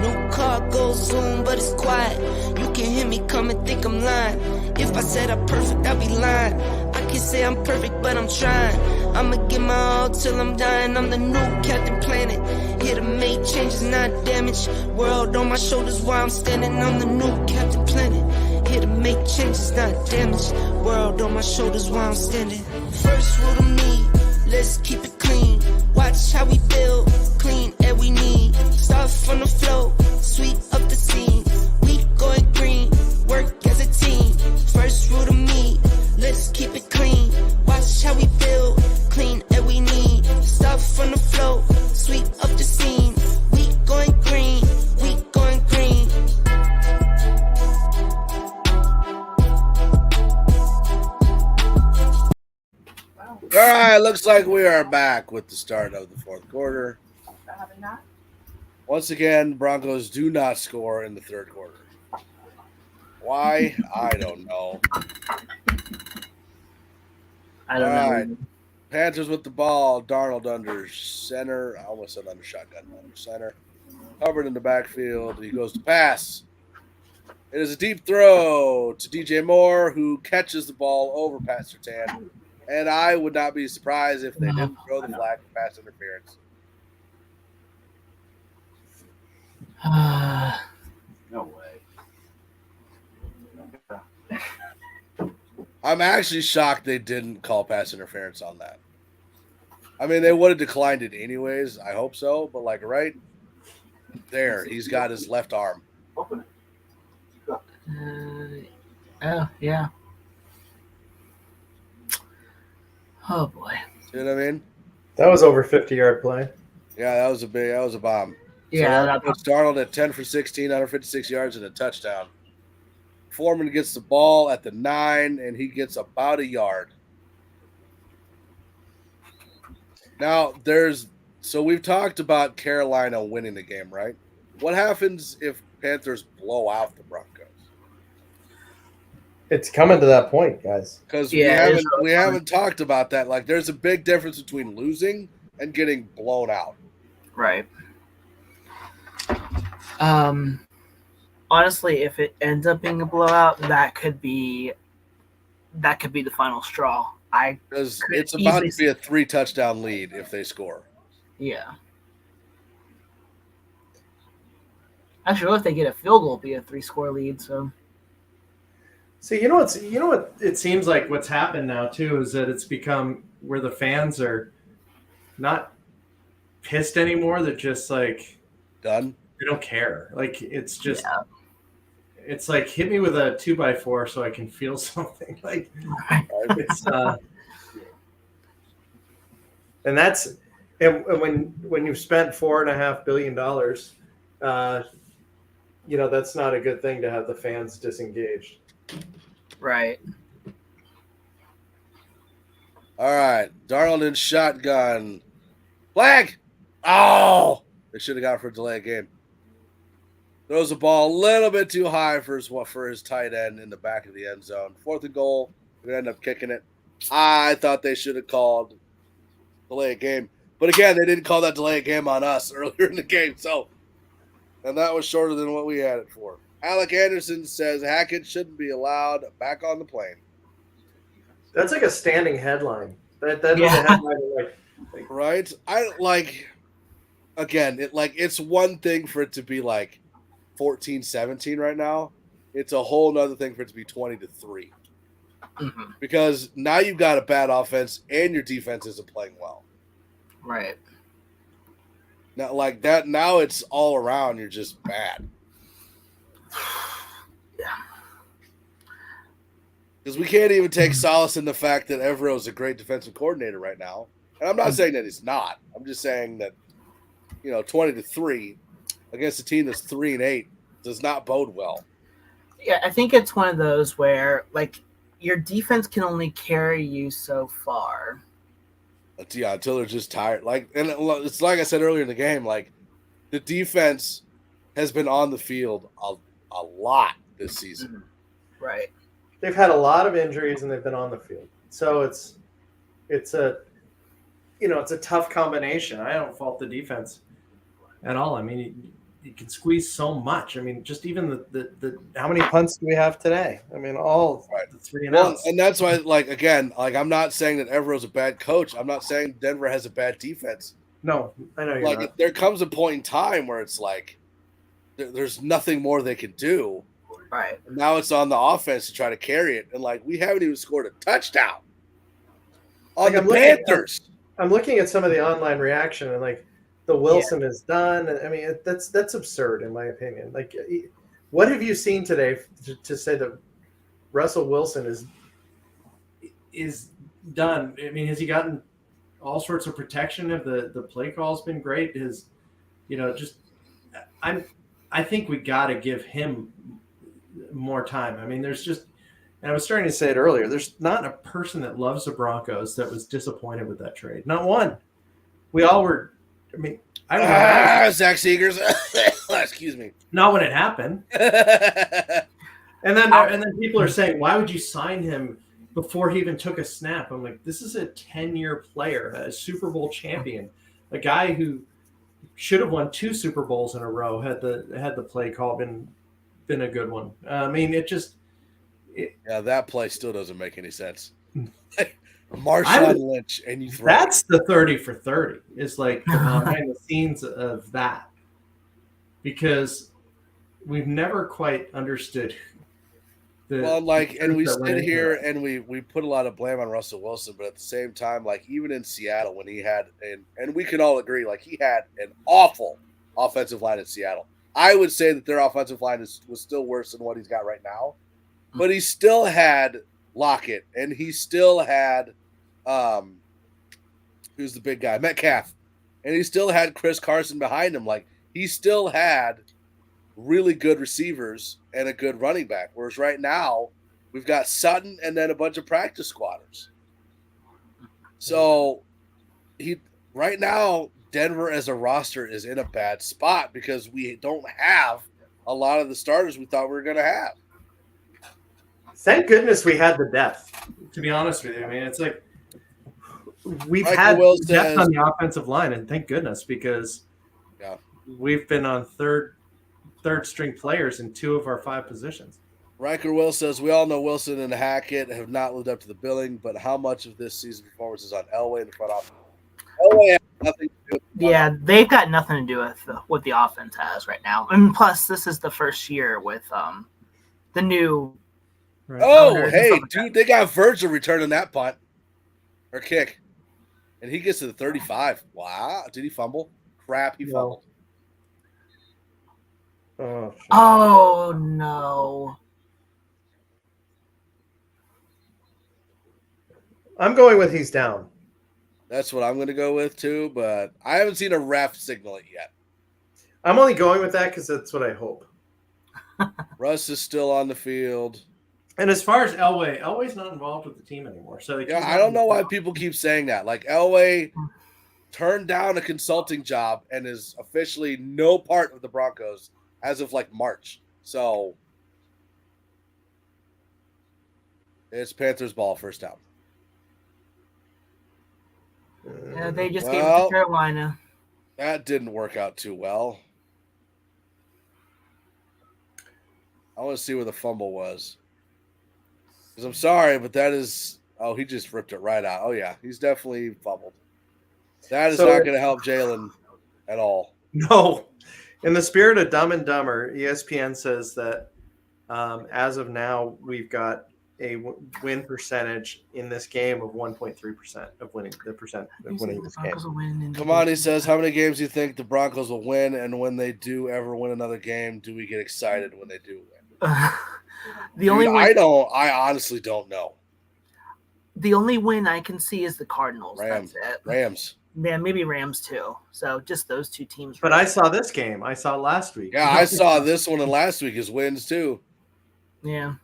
New car goes zoom, but it's quiet. You can hear me come and think I'm lying. If I said I'm perfect, I'd be lying. I can say I'm perfect, but I'm trying. I'ma give my all till I'm dying. I'm the new Captain Planet, here to make changes, not damage. World on my shoulders while I'm standing. I'm the new Captain Planet, here to make changes, not damage. World on my shoulders while I'm standing. First rule to me, let's keep it clean. Watch how we build, clean air we need. Start from the flow, sweep up the scene. We going green, work as a team. First rule to me, let's keep it clean. Watch how we build, clean air we need. Start from the flow, sweep up the scene. We going green, we going green. All right, looks like we are back with the start of the fourth quarter. Once again, Broncos do not score in the third quarter. Why? I don't know. I don't know. Right. Panthers with the ball. Darnold under center. I almost said under shotgun. Under center. Hubbard in the backfield. He goes to pass. It is a deep throw to DJ Moore, who catches the ball over Pat Surtain. And I would not be surprised if they didn't throw the flag for pass interference. No way. I'm actually shocked they didn't call pass interference on that. I mean, they would have declined it anyways. I hope so. But, like, right there, he's got his left arm. Oh, yeah. Oh, boy. See what I mean? That was over 50-yard play. Yeah, that was a bomb. Yeah. So that puts Darnold at 10 for 16, 156 yards and a touchdown. Foreman gets the ball at the 9, and he gets about a yard. Now, so we've talked about Carolina winning the game, right? What happens if Panthers blow out the Broncos? It's coming to that point, guys. Because Yeah, we haven't talked about that. Like, there's a big difference between losing and getting blown out. Right. Honestly, if it ends up being a blowout, that could be the final straw. Because it's about to be a 3-touchdown lead if they score. Yeah. Actually, if they get a field goal, it'll be a 3-score lead. So. See, you know what it seems like what's happened now too is that it's become where the fans are not pissed anymore. They're just like done. They don't care. Like it's just, it's like hit me with a 2x4 so I can feel something. Like it's and that's and when you've spent $4.5 billion, that's not a good thing to have the fans disengaged. Right. All right. Darnold in shotgun. Flag. Oh, they should have got for a delay game. Throws the ball a little bit too high for his tight end in the back of the end zone. 4th and goal. We're going to end up kicking it. I thought they should have called delay game. But again, they didn't call that delay game on us earlier in the game. And that was shorter than what we had it for. Alec Anderson says Hackett shouldn't be allowed back on the plane. That's like a standing headline. That's a headline right? It's one thing for it to be like 14-17 right now. It's a whole nother thing for it to be 20-3. Mm-hmm. Because now you've got a bad offense and your defense isn't playing well. Right. Now, like that, now it's all around. You're just bad. Yeah. Because we can't even take solace in the fact that Evero's a great defensive coordinator right now. And I'm not saying that he's not. I'm just saying that, 20-3 against a team that's 3-8 does not bode well. Yeah, I think it's one of those where, like, your defense can only carry you so far. Yeah, until they're just tired. And it's like I said earlier in the game, like, the defense has been on the field a lot this season. Right. They've had a lot of injuries and they've been on the field. So it's a tough combination. I don't fault the defense at all. I mean, you can squeeze so much. I mean, just even the how many punts do we have today? I mean, all the 3 and outs. And that's why, I'm not saying that Evero's a bad coach. I'm not saying Denver has a bad defense. No, I know you're not. There comes a point in time where it's like there's nothing more they can do. Right. And now it's on the offense to try to carry it. And, we haven't even scored a touchdown on the Panthers. I'm looking at some of the online reaction and, the Wilson is done. I mean, that's absurd in my opinion. What have you seen today to say that Russell Wilson is done? I mean, has he gotten all sorts of protection? Have the play call's been great? I think we got to give him more time. I mean, and I was starting to say it earlier, there's not a person that loves the Broncos that was disappointed with that trade. Not one. We all were. I mean, I remember Zach Seegers. Excuse me. Not when it happened. and then people are saying, why would you sign him before he even took a snap? I'm like, this is a 10-year player, a Super Bowl champion, a guy who should have won 2 Super Bowls in a row had the play call been a good one. I mean, that play still doesn't make any sense. Marshawn Lynch and you throw. That's the 30 for 30 is behind the scenes of that, because we've never quite understood and we sit here and we put a lot of blame on Russell Wilson, but at the same time, even in Seattle when he had and we can all agree he had an awful offensive line in Seattle. I would say that their offensive line was still worse than what he's got right now, but he still had Lockett, and he still had who's the big guy? Metcalf. And he still had Chris Carson behind him. He still had really good receivers and a good running back. Whereas right now, we've got Sutton and then a bunch of practice squatters. So right now, Denver as a roster is in a bad spot because we don't have a lot of the starters we thought we were going to have. Thank goodness we had the depth. To be honest with you, I mean, it's like we've Michael had Will depth says- on the offensive line, and thank goodness, because we've been on third string players in 2 of our 5 positions. Riker Will says, we all know Wilson and Hackett have not lived up to the billing, but how much of this season's performance is on Elway in the front office? Elway has nothing to do with the front office. They've got nothing to do with what the offense has right now. And plus, this is the first year with the new. Oh, hey, dude, they got Virgil returning that punt or kick, and he gets to the 35. Wow. Did he fumble? Crap, he fumbled. Oh, no. I'm going with he's down. That's what I'm going to go with, too, but I haven't seen a ref signal it yet. I'm only going with that because that's what I hope. Russ is still on the field. And as far as Elway's not involved with the team anymore. So yeah, I don't know why people keep saying that. Like, Elway turned down a consulting job and is officially no part of the Broncos as of like March. So it's Panthers ball first down. Yeah, they just gave it to Carolina. That didn't work out too well. I want to see where the fumble was. Because I'm sorry, but that is – oh, he just ripped it right out. Oh, yeah, he's definitely fumbled. That is not going to help Jalen at all. No. In the spirit of Dumb and Dumber, ESPN says that as of now, we've got a win percentage in this game of 1.3% of winning this game. Come on, he says, how many games do you think the Broncos will win? And when they do ever win another game, do we get excited when they do win? I honestly don't know. The only win I can see is the Cardinals. Rams. That's it. Rams. Yeah, maybe Rams too. So just those 2 teams. But I saw this game. I saw last week. Yeah, I saw this one and last week as wins too. Yeah.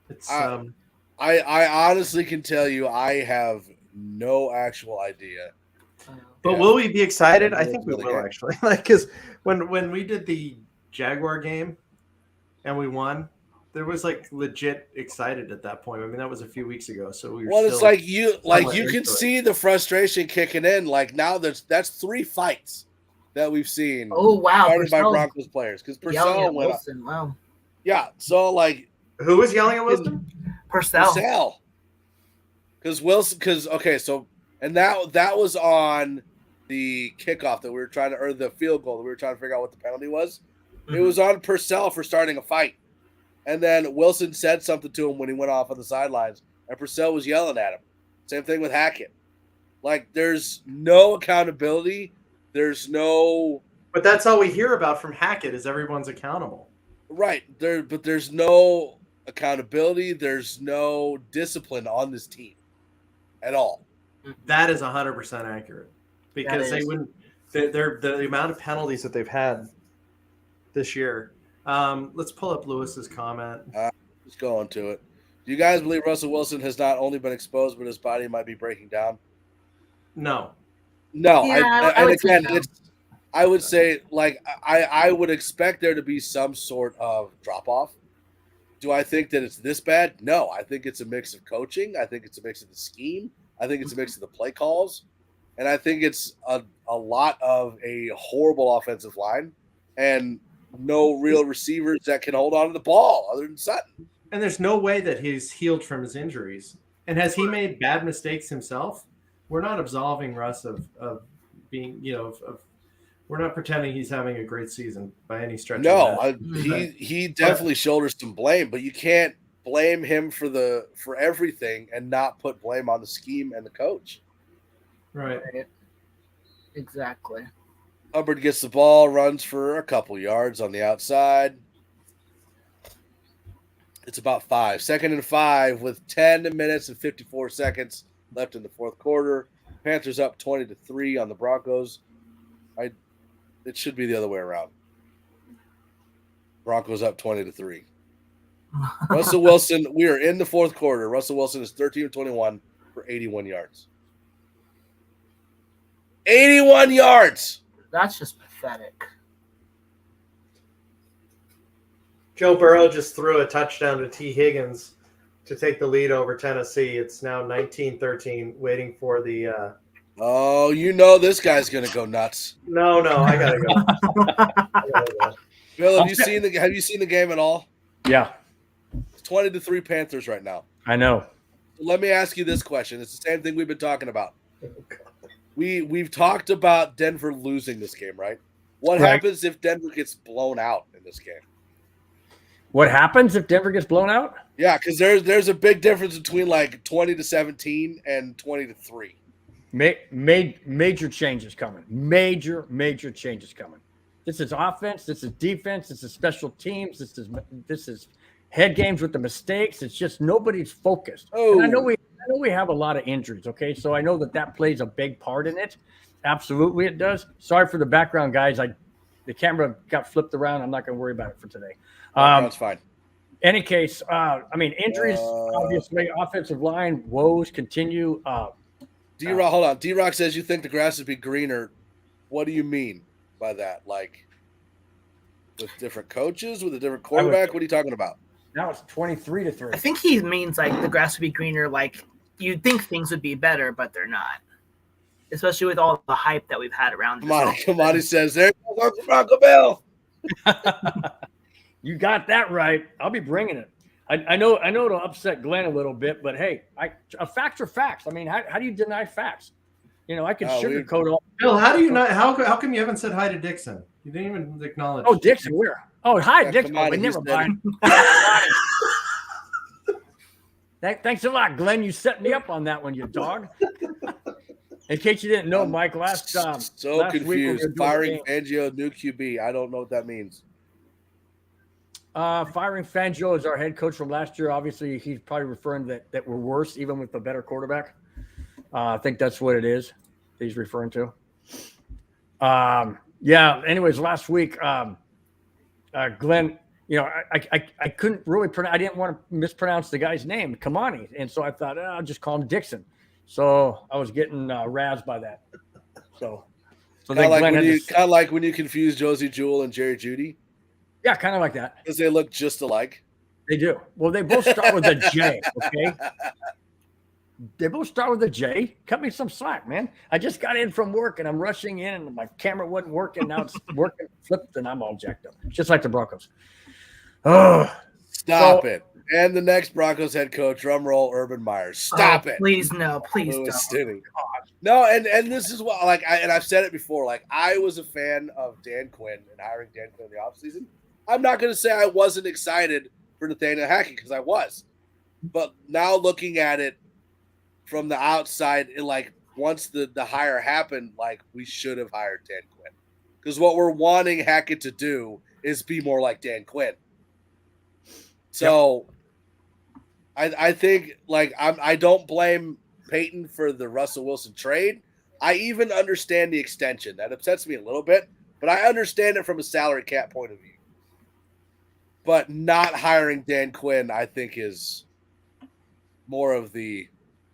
It's I honestly can tell you I have no actual idea. But will we be excited? I think we will actually. Like, because when we did the Jaguar game and we won, there was like legit excited at that point. I mean, that was a few weeks ago. So we were it's like you can see the frustration kicking in. Like now that's 3 fights that we've seen. Oh wow. Started by Broncos players. Because Purcell went up. Wow. Yeah. So like who was yelling at Wilson? Purcell. Because Wilson and that was on the kickoff that we were trying to, or the field goal that we were trying to figure out what the penalty was. Mm-hmm. It was on Purcell for starting a fight. And then Wilson said something to him when he went off on the sidelines, and Purcell was yelling at him. Same thing with Hackett. Like, there's no accountability. There's no... But that's all we hear about from Hackett is everyone's accountable. Right. But there's no accountability. There's no discipline on this team at all. That is 100% accurate. Because they wouldn't... The amount of penalties that they've had this year... let's pull up Lewis's comment. Let's go on to it. Do you guys believe Russell Wilson has not only been exposed, but his body might be breaking down? No. Yeah, I would say, like, I would expect there to be some sort of drop-off. Do I think that it's this bad? No. I think it's a mix of coaching. I think it's a mix of the scheme. I think it's a mix of the play calls. And I think it's a lot of a horrible offensive line and no real receivers that can hold on to the ball other than Sutton. And there's no way that he's healed from his injuries. And has he made bad mistakes himself? We're not absolving Russ of being, we're not pretending he's having a great season by any stretch. No, he definitely shoulders some blame, but you can't blame him for everything and not put blame on the scheme and the coach. Right. Exactly. Hubbard gets the ball, runs for a couple yards on the outside. It's about 5. 2nd and 5 with 10 minutes and 54 seconds left in the fourth quarter. Panthers up 20-3 on the Broncos. It should be the other way around. Broncos up 20-3. Russell Wilson, we are in the fourth quarter. Russell Wilson is 13-21 for 81 yards. 81 yards. That's just pathetic. Joe Burrow just threw a touchdown to T. Higgins to take the lead over Tennessee. It's now 19-13, waiting for the Oh, you know this guy's gonna go nuts. No, I gotta go. Bill, have you seen the game at all? Yeah. It's 20-3 Panthers right now. I know. Let me ask you this question. It's the same thing we've been talking about. We've talked about Denver losing this game, right? What happens if Denver gets blown out in this game? What happens if Denver gets blown out? Yeah, because there's a big difference between like 20-17 and 20-3. Major changes coming. Major changes coming. This is offense. This is defense. This is special teams. This is head games with the mistakes. It's just nobody's focused. Oh. And I know we have a lot of injuries. Okay, so I know that plays a big part in it. Absolutely, it does. Sorry for the background, guys. The camera got flipped around. I'm not going to worry about it for today. That's fine. Any case, injuries, obviously, offensive line woes continue. D-Rock, hold on. D-Rock says you think the grass would be greener. What do you mean by that? Like with different coaches, with a different quarterback? What are you talking about? Now it's 23-3. I think he means like the grass would be greener. Like you'd think things would be better, but they're not. Especially with all the hype that we've had around. Come on, he says, there goes Uncle Bronco Bill. You got that right. I'll be bringing it. I know it'll upset Glenn a little bit, but hey, facts are facts. I mean, how do you deny facts? I can sugarcoat all. Bill, how do you not? How come you haven't said hi to Dixon? You didn't even acknowledge. Oh, Dixon, where? Oh, hi, Dixon. But never mind. Thanks a lot, Glenn. You set me up on that one, you dog. In case you didn't know, Mike, last confused. Firing Fangio, new QB. I don't know what that means. Firing Fangio is our head coach from last year. Obviously, he's probably referring that we're worse, even with the better quarterback. I think that's what it is he's referring to. Anyways, last week, Glenn, I couldn't really pronounce. I didn't want to mispronounce the guy's name, Kamani, and so I thought I'll just call him Dixon. So I was getting razzed by that. So kind of like when you confuse Josie Jewell and Jerry Jeudy. Yeah, kind of like that. Because they look just alike. They do. Well, they both start with a J, okay? They both start with a J. Cut me some slack, man. I just got in from work, and I'm rushing in, and my camera wasn't working. Now it's working, flipped, and I'm all jacked up. Just like the Broncos. Oh, Stop it. And the next Broncos head coach, drum roll, Urban Meyer. Stop it. Please, no. Please don't. No, and this is what, I've said it before. I was a fan of Dan Quinn and hiring Dan Quinn in the offseason. I'm not going to say I wasn't excited for Nathaniel Hackett because I was. But now looking at it from the outside, once the hire happened, we should have hired Dan Quinn. Because what we're wanting Hackett to do is be more like Dan Quinn. So I think, I don't blame Peyton for the Russell Wilson trade. I even understand the extension. That upsets me a little bit, but I understand it from a salary cap point of view. But not hiring Dan Quinn, I think, is more of the,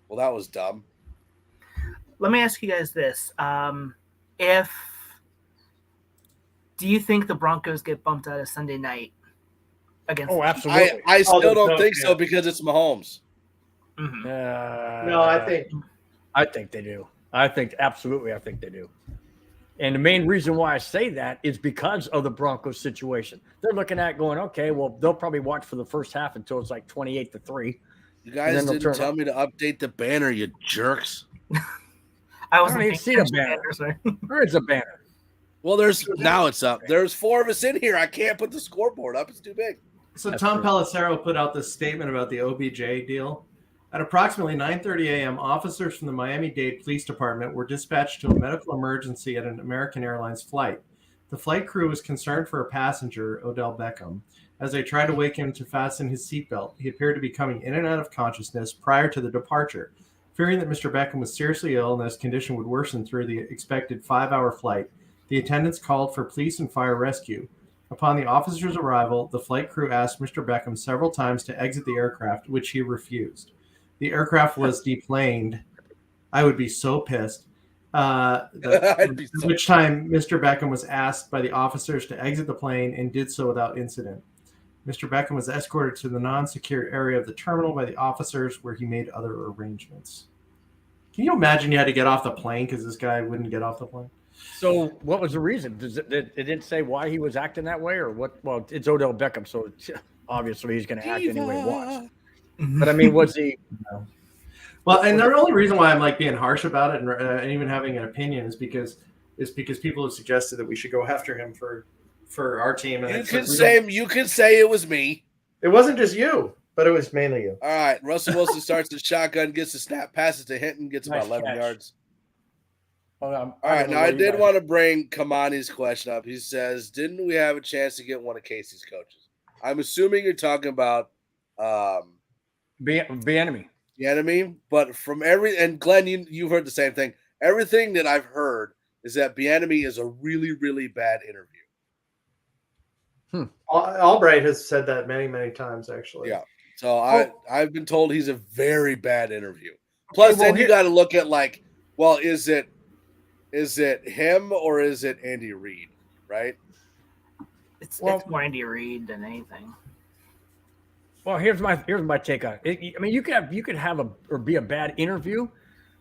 well, that was dumb. Let me ask you guys this. Do you think the Broncos get bumped out of Sunday night against? Oh, absolutely. I still don't think so because it's Mahomes. Mm-hmm. No, I think they do. I think they do. And the main reason why I say that is because of the Broncos situation. They're looking at going, okay, well, they'll probably watch for the first half until it's 28-3. You guys didn't tell me to update the banner, you jerks. I don't even see the banner. Where is the banner? Well, now it's up. There's 4 of us in here. I can't put the scoreboard up. It's too big. So Tom Pelissero put out this statement about the OBJ deal. At approximately 9:30 a.m., officers from the Miami-Dade Police Department were dispatched to a medical emergency at an American Airlines flight. The flight crew was concerned for a passenger, Odell Beckham. As they tried to wake him to fasten his seatbelt, he appeared to be coming in and out of consciousness prior to the departure. Fearing that Mr. Beckham was seriously ill and that his condition would worsen through the expected 5-hour flight, the attendants called for police and fire rescue. Upon the officer's arrival, the flight crew asked Mr. Beckham several times to exit the aircraft, which he refused. The aircraft was deplaned. I would be so pissed. Which time Mr. Beckham was asked by the officers to exit the plane and did so without incident. Mr. Beckham was escorted to the non-secure area of the terminal by the officers where he made other arrangements. Can you imagine you had to get off the plane because this guy wouldn't get off the plane? So what was the reason? It didn't say why he was acting that way or what? Well, it's Odell Beckham, so obviously he's going to act any way he wants. But I mean, was he? Well, and the only reason why I'm like being harsh about it and even having an opinion is because people have suggested that we should go after him for our team. And you can say it was me. It wasn't just you, but it was mainly you. All right, Russell Wilson starts the shotgun, gets the snap, passes to Hinton, gets about 11 yards. All right, now I did want to bring Kamani's question up. He says, "Didn't we have a chance to get one of Casey's coaches?" I'm assuming you're talking about Bieniemy. Bieniemy, but from and Glenn, you've heard the same thing. Everything that I've heard is that Bieniemy is a really, really bad interview. Albright has said that many, many times, actually. Yeah. So I've been told he's a very bad interview. Plus, then you got to look at is it him or is it Andy Reid, right? It's more Andy Reid than anything. Well, here's my take on it. I mean, you could have be a bad interview,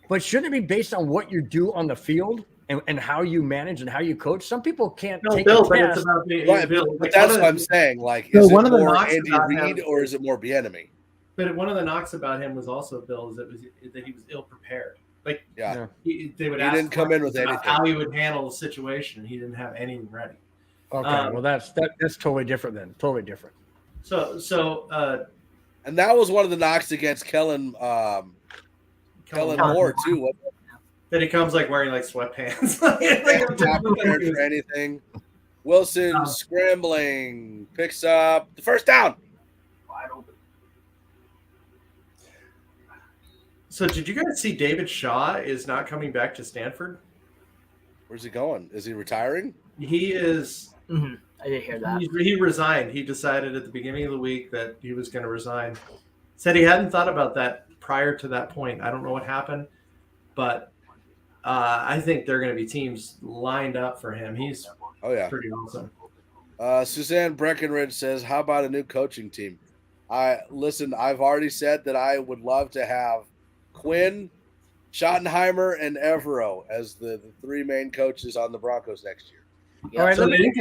but shouldn't it be based on what you do on the field and how you manage and how you coach? Some people can't take a test. It's about but that's what I'm saying. Like, is it more Andy Reid or is it more Bieniemy? But one of the knocks about him was also, Bill, that he was ill prepared. Like, they would ask didn't come in with anything. How he would handle the situation, and he didn't have anything ready. Okay, well that's totally different then. Totally different. So, and that was one of the knocks against Kellen Moore too. That he comes like wearing like sweatpants, not prepared for anything. Wilson scrambling, picks up the first down. Wide open. So, did you guys see David Shaw is not coming back to Stanford? Where's he going? Is he retiring? He is. Mm-hmm. I didn't hear that. He resigned. He decided at the beginning of the week that he was going to resign. Said he hadn't thought about that prior to that point. I don't know what happened, but I think there are going to be teams lined up for him. He's pretty awesome. Suzanne Breckenridge says, "How about a new coaching team?" I've already said that I would love to have Quinn, Schottenheimer, and Evero as the three main coaches on the Broncos next year. Yeah, right, so they didn't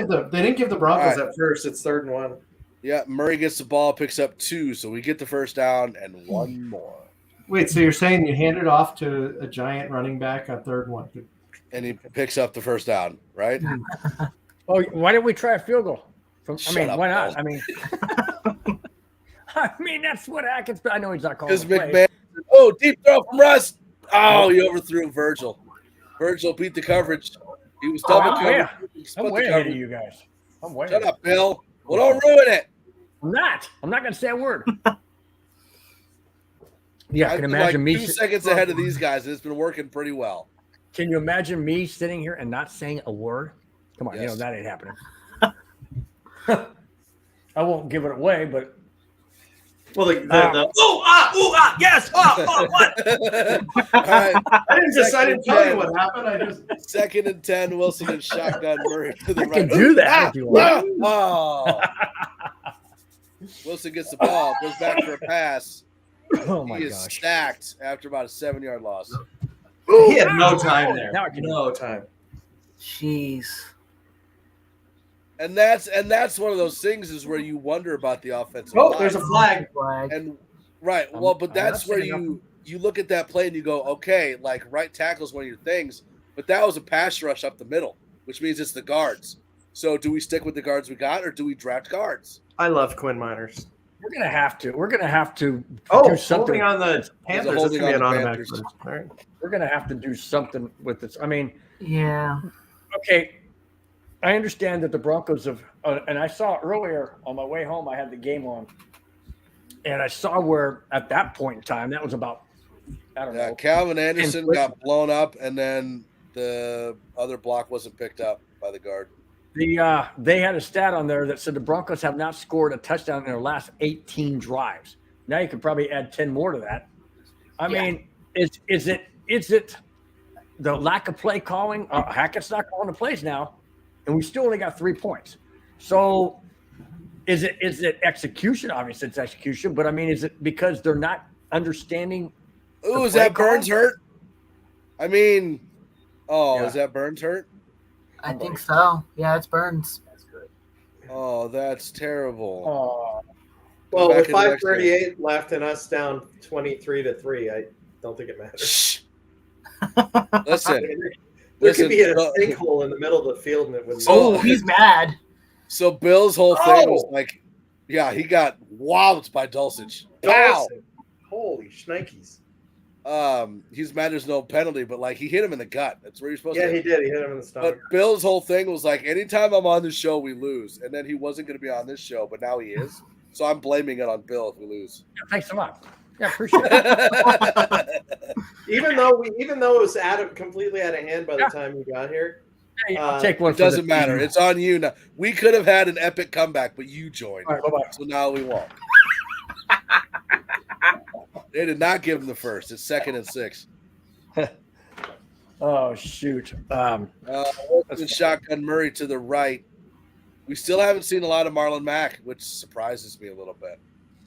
give the Broncos at first. It's 3rd and 1. Yeah, Murray gets the ball, picks up 2, so we get the first down and 1 more. Wait, so you're saying you hand it off to a giant running back on 3rd and 1? And he picks up the first down, right? Oh, why didn't we try a field goal? Why not? Bill. I mean, that's what Atkins. I know he's not calling. Because McMahon. Oh, deep throw from Russ. Oh, he overthrew Virgil. Virgil beat the coverage. He was double covered. I'm way ahead of you guys. Shut up, Bill. Well, don't ruin it. I'm not going to say a word. Yeah, I can imagine me 2 seconds ahead of these guys, and it's been working pretty well. Can you imagine me sitting here and not saying a word? Come on, Yes. that ain't happening. I won't give it away, but yes, what? All right. I didn't tell you what happened. I just 2nd and 10. Wilson and shotgun Murray to the I right. can do that if you want. Oh. Wilson gets the ball, goes back for a pass. Oh my he is gosh! stacked after about a 7-yard loss. He had no time there. No time. Jeez. And that's one of those things is where you wonder about the offensive line. There's a flag. And right, well, but that's where you look at that play and you go, okay, like right tackle is one of your things, but that was a pass rush up the middle, which means it's the guards. So do we stick with the guards we got, or do we draft guards? I love Quinn Miners. We're gonna have to do something. Holding on the Panthers. That's gonna be an automatic. All right. We're gonna have to do something with this. I mean, yeah. Okay. I understand that the Broncos have, and I saw earlier on my way home, I had the game on, and I saw where at that point in time, that was about, I don't know. Calvin Anderson got blown up, and then the other block wasn't picked up by the guard. They had a stat on there that said the Broncos have not scored a touchdown in their last 18 drives. Now you could probably add 10 more to that. I mean, is it the lack of play calling? Hackett's not calling the plays now, and we still only got 3 points. So is it execution? Obviously, it's execution, but I mean, is it because they're not understanding? Ooh, is that Burns hurt? I mean, is that Burns hurt? I think so. Yeah, it's Burns. That's good. Oh, that's terrible. Oh. Well, with 5:38 left and us down 23-3, I don't think it matters. Listen, there could be a sinkhole in the middle of the field, and it would. He's mad. So Bill's whole thing was like, yeah, he got walloped by Dulcich. Wow. Holy shnikes. He's mad there's no penalty, but like he hit him in the gut. That's where you're supposed to. Yeah, he did. He hit him in the stomach. But Bill's whole thing was like, anytime I'm on this show, we lose. And then he wasn't going to be on this show, but now he is. So I'm blaming it on Bill if we lose. Yeah, thanks a lot. Yeah, appreciate it. even though it was completely out of hand by the time you got here. I'll take one. It doesn't matter. It's on you now. We could have had an epic comeback, but you joined. All right, bye-bye. So now we won't. They did not give him the first. It's 2nd and 6. Oh shoot! Shotgun Murray to the right. We still haven't seen a lot of Marlon Mack, which surprises me a little bit.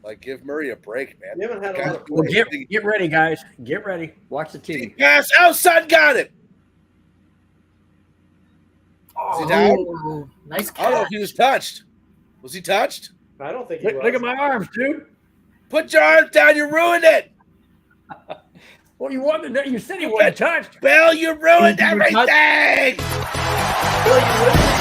Like, give Murray a break, man. You haven't had a lot of well, get ready, guys. Get ready. Watch the TV. Pass out, son. Got it. Is he down? Nice catch. I don't know if he was touched. Was he touched? I don't think he was. Look at my arms, dude. Put your arms down. You ruined it. Well, you said he wasn't touched. Bill, you ruined everything. Bill, you ruined it.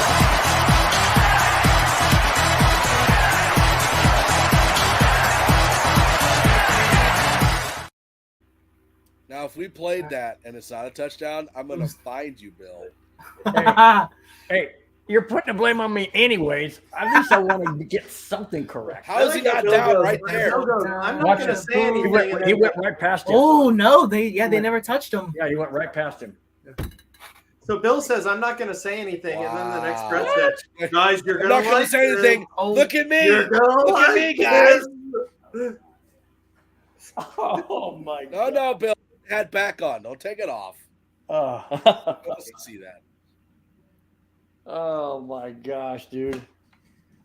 Now, if we played that and it's not a touchdown, I'm going to find you, Bill. Hey, you're putting the blame on me anyways. At least I want to get something correct. How is he not down right there? I'm not going to say anything. He went right past him. Oh, no. They never touched him. Yeah, he went right past him. So Bill says, I'm not going to say anything. Wow. And then the next breath says, guys, you're not going to say anything. Oh, look at me. Look at me, guys. Oh, my God. No, Bill. Hat back on. Don't take it off. See that. Oh my gosh, dude.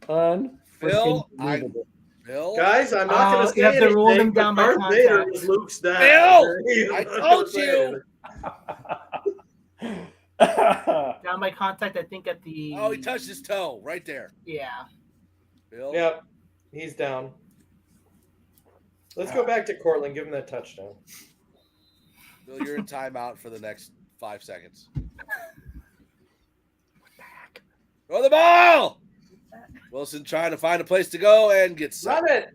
Bill, Bill. Guys, I'm not going to say anything. Roll him down by Darth Vader was Luke's dad. Bill, I told you. Down by contact, I think at the. Oh, he touched his toe right there. Yeah. Bill. Yep, he's down. Let's go back to Cortland. Give him that touchdown. Bill, you're in timeout for the next 5 seconds. Throw the ball! Wilson trying to find a place to go and get set. Run it!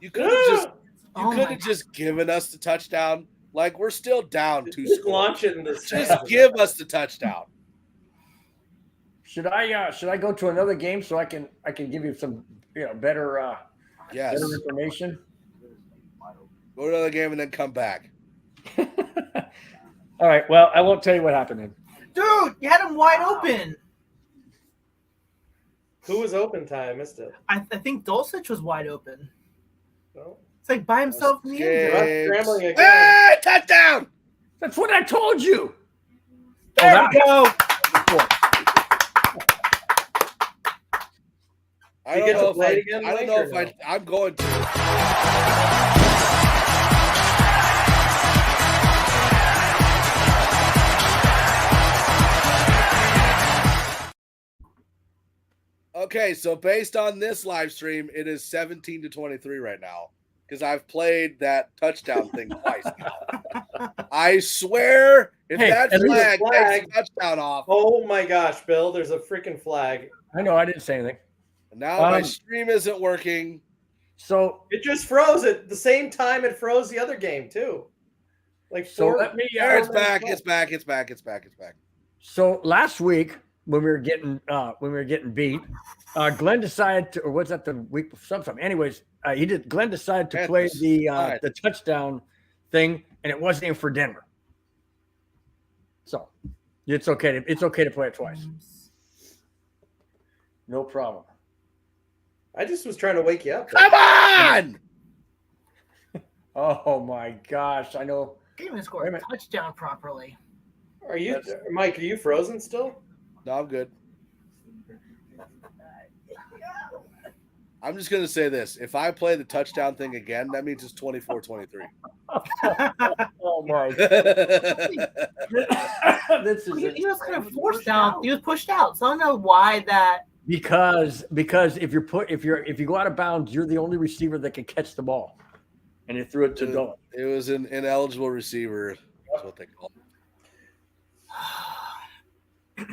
You could have just given us the touchdown. Like, we're still down 2 scores. Launch it in the Just give us the touchdown. Should I go to another game so I can give you some better information? Go to another game and then come back. All right. Well, I won't tell you what happened then. Dude, you had him wide open. Who was open, Ty? I missed it. I think Dulcich was wide open. Oh. It's like by himself in the end zone. Scrambling again. Hey, touchdown! That's what I told you. There we go. I don't know if I'm going to. Okay, so based on this live stream, it is 17-23 right now because I've played that touchdown thing twice now. I swear, if that flag takes a touchdown off. Oh my gosh, Bill, there's a freaking flag. I know, I didn't say anything. And now my stream isn't working. So it just froze at the same time it froze the other game too. Like it's back. So last week when we were getting beat, Glenn decided to, or was that the week sometime? Anyways, Glenn decided to play the touchdown thing, and it wasn't even for Denver. So it's okay to play it twice. No problem. I just was trying to wake you up. Come on! Oh my gosh! I know. Can't even score a touchdown properly. Are you, Mike? Are you frozen still? No, I'm good. I'm just going to say this. If I play the touchdown thing again, that means it's 24-23. Oh, my. This is He was kind of forced out. He was pushed out. So I don't know why that. Because if you go out of bounds, you're the only receiver that can catch the ball. And he threw it to Dolan. It was an ineligible receiver. That's what they call it.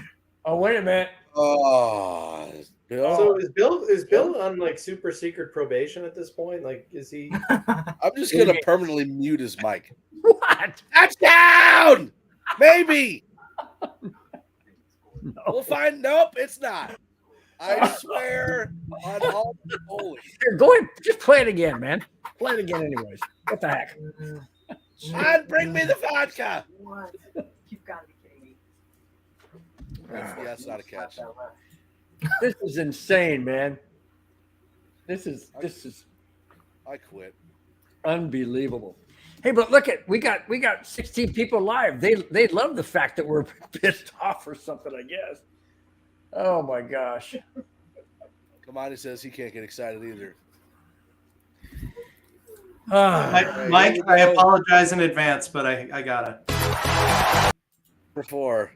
Oh, wait a minute. Oh, Bill. So is Bill on like super secret probation at this point? Like, is he? I'm just gonna permanently mute his mic. What? Touchdown! Maybe. No. We'll find. Nope, it's not. I swear on all holy. Here, go ahead. Just play it again, man. Play it again, anyways. What the heck? Sean, bring me the vodka. What? You've got to be kidding me. That's not a catch. This is insane, man. This is I quit. unbelievable. Hey, but look at we got 16 people live. They love the fact that we're pissed off or something, I guess. Oh my gosh. Kamani says he can't get excited either. Mike, I apologize in advance, but I gotta. For 4.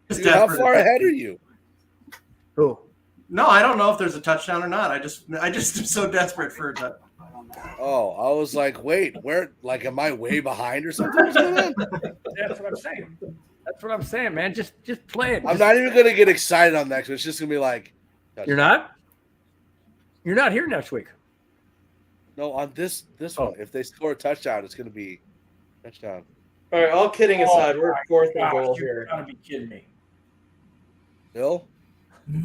Dude, how far ahead are you? Who? No, I don't know if there's a touchdown or not. I just am so desperate for a touchdown. Oh, I was like, wait, where? Like, am I way behind or something? That's what I'm saying. That's what I'm saying, man. Just play it. I'm not even gonna get excited on next week. It's just gonna be like, You're not? You're not here next week. No, on this one. If they score a touchdown, it's gonna be touchdown. All right, all kidding aside, we're fourth and goal You're here. gotta be kidding me. Bill,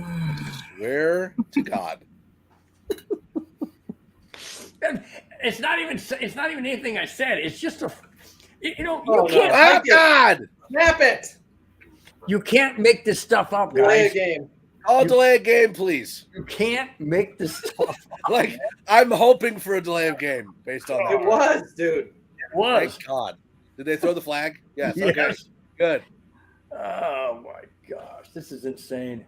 I swear to God. It's not even anything I said. It's just you can't. Oh God! Snap it! You can't make this stuff up, guys. Delay a game. I'll delay a game, please. You can't make this stuff up. Like, I'm hoping for a delay of game based on that. It was, dude. It was. Thank God. Did they throw the flag? Yes. Yes. Okay. Good. Oh my gosh, this is insane.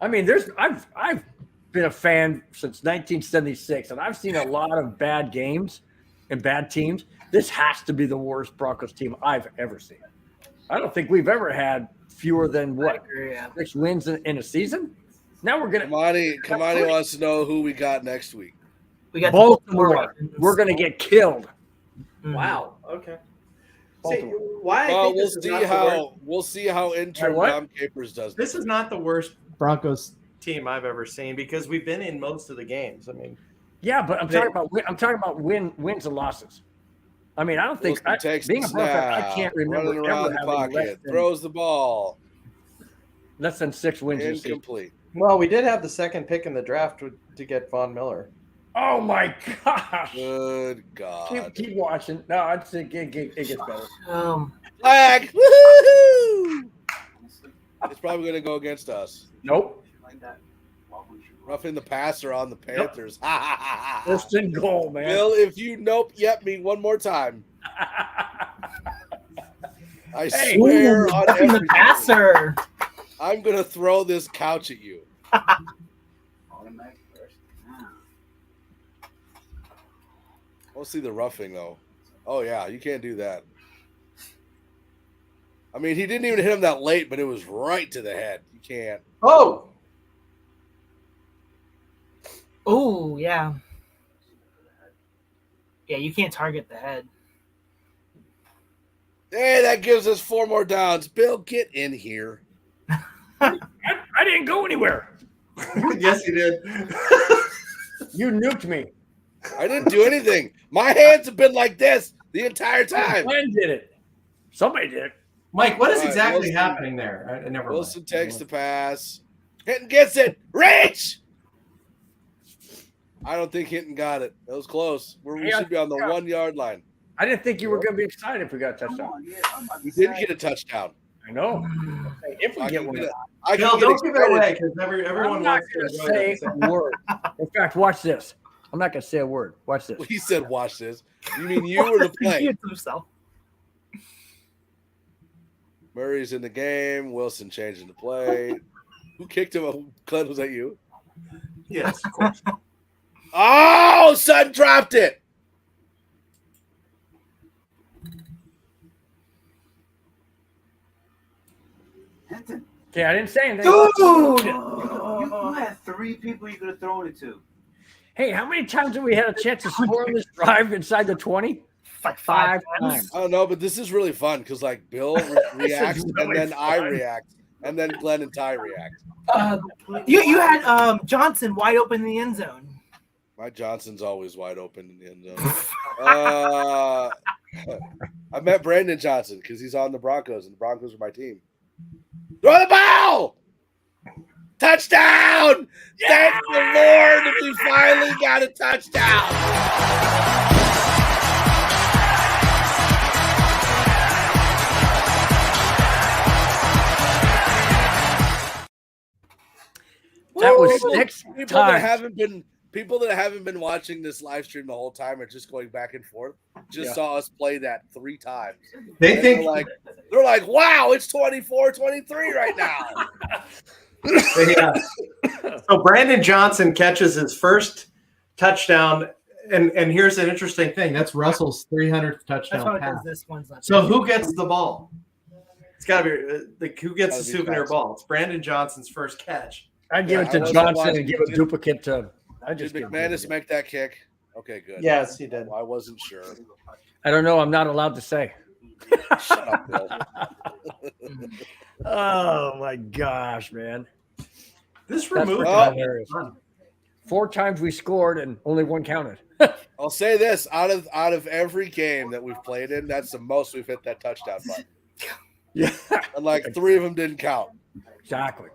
I mean, I've been a fan since 1976, and I've seen a lot of bad games and bad teams. This has to be the worst Broncos team I've ever seen. I don't think we've ever had fewer than 6 wins in a season. Now we're gonna. Kamani wants to know who we got next week. We got Baltimore. We're gonna get killed. Wow. Okay. See, Baltimore. why? I think this is not the worst- We'll see how intern what? Tom Capers does. This is not the worst Broncos team I've ever seen because we've been in most of the games. I mean, Yeah, but I'm talking about wins and losses. I mean, I don't think Wilson takes being the a Broncos, I snap, can't remember running around ever the having pocket, throws the ball, less than 6 wins this season. incomplete. Well, we did have the second pick in the draft to get Von Miller. Oh my gosh! Good God! Keep watching. No, I'd say it gets better. Flag! Woohoo! It's probably going to go against us. Nope. Roughing the passer on the Panthers. First and goal, man. Bill, if you yep me one more time. I swear on roughing the everything, passer. I'm going to throw this couch at you. We'll see the roughing, though. Oh, yeah, you can't do that. I mean, he didn't even hit him that late, but it was right to the head. You can't. Oh! Oh, yeah. Yeah, you can't target the head. Hey, that gives us 4 more downs. Bill, get in here. I didn't go anywhere. yes, you did. You nuked me. I didn't do anything. My hands have been like this the entire time. Glenn did it. Somebody did it. Mike, what is All right, exactly Wilson- happening there? I never. Wilson takes the pass. Hinton gets it. Reach! I don't think Hinton got it. That was close. We should be on the 1 yard line. I didn't think you were going to be excited if we got a touchdown. We did get a touchdown. I know. If we get one. Bill, don't give it away because everyone wants to to say a word. In fact, watch this. I'm not going to say a word. Watch this. He said, "Watch this." You mean you or the play? Murray's in the game. Wilson changing the play. Who kicked him? Klint, was that you? Yes, of course. Oh, Sutton dropped it. Okay, I didn't say anything. Dude! You had 3 people you could have thrown it to. Hey, how many times have we had a chance to score on this drive inside the 20? Like 5 times. I don't know, but this is really fun because like Bill reacts really and then I fun. react and then Glenn and Ty react. You had Johnson wide open in the end zone. My Johnson's always wide open in the end zone. I met Brandon Johnson because he's on the Broncos and the Broncos are my team. Throw the ball! Touchdown! Yeah! Thank the Lord we finally got a touchdown. That was 6 times. People that haven't been watching this live stream the whole time are just going back and forth. Saw us play that 3 times. They think they're like, wow, it's 24-23 right now. Yeah. So Brandon Johnson catches his first touchdown, and here's an interesting thing. That's Russell's 300th touchdown pass. So who gets the ball? It's got to be who gets the souvenir Johnson. Ball. It's Brandon Johnson's first catch. I'd give it to Johnson and give a duplicate to. Did McManus make that kick? Okay, good. Yes, he did. I wasn't sure. I don't know. I'm not allowed to say. Shut up, Bill. Oh my gosh, man! This removed. Hilarious. 4 times we scored and only 1 counted. I'll say this: out of every game that we've played in, that's the most we've hit that touchdown button. Yeah, and like 3 of them didn't count. Exactly.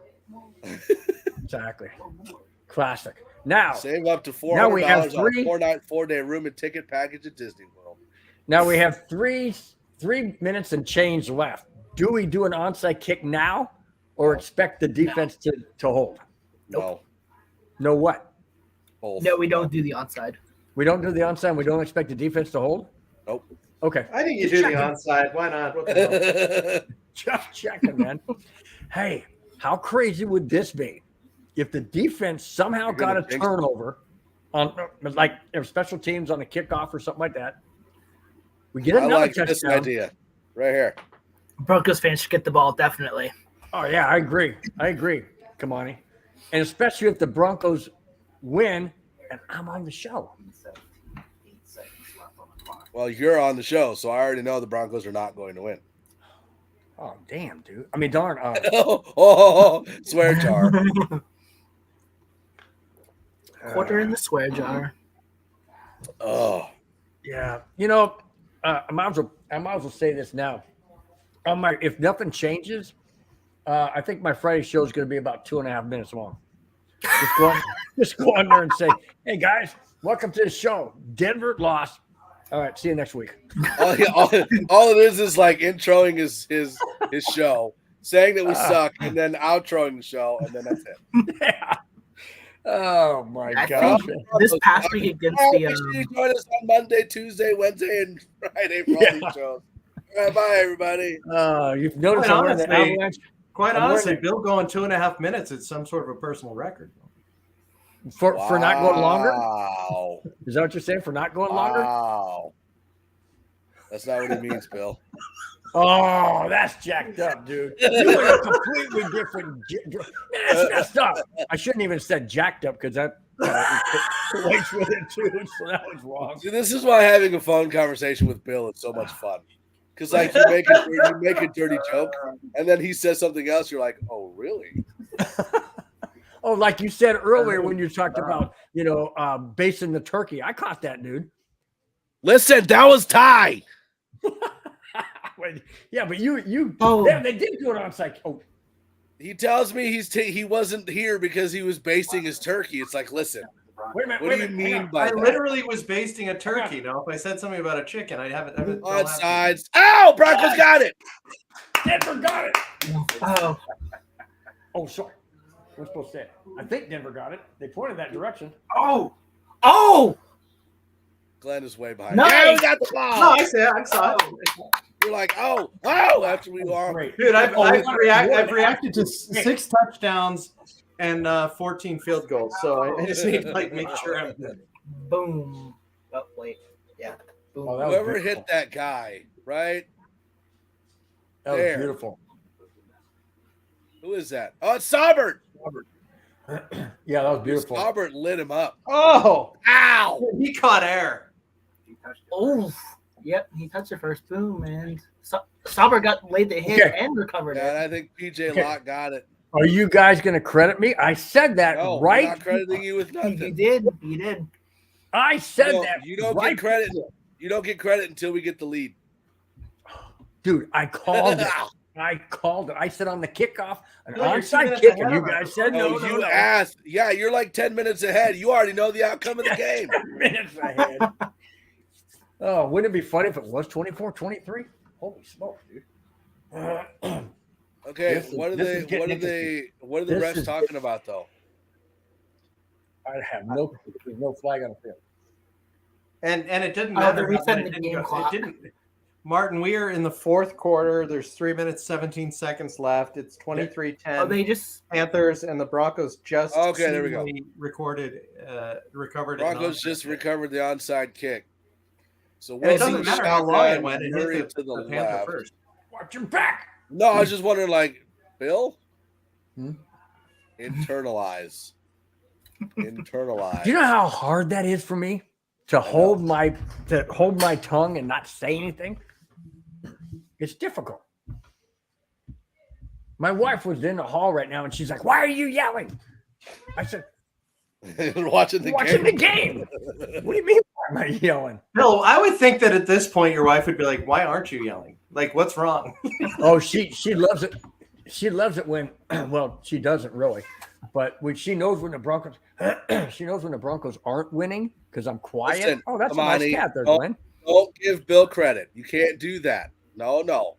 Classic. Now save up to $400 now we have on a 4-night, 4-day room and ticket package at Disney World. Now we have 3 minutes and change left. Do we do an onside kick now or expect the defense to hold? No. No what? Both. No, we don't do the onside. We don't do the onside. We don't expect the defense to hold? Nope. Okay. I think you do the onside. Why not? What the hell? Just checking, man. Hey, how crazy would this be if the defense somehow got a turnover on, like, special teams on a kickoff or something like that? We get another touchdown. This idea right here. Broncos fans should get the ball, definitely. Oh, yeah, I agree. Kamani. And especially if the Broncos win and I'm on the show. Well, you're on the show, so I already know the Broncos are not going to win. Oh, damn, dude. I mean, darn. Swear jar. Quarter in the swear jar. Oh. Yeah. You know, I might as well say this now. If nothing changes, I think my Friday show is going to be about 2.5 minutes long. Just go on there and say, hey, guys, welcome to the show. Denver lost. All right, see you next week. All it is like introing his show, saying that we suck, and then outroing the show, and then that's it. Yeah. Oh my I gosh! think this past week against the join us on Monday, Tuesday, Wednesday, and Friday for all these shows. All right, bye, everybody. You've noticed I'm wearing the Avalanche. Quite honestly, Bill going 2.5 minutes is some sort of a personal record. For not going longer? Wow. Is that what you're saying? For not going longer? Wow. That's not what he means, Bill. Oh, that's jacked up, dude. You were a completely different. Man, that's messed up. I shouldn't even have said jacked up because that relates with it too. So that was wrong. See, this is why having a phone conversation with Bill is so much fun. Because like you make a dirty joke, and then he says something else. You're like, oh, really? Oh, like you said earlier when you talked about, basting the turkey. I caught that, dude. Listen, that was Ty. Wait, yeah, but you they did do it on site. Oh, he tells me he wasn't here because he was basting his turkey. It's like, listen, Wait a minute. What do you mean by I that? literally was basting a turkey. Now, if I said something about a chicken, I haven't. Onside. Oh, Broncos got it. Denver got it. Oh, Oh, sorry. We're supposed to say it. I think Denver got it. They pointed that direction. oh, Glenn is way behind. Nice. Yeah, we got the ball. No, I saw it. You're like, oh, after we are. Great. Dude, I've What? reacted to 6 touchdowns and 14 field goals. So I just need to make sure I'm good. boom. Oh, wait. Yeah. Boom. Oh, that was Whoever beautiful. hit that guy, right? That was there. beautiful. Who is that? Oh, it's Saubert. Yeah, that was beautiful. Saubert lit him up. Oh, Ow! he caught air. Oh, yep. He touched it first. Boom, and Sauber laid the hit Okay. and recovered Yeah, and it. I think PJ Okay. Locke got it. Are you guys going to credit me? I said that No, right. I'm not crediting you with You nothing. did. You did. I said No, that. you don't right. get credit. You don't get credit until we get the lead. Dude, I called it. I called it. I said on the kickoff, an No, you're 2 onside minutes kick, ahead and you of us. guys said No, no, you no. asked. Yeah, you're like 10 minutes ahead. You already know the outcome of the game. 10 minutes ahead. Oh, wouldn't it be funny if it was 24-23? Holy smokes, dude. Okay, This is- what are this they? is getting What are interesting. they? What are the This refs is talking about though? I have there's no flag on the field. And it didn't Oh, matter. they're when resetting it the didn't game go. clock. It didn't. Martin, we are in the 4th quarter. There's 3 minutes, 17 seconds left. It's 23-10. Oh, they just. Panthers and the Broncos just Okay, there we go. seemingly recovered. Broncos just recovered the onside kick. So And it doesn't Wilson matter how long it shotgun, went. It Murray hit to the the Panther left. first. Watch him back. No, I was just wondering, like, Bill, Hmm? internalize. Internalize. Do you know how hard that is for me to hold my tongue and not say anything? It's difficult. My wife was in the hall right now, and she's like, "Why are you yelling?" I said, watching the game. What do you mean? Why am I yelling? Bill, I would think that at this point your wife would be like, "Why aren't you yelling? Like, what's wrong?" Oh, she loves it. She loves it when, well, she doesn't really, but when she knows when the Broncos, she knows when the Broncos aren't winning because I'm quiet. Listen, Oh, that's a come on, nice E. cat there, Don't- Glenn. Don't give Bill credit. You can't do that. No.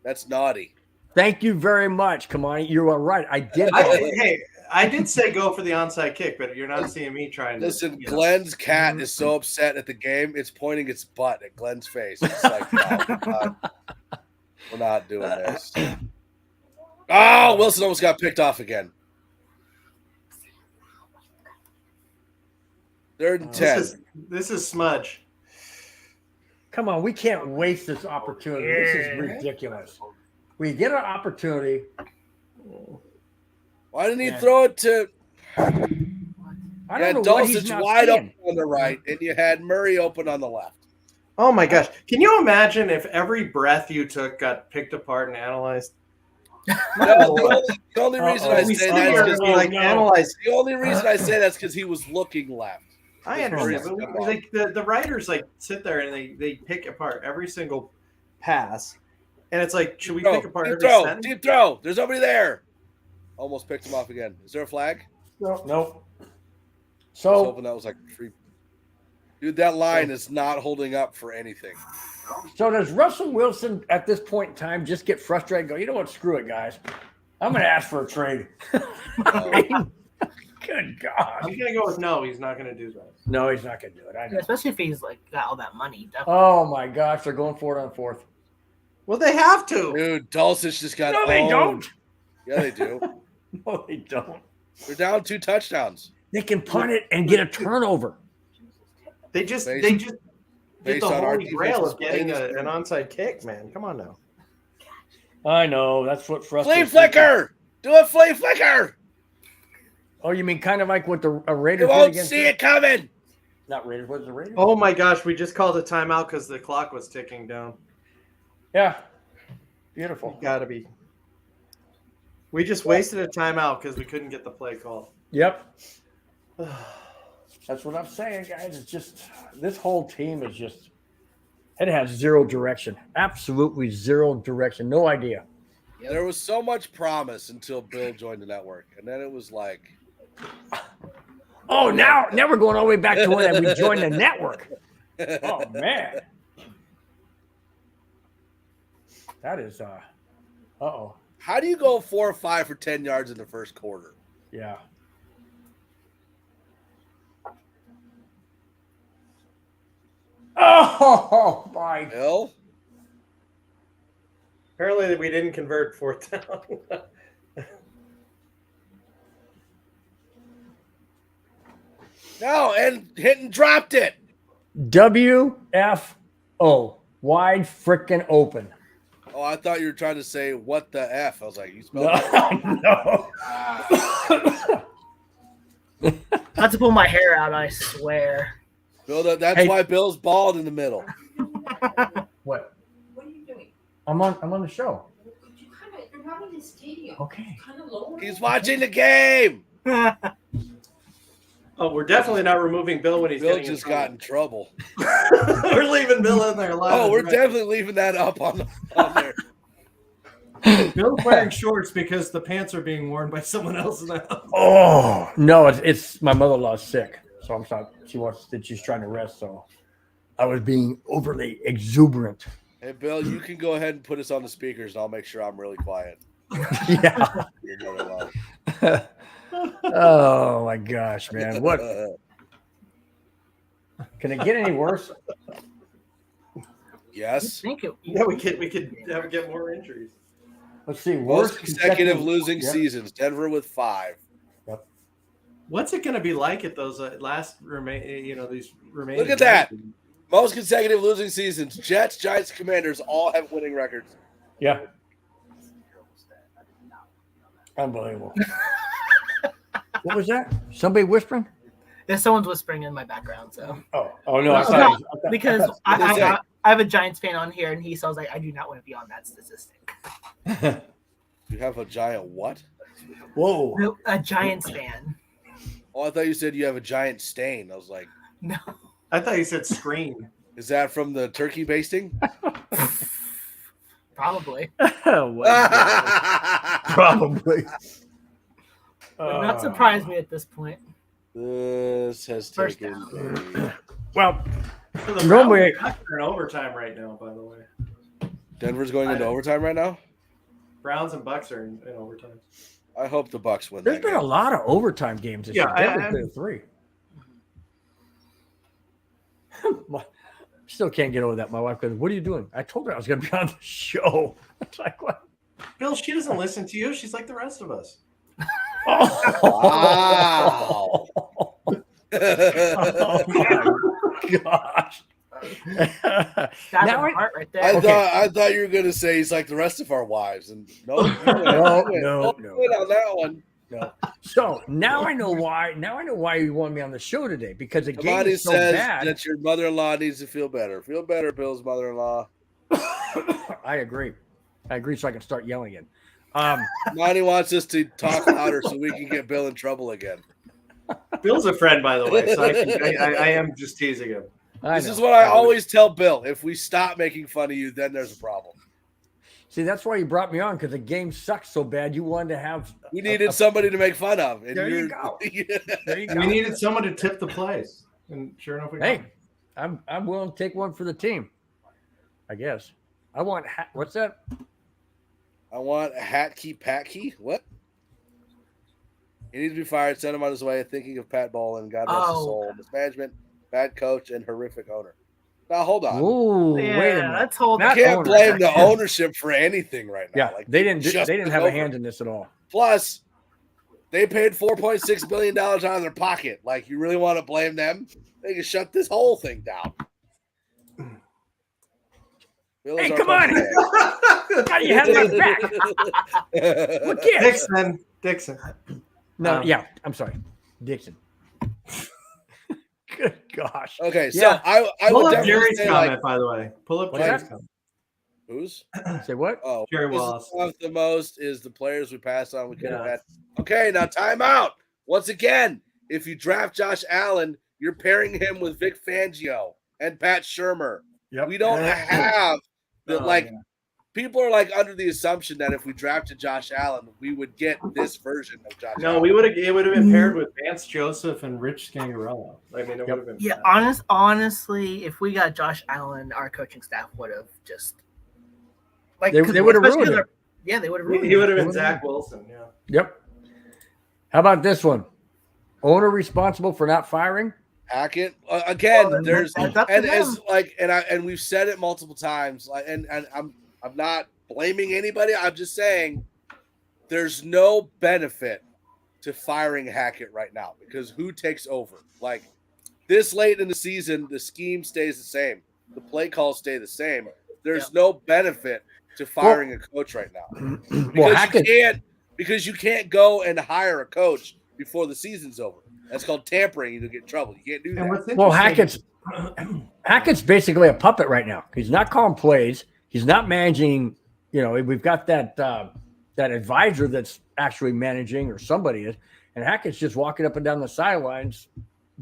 That's naughty. Thank you very much. Come on, you are right. I did. I did say go for the onside kick, but you're not seeing me trying to. Listen, Glenn's cat is so upset at the game, it's pointing its butt at Glenn's face. It's like, no, we're not doing this. Oh, Wilson almost got picked off again. 3rd and 10. This is smudge. Come on, we can't waste this opportunity. This is ridiculous. We get an opportunity. Why didn't he throw it to? I You don't know had what he's Dulcich not wide seeing. open on the right, and you had Murray open on the left. Oh my gosh. Can you imagine if every breath you took got picked apart and analyzed? No, the only reason I We say sit that here is and we, like, analyze. the only reason I say that's because he was looking left. I understand, but like the writers like sit there and they pick apart every single pass, and it's like, should we pick apart Deep every throw, sentence? deep throw. There's nobody there. Almost picked him off again. Is there a flag? No. I was So hoping that was like free. Dude, that line is not holding up for anything. does Russell Wilson at this point in time just get frustrated and go, you know what, screw it, guys. I'm going to ask for a trade. I mean, good God. I'm gonna go with no. He's not gonna do that. No, he's not going to do it. I know. Especially if he's like got all that money. Definitely. Oh, my gosh. They're going for it on 4th. Well, they have to. Dude, Dulcich just got No, they owned. don't. Yeah, they do. No, they don't. They're down 2 touchdowns. They can punt it and get a turnover. They just Based- get the based on our holy grail defense's of getting play. an onside kick, man. Come on now. I know. That's what Flea frustrates flicker! Do a flea flicker! Oh, you mean kind of like what the You Raiders did won't against see it coming. Not Raiders. What was the Raiders? Oh my gosh, we just called a timeout because the clock was ticking down. Yeah. Beautiful. Gotta be. We just wasted a timeout because we couldn't get the play called. Yep. That's what I'm saying, guys. It's just this whole team is just it has zero direction. Absolutely zero direction. No idea. There was so much promise until Bill joined the network. And then it was like, Oh, now we're going all the way back to when we joined the network. Oh man, that is uh-oh. How do you go 4 or 5 for 10 yards in the first quarter? Yeah. Oh my. Bill? Apparently we didn't convert fourth down. No, and hit and dropped it. WFO. Wide frickin' open. Oh, I thought you were trying to say what the F. I was like, you spelled No. Not to pull my hair out, I swear. Bill, that's why Bill's bald in the middle. What? What are you doing? I'm on the show. You're not in the stadium. Okay. Kind of lower. He's watching the game. Oh, we're definitely not removing Bill when he's Bill getting just got in trouble. We're leaving Bill in there live. Oh, we're definitely leaving that up on there. Bill's wearing shorts because the pants are being worn by someone else in the house. Oh no, it's my mother-in-law's sick, so I'm sorry. She's trying to rest, so I was being overly exuberant. Hey, Bill, you can go ahead and put us on the speakers, and I'll make sure I'm really quiet. Yeah. Oh my gosh, man! What? Can it get any worse? Yes. Thank you. Yeah, we could get more injuries. Let's see. Most consecutive losing seasons. Denver with 5. Yep. What's it going to be like at those these remaining? Look at that. Most consecutive losing seasons. Jets, Giants, Commanders all have winning records. Yeah. Unbelievable. What was that? Somebody whispering? Yeah, someone's whispering in my background. So. Oh no! Because I have a Giants fan on here, and he sounds like I do not want to be on that statistic. You have a giant what? Whoa! No, a Giants fan. Oh, I thought you said you have a giant stain. I was like, no. I thought you said screen. Is that from the turkey basting? Probably. Probably. Would not surprise me at this point. This has taken. Well, normally they're in overtime right now. By the way, Denver's going into overtime right now. Browns and Bucks are in overtime. I hope the Bucks win. There's been a lot of overtime games this year. Denver's been 3. Still can't get over that. My wife goes, "What are you doing?" I told her I was going to be on the show. It's like, what? Bill, she doesn't listen to you. She's like the rest of us. Wow. Oh my gosh. Now right there. I thought you were going to say he's like the rest of our wives, and no, no. on that one. No. So now I know why. Now I know why you want me on the show today, because the game is so says bad that your mother-in-law needs to feel better. Feel better, Bill's mother-in-law. I agree. So I can start yelling again. Monty wants us to talk louder so we can get Bill in trouble again. Bill's a friend, by the way, so I am just teasing him. This is what I always tell Bill. If we stop making fun of you, then there's a problem. See, that's why you brought me on, because the game sucks so bad. You wanted to have. We needed somebody to make fun of. And there you go. There you go. We needed someone to tip the place, and sure enough, we got Hey, I'm willing to take one for the team. I guess. I want. What's that? I want Hatke Patke. What? He needs to be fired. Send him on his way. Thinking of Pat Bowlen. God rest his soul. Mismanagement, bad coach, and horrific owner. Now hold on. Ooh, wait a minute. Let's hold. You can't blame the ownership for anything right now. Yeah, they didn't have a hand in this at all. Plus, they paid $4.6 billion out of their pocket. Like, you really want to blame them? They can shut this whole thing down. Hey, come on! How do you have my back? What gives? Dixon. No, yeah, I'm sorry, Dixon. Good gosh. Okay, so I pull would up Jerry's say, comment, like, by the way. Pull up Jerry's comment. Who's? Say what? Oh, Jerry this is Wallace. of the most is the players we passed on. We could have had. Okay, now time out. Once again, if you draft Josh Allen, you're pairing him with Vic Fangio and Pat Shurmur. Yep. We don't have the people are like under the assumption that if we drafted Josh Allen, we would get this version of Josh No, Allen. it would have been paired with Vance Joseph and Rich Scangarello. I mean, it would have been. Yeah, honestly, if we got Josh Allen, our coaching staff would have just like They would have ruined it. Yeah, they would have ruined it. He would have been Zach Wilson. Yeah. Yep. How about this one? Owner responsible for not firing? Hackett again. Well, There's that's up to and them. as like and we've said it multiple times. Like and I'm not blaming anybody. I'm just saying there's no benefit to firing Hackett right now because who takes over? Like this late in the season, the scheme stays the same. The play calls stay the same. There's no benefit to firing a coach right now. Because you can't go and hire a coach before the season's over. That's called tampering. You'll get in trouble. You can't do that. Well, Hackett's basically a puppet right now. He's not calling plays. He's not managing. You know, we've got that advisor that's actually managing, or somebody is, and Hackett's just walking up and down the sidelines,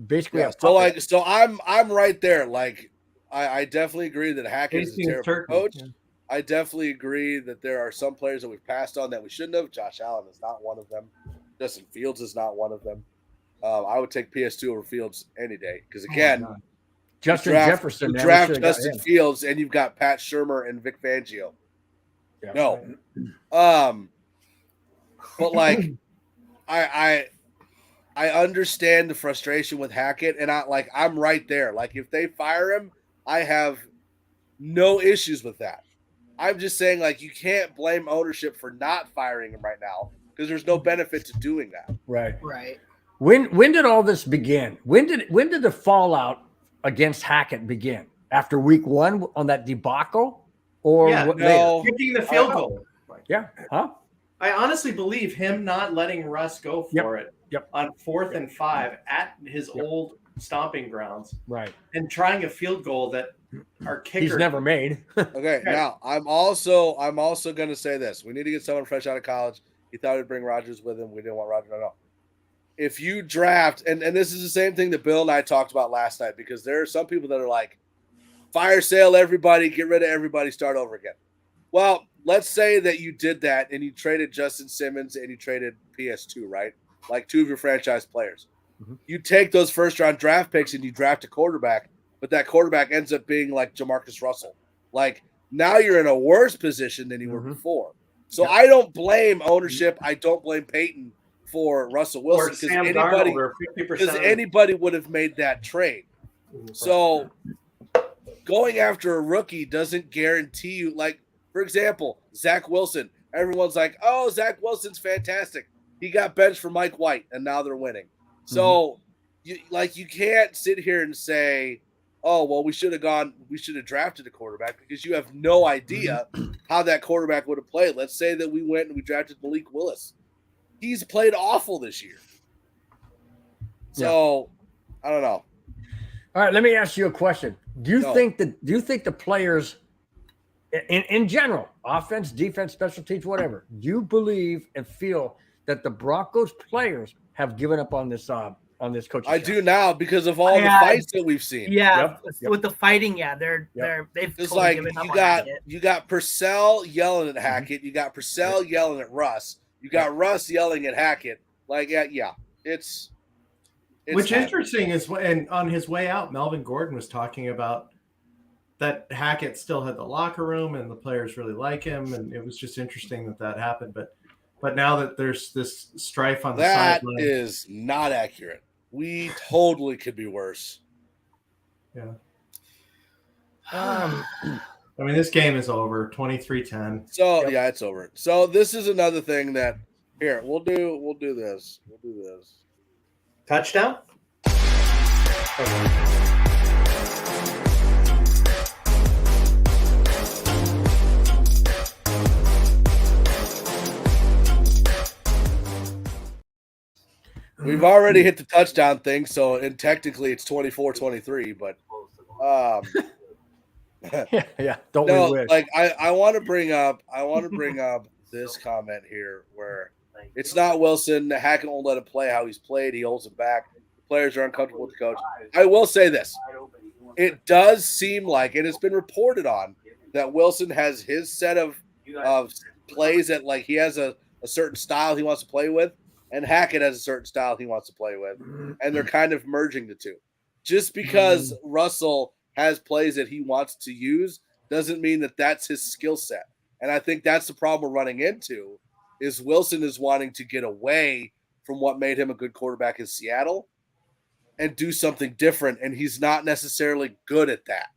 basically. Yeah, so I'm right there. Like I definitely agree that Hackett is a terrible coach. Yeah. I definitely agree that there are some players that we've passed on that we shouldn't have. Josh Allen is not one of them. Justin Fields is not one of them. I would take PS2 over Fields any day because again, Justin Jefferson. You draft Justin Fields and you've got Pat Shurmur and Vic Fangio. Yeah. No, but like I understand the frustration with Hackett, and I'm right there. Like if they fire him, I have no issues with that. I'm just saying, like, you can't blame ownership for not firing him right now because there's no benefit to doing that. Right. Right. When did all this begin? When did the fallout against Hackett begin? After week 1 on that debacle, or kicking the field goal? Yeah. Huh? I honestly believe him not letting Russ go for it on 4th and 5 at his old stomping grounds, right, and trying a field goal that our kicker he's never made. Okay, now I'm also going to say this: we need to get someone fresh out of college. He thought he'd bring Rodgers with him. We didn't want Rodgers. No. If you draft, and this is the same thing that Bill and I talked about last night, because there are some people that are like, fire sale everybody, get rid of everybody, start over again. Well, let's say that you did that and you traded Justin Simmons and you traded PS2, right? Like 2 of your franchise players. Mm-hmm. You take those first-round draft picks and you draft a quarterback, but that quarterback ends up being like Jamarcus Russell. Like now you're in a worse position than you were before. So I don't blame ownership. I don't blame Peyton for Russell Wilson because anybody would have made that trade. So going after a rookie doesn't guarantee you. Like, for example, Zach Wilson. Everyone's like, oh, Zach Wilson's fantastic. He got benched for Mike White, and now they're winning. So, you can't sit here and say, oh, well, we should have drafted a quarterback because you have no idea how that quarterback would have played. Let's say that we went and we drafted Malik Willis. He's played awful this year. So, I don't know. All right, let me ask you a question. Do you think the players in general, offense, defense, special teams, whatever, do you believe and feel that the Broncos players have given up on this coaching? I do now because of all the fights that we've seen. Yeah, with the fighting, they've it's totally like given up you got Purcell yelling at Hackett, you got Purcell yelling at Russ, you got Russ yelling at Hackett. Like it's which interesting is when on his way out, Melvin Gordon was talking about that Hackett still had the locker room and the players really like him, and it was just interesting that happened. But now that there's this strife on the sideline, that is not accurate. We totally could be worse. Yeah. I mean, this game is over, 23-10. So it's over. So this is another thing that here we'll do this. Touchdown. We've already hit the touchdown thing, and technically it's 24-23, but don't we wish? Like I want to bring up this comment here where it's not Wilson. Hackett won't let him play how he's played. He holds him back. The players are uncomfortable with the coach. I will say this. It does seem like, and it's been reported on, that Wilson has his set of plays that like he has a certain style he wants to play with, and Hackett has a certain style he wants to play with, and they're kind of merging the two. Just because Russell has plays that he wants to use doesn't mean that that's his skill set. And I think that's the problem we're running into is Wilson is wanting to get away from what made him a good quarterback in Seattle and do something different, and he's not necessarily good at that.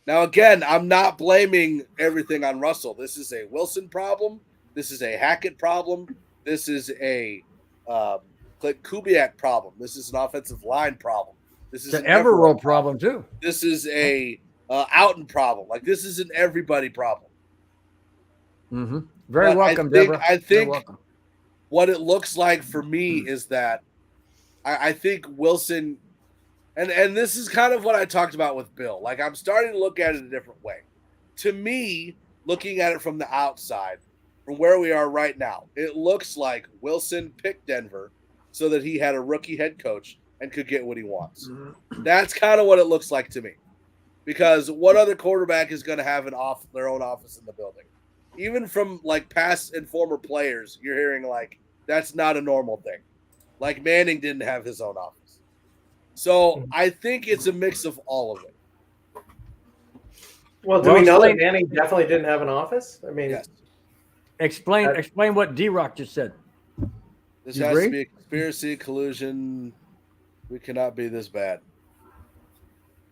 Now, again, I'm not blaming everything on Russell. This is a Wilson problem. This is a Hackett problem. This is a Klint Kubiak problem. This is an offensive line problem. This is an Everroll problem too. This is a Outen problem. Like this is an everybody problem. Mm-hmm. Very welcome, Deborah. I think what it looks like for me is that I think Wilson, and this is kind of what I talked about with Bill. Like I'm starting to look at it a different way. To me, looking at it from the outside, from where we are right now, it looks like Wilson picked Denver so that he had a rookie head coach and could get what he wants. That's kind of what it looks like to me. Because what other quarterback is going to have their own office in the building? Even from like past and former players, you're hearing like that's not a normal thing. Like Manning didn't have his own office. So I think it's a mix of all of it. Well, do we know that Manning definitely didn't have an office? I mean, yes. Explain what D-Rock just said. This has to be a conspiracy, collusion. We cannot be this bad.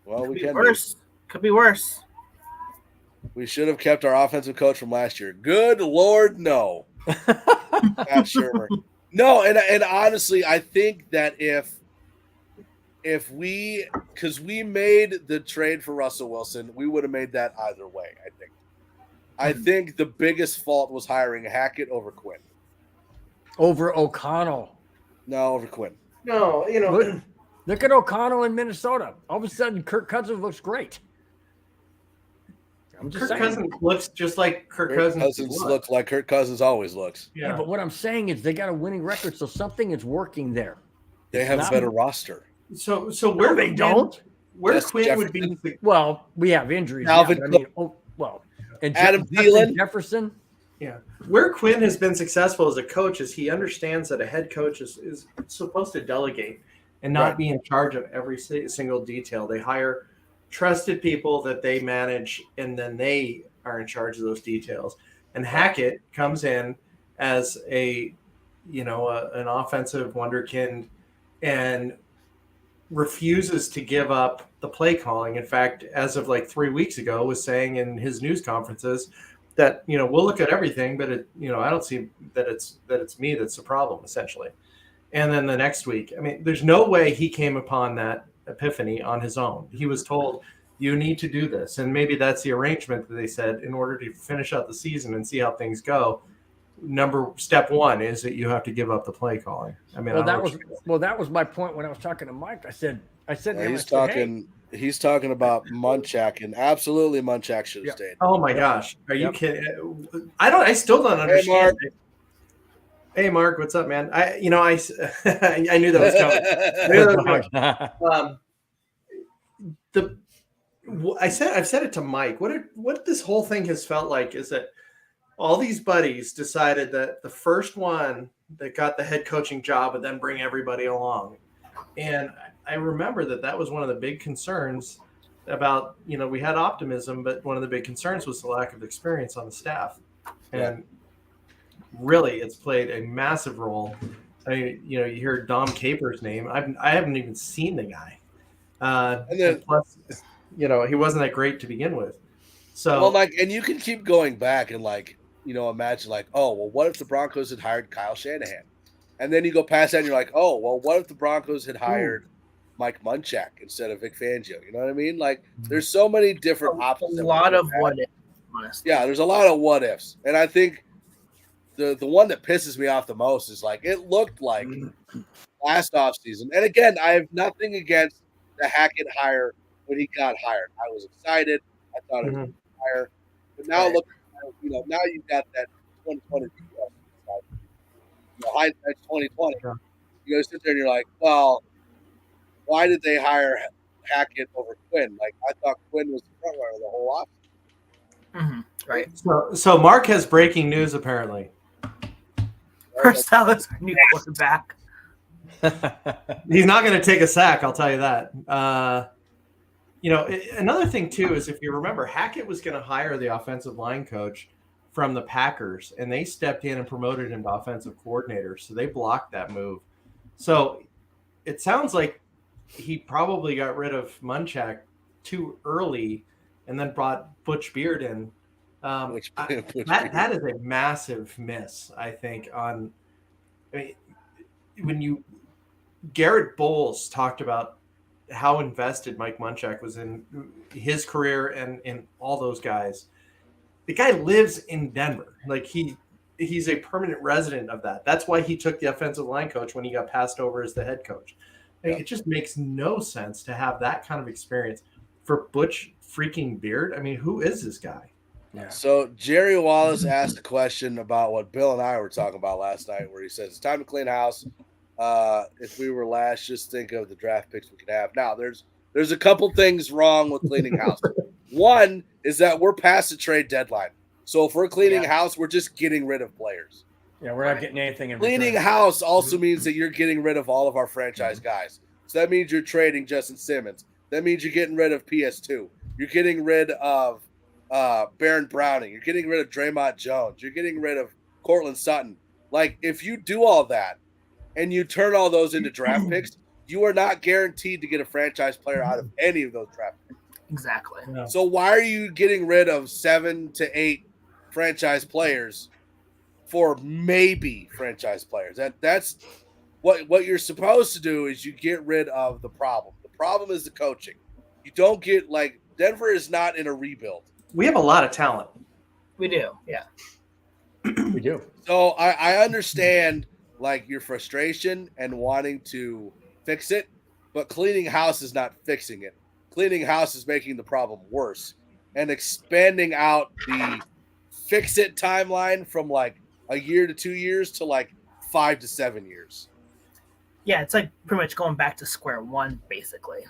Well, we can be worse. Could be worse. We should have kept our offensive coach from last year. Good Lord, no. Not Shermer. No, and honestly, I think that if because we made the trade for Russell Wilson, we would have made that either way, I think. I think the biggest fault was hiring Hackett over Quinn. Over O'Connell. No, over Quinn. No, Look at O'Connell in Minnesota. All of a sudden, Kirk Cousins looks great. I'm just Kirk saying. Cousins looks just like Kirk Cousins looks like Kirk Cousins always looks. Yeah, but what I'm saying is they got a winning record, so something is working there. They have a better roster. So where they don't? Where Quinn would be? Well, we have injuries. Alvin and Adam Thielen, Jefferson. Yeah, where Quinn has been successful as a coach is he understands that a head coach is supposed to delegate and not be in charge of every single detail. They hire trusted people that they manage, and then they are in charge of those details. And Hackett comes in as an offensive wonderkind and refuses to give up the play calling. In fact, as of like 3 weeks ago, was saying in his news conferences that we'll look at everything, but I don't see that it's me that's the problem essentially. And then the next week, I mean, there's no way he came upon that epiphany on his own. He was told, you need to do this. And maybe that's the arrangement that they said in order to finish out the season and see how things go. Step one is that you have to give up the play calling. I mean, that was my point when I was talking to Mike. I said, he's talking about Munchak, and absolutely Munchak should have stayed. Oh my gosh. Are you kidding? I still don't understand. Hey, Mark, what's up, man? I knew that was coming. I've said it to Mike. What this whole thing has felt like is that all these buddies decided that the first one that got the head coaching job would then bring everybody along. And I remember that was one of the big concerns about, we had optimism, but one of the big concerns was the lack of experience on the staff. And really, it's played a massive role. I mean, you hear Dom Capers' name. I haven't even seen the guy. And then, plus, he wasn't that great to begin with. So, and you can keep going back and imagine what if the Broncos had hired Kyle Shanahan? And then you go past that and you're like, oh, well, what if the Broncos had hired Mike Munchak instead of Vic Fangio? You know what I mean? Like, there's so many different options. A lot of what ifs, honestly. Yeah, there's a lot of what ifs. And I think the one that pisses me off the most is it looked like last offseason. And again, I have nothing against the Hackett hire when he got hired. I was excited. I thought it was a hire. But now look, now you've got that 2020. Hindsight's 2020. You sit there and you're like, well, why did they hire Hackett over Quinn? Like, I thought Quinn was the front runner the whole offseason. Right. So Mark has breaking news apparently. Purcell is our new quarterback. He's not going to take a sack, I'll tell you that. Another thing too is if you remember, Hackett was going to hire the offensive line coach from the Packers, and they stepped in and promoted him to offensive coordinator, so they blocked that move. So it sounds like he probably got rid of Munchak too early, and then brought Butch Beard in. That is a massive miss, I think. Garrett Bowles talked about how invested Mike Munchak was in his career and in all those guys. The guy lives in Denver. Like he's a permanent resident of that. That's why he took the offensive line coach when he got passed over as the head coach. It just makes no sense to have that kind of experience for Butch freaking Beard. I mean, who is this guy? Yeah. So Jerry Wallace asked a question about what Bill and I were talking about last night, where he says it's time to clean house. If we were last, just think of the draft picks we could have. Now, there's a couple things wrong with cleaning house. One is that we're past the trade deadline. So if we're cleaning house, we're just getting rid of players. Yeah, we're not getting anything in Cleaning return. house also means that you're getting rid of all of our franchise guys. So that means you're trading Justin Simmons. That means you're getting rid of PS2. You're getting rid of Baron Browning. You're getting rid of Draymond Jones. You're getting rid of Cortland Sutton. Like, if you do all that and you turn all those into draft picks, you are not guaranteed to get a franchise player out of any of those draft picks. Exactly. Yeah. So why are you getting rid of 7 to 8 franchise players for maybe franchise players? That's what you're supposed to do is you get rid of the problem. The problem is the coaching. You don't get Denver is not in a rebuild. We have a lot of talent. We do. Yeah. We do. So I understand your frustration and wanting to fix it, but cleaning house is not fixing it. Cleaning house is making the problem worse and expanding out the fix it timeline from a year to 2 years to 5 to 7 years. Yeah, it's pretty much going back to square one, basically.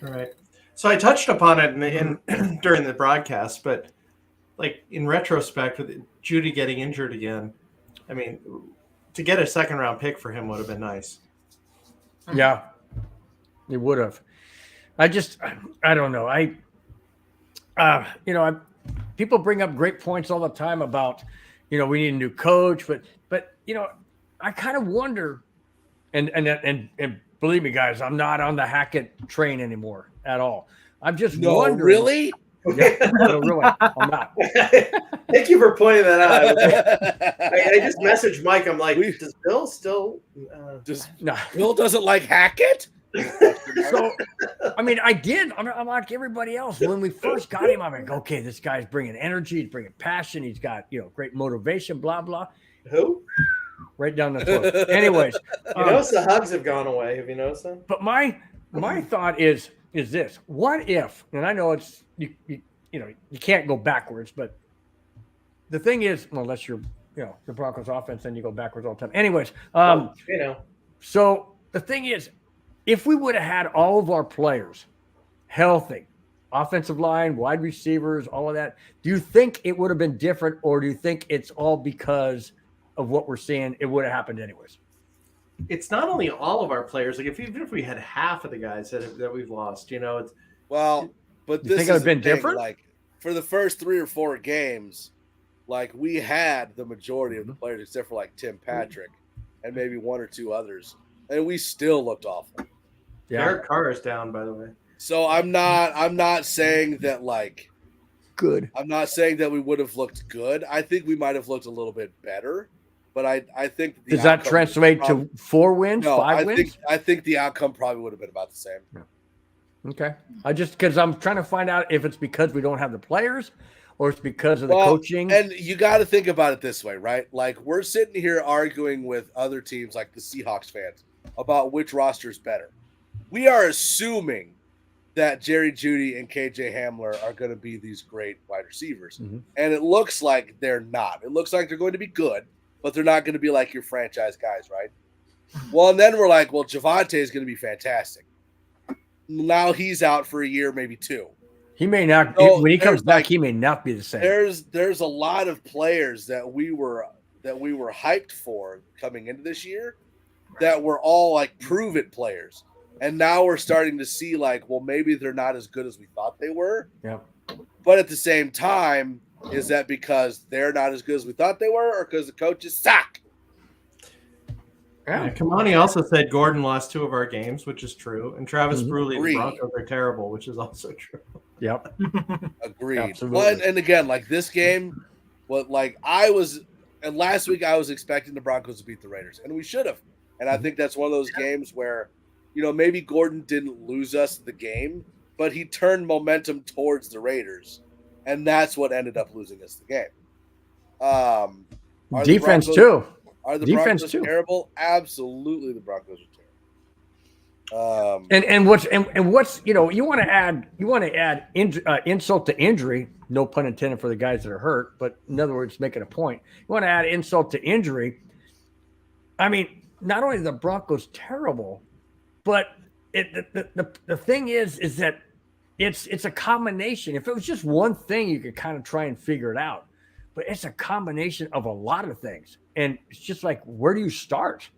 All right. So I touched upon it in during the broadcast, but in retrospect, with Judy getting injured again, I mean, to get a second round pick for him would have been nice. Yeah, it would have. I don't know. People bring up great points all the time about, we need a new coach, but I kind of wonder, and believe me, guys, I'm not on the Hackett train anymore at all. I'm just wondering. Really? Yeah, no, really, I'm not. Thank you for pointing that out. I just messaged Mike. I'm like, does Bill still? Bill doesn't like Hackett? So, I mean, I did. I'm like everybody else. When we first got him, I'm like, okay, this guy's bringing energy. He's bringing passion. He's got, great motivation, blah, blah. Who? Right down the throat. Anyways. You notice the hugs have gone away. Have you noticed that? But my thought is this. What if, and I know it's, you can't go backwards, but the thing is, well, unless you're, the Broncos offense, then you go backwards all the time. Anyways. So the thing is, if we would have had all of our players healthy, offensive line, wide receivers, all of that, do you think it would have been different, or do you think it's all because of what we're seeing? It would have happened anyways. It's not only all of our players. Even if we had half of the guys that we've lost, it's but you this think it would have been different. For the first 3 or 4 games, we had the majority of the players except for Tim Patrick and maybe 1 or 2 others, and we still looked awful. Yeah. Derek Carr is down, by the way. So I'm not saying that good. I'm not saying that we would have looked good. I think we might have looked a little bit better, but I think does that translate to 4 wins, 5 wins? I think the outcome probably would have been about the same. Yeah. Okay. Because I'm trying to find out if it's because we don't have the players or it's because of the coaching. And you got to think about it this way, right? We're sitting here arguing with other teams like the Seahawks fans about which roster is better. We are assuming that Jerry Jeudy and KJ Hamler are going to be these great wide receivers. Mm-hmm. And it looks like they're not. It looks like they're going to be good, but they're not going to be like your franchise guys, right? Well, and then we're like, well, Javonte is going to be fantastic. Now he's out for a year, maybe 2. He may not. So when he comes there's, back, like, he may not be the same. There's a lot of players that we were hyped for coming into this year that were all like prove it players. And now we're starting to see like, well, maybe they're not as good as we thought they were. Yeah. But at the same time, is that because they're not as good as we thought they were, or because the coaches suck? Yeah, Kamani also said Gordon lost 2 of our games, which is true. And Travis Bruley, the Broncos are terrible, which is also true. Yep. Agreed. Absolutely. But, and again, like this game, and last week I was expecting the Broncos to beat the Raiders, and we should have. And I think that's one of those games where, maybe Gordon didn't lose us the game, but he turned momentum towards the Raiders, and that's what ended up losing us the game. Defense too. Are the Defense Broncos too. terrible? Absolutely, the Broncos are terrible. And what's you want to add insult to injury, no pun intended for the guys that are hurt, but in other words, making a point. You want to add insult to injury. I mean, not only are the Broncos terrible, but the thing is that it's a combination. If it was just one thing, you could kind of try and figure it out. But it's a combination of a lot of things. And it's just like, where do you start?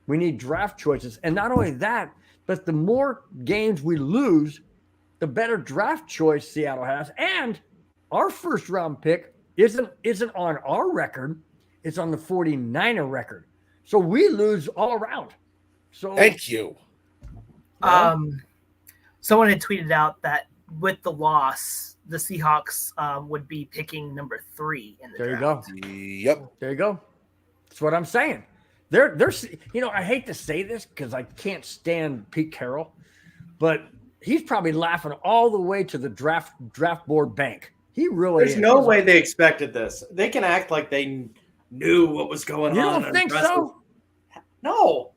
We need draft choices. And not only that, but the more games we lose, the better draft choice Seattle has. And our first round pick isn't on our record. It's on the 49er record. So we lose all around. So thank you. Someone had tweeted out that with the loss, the Seahawks would be picking number 3 in the draft. There you go. Yep. There you go. That's what I'm saying. They're I hate to say this because I can't stand Pete Carroll, but he's probably laughing all the way to the draft board bank. He really There's is. no way they expected this. They can act like they knew what was going on. You don't think so? No.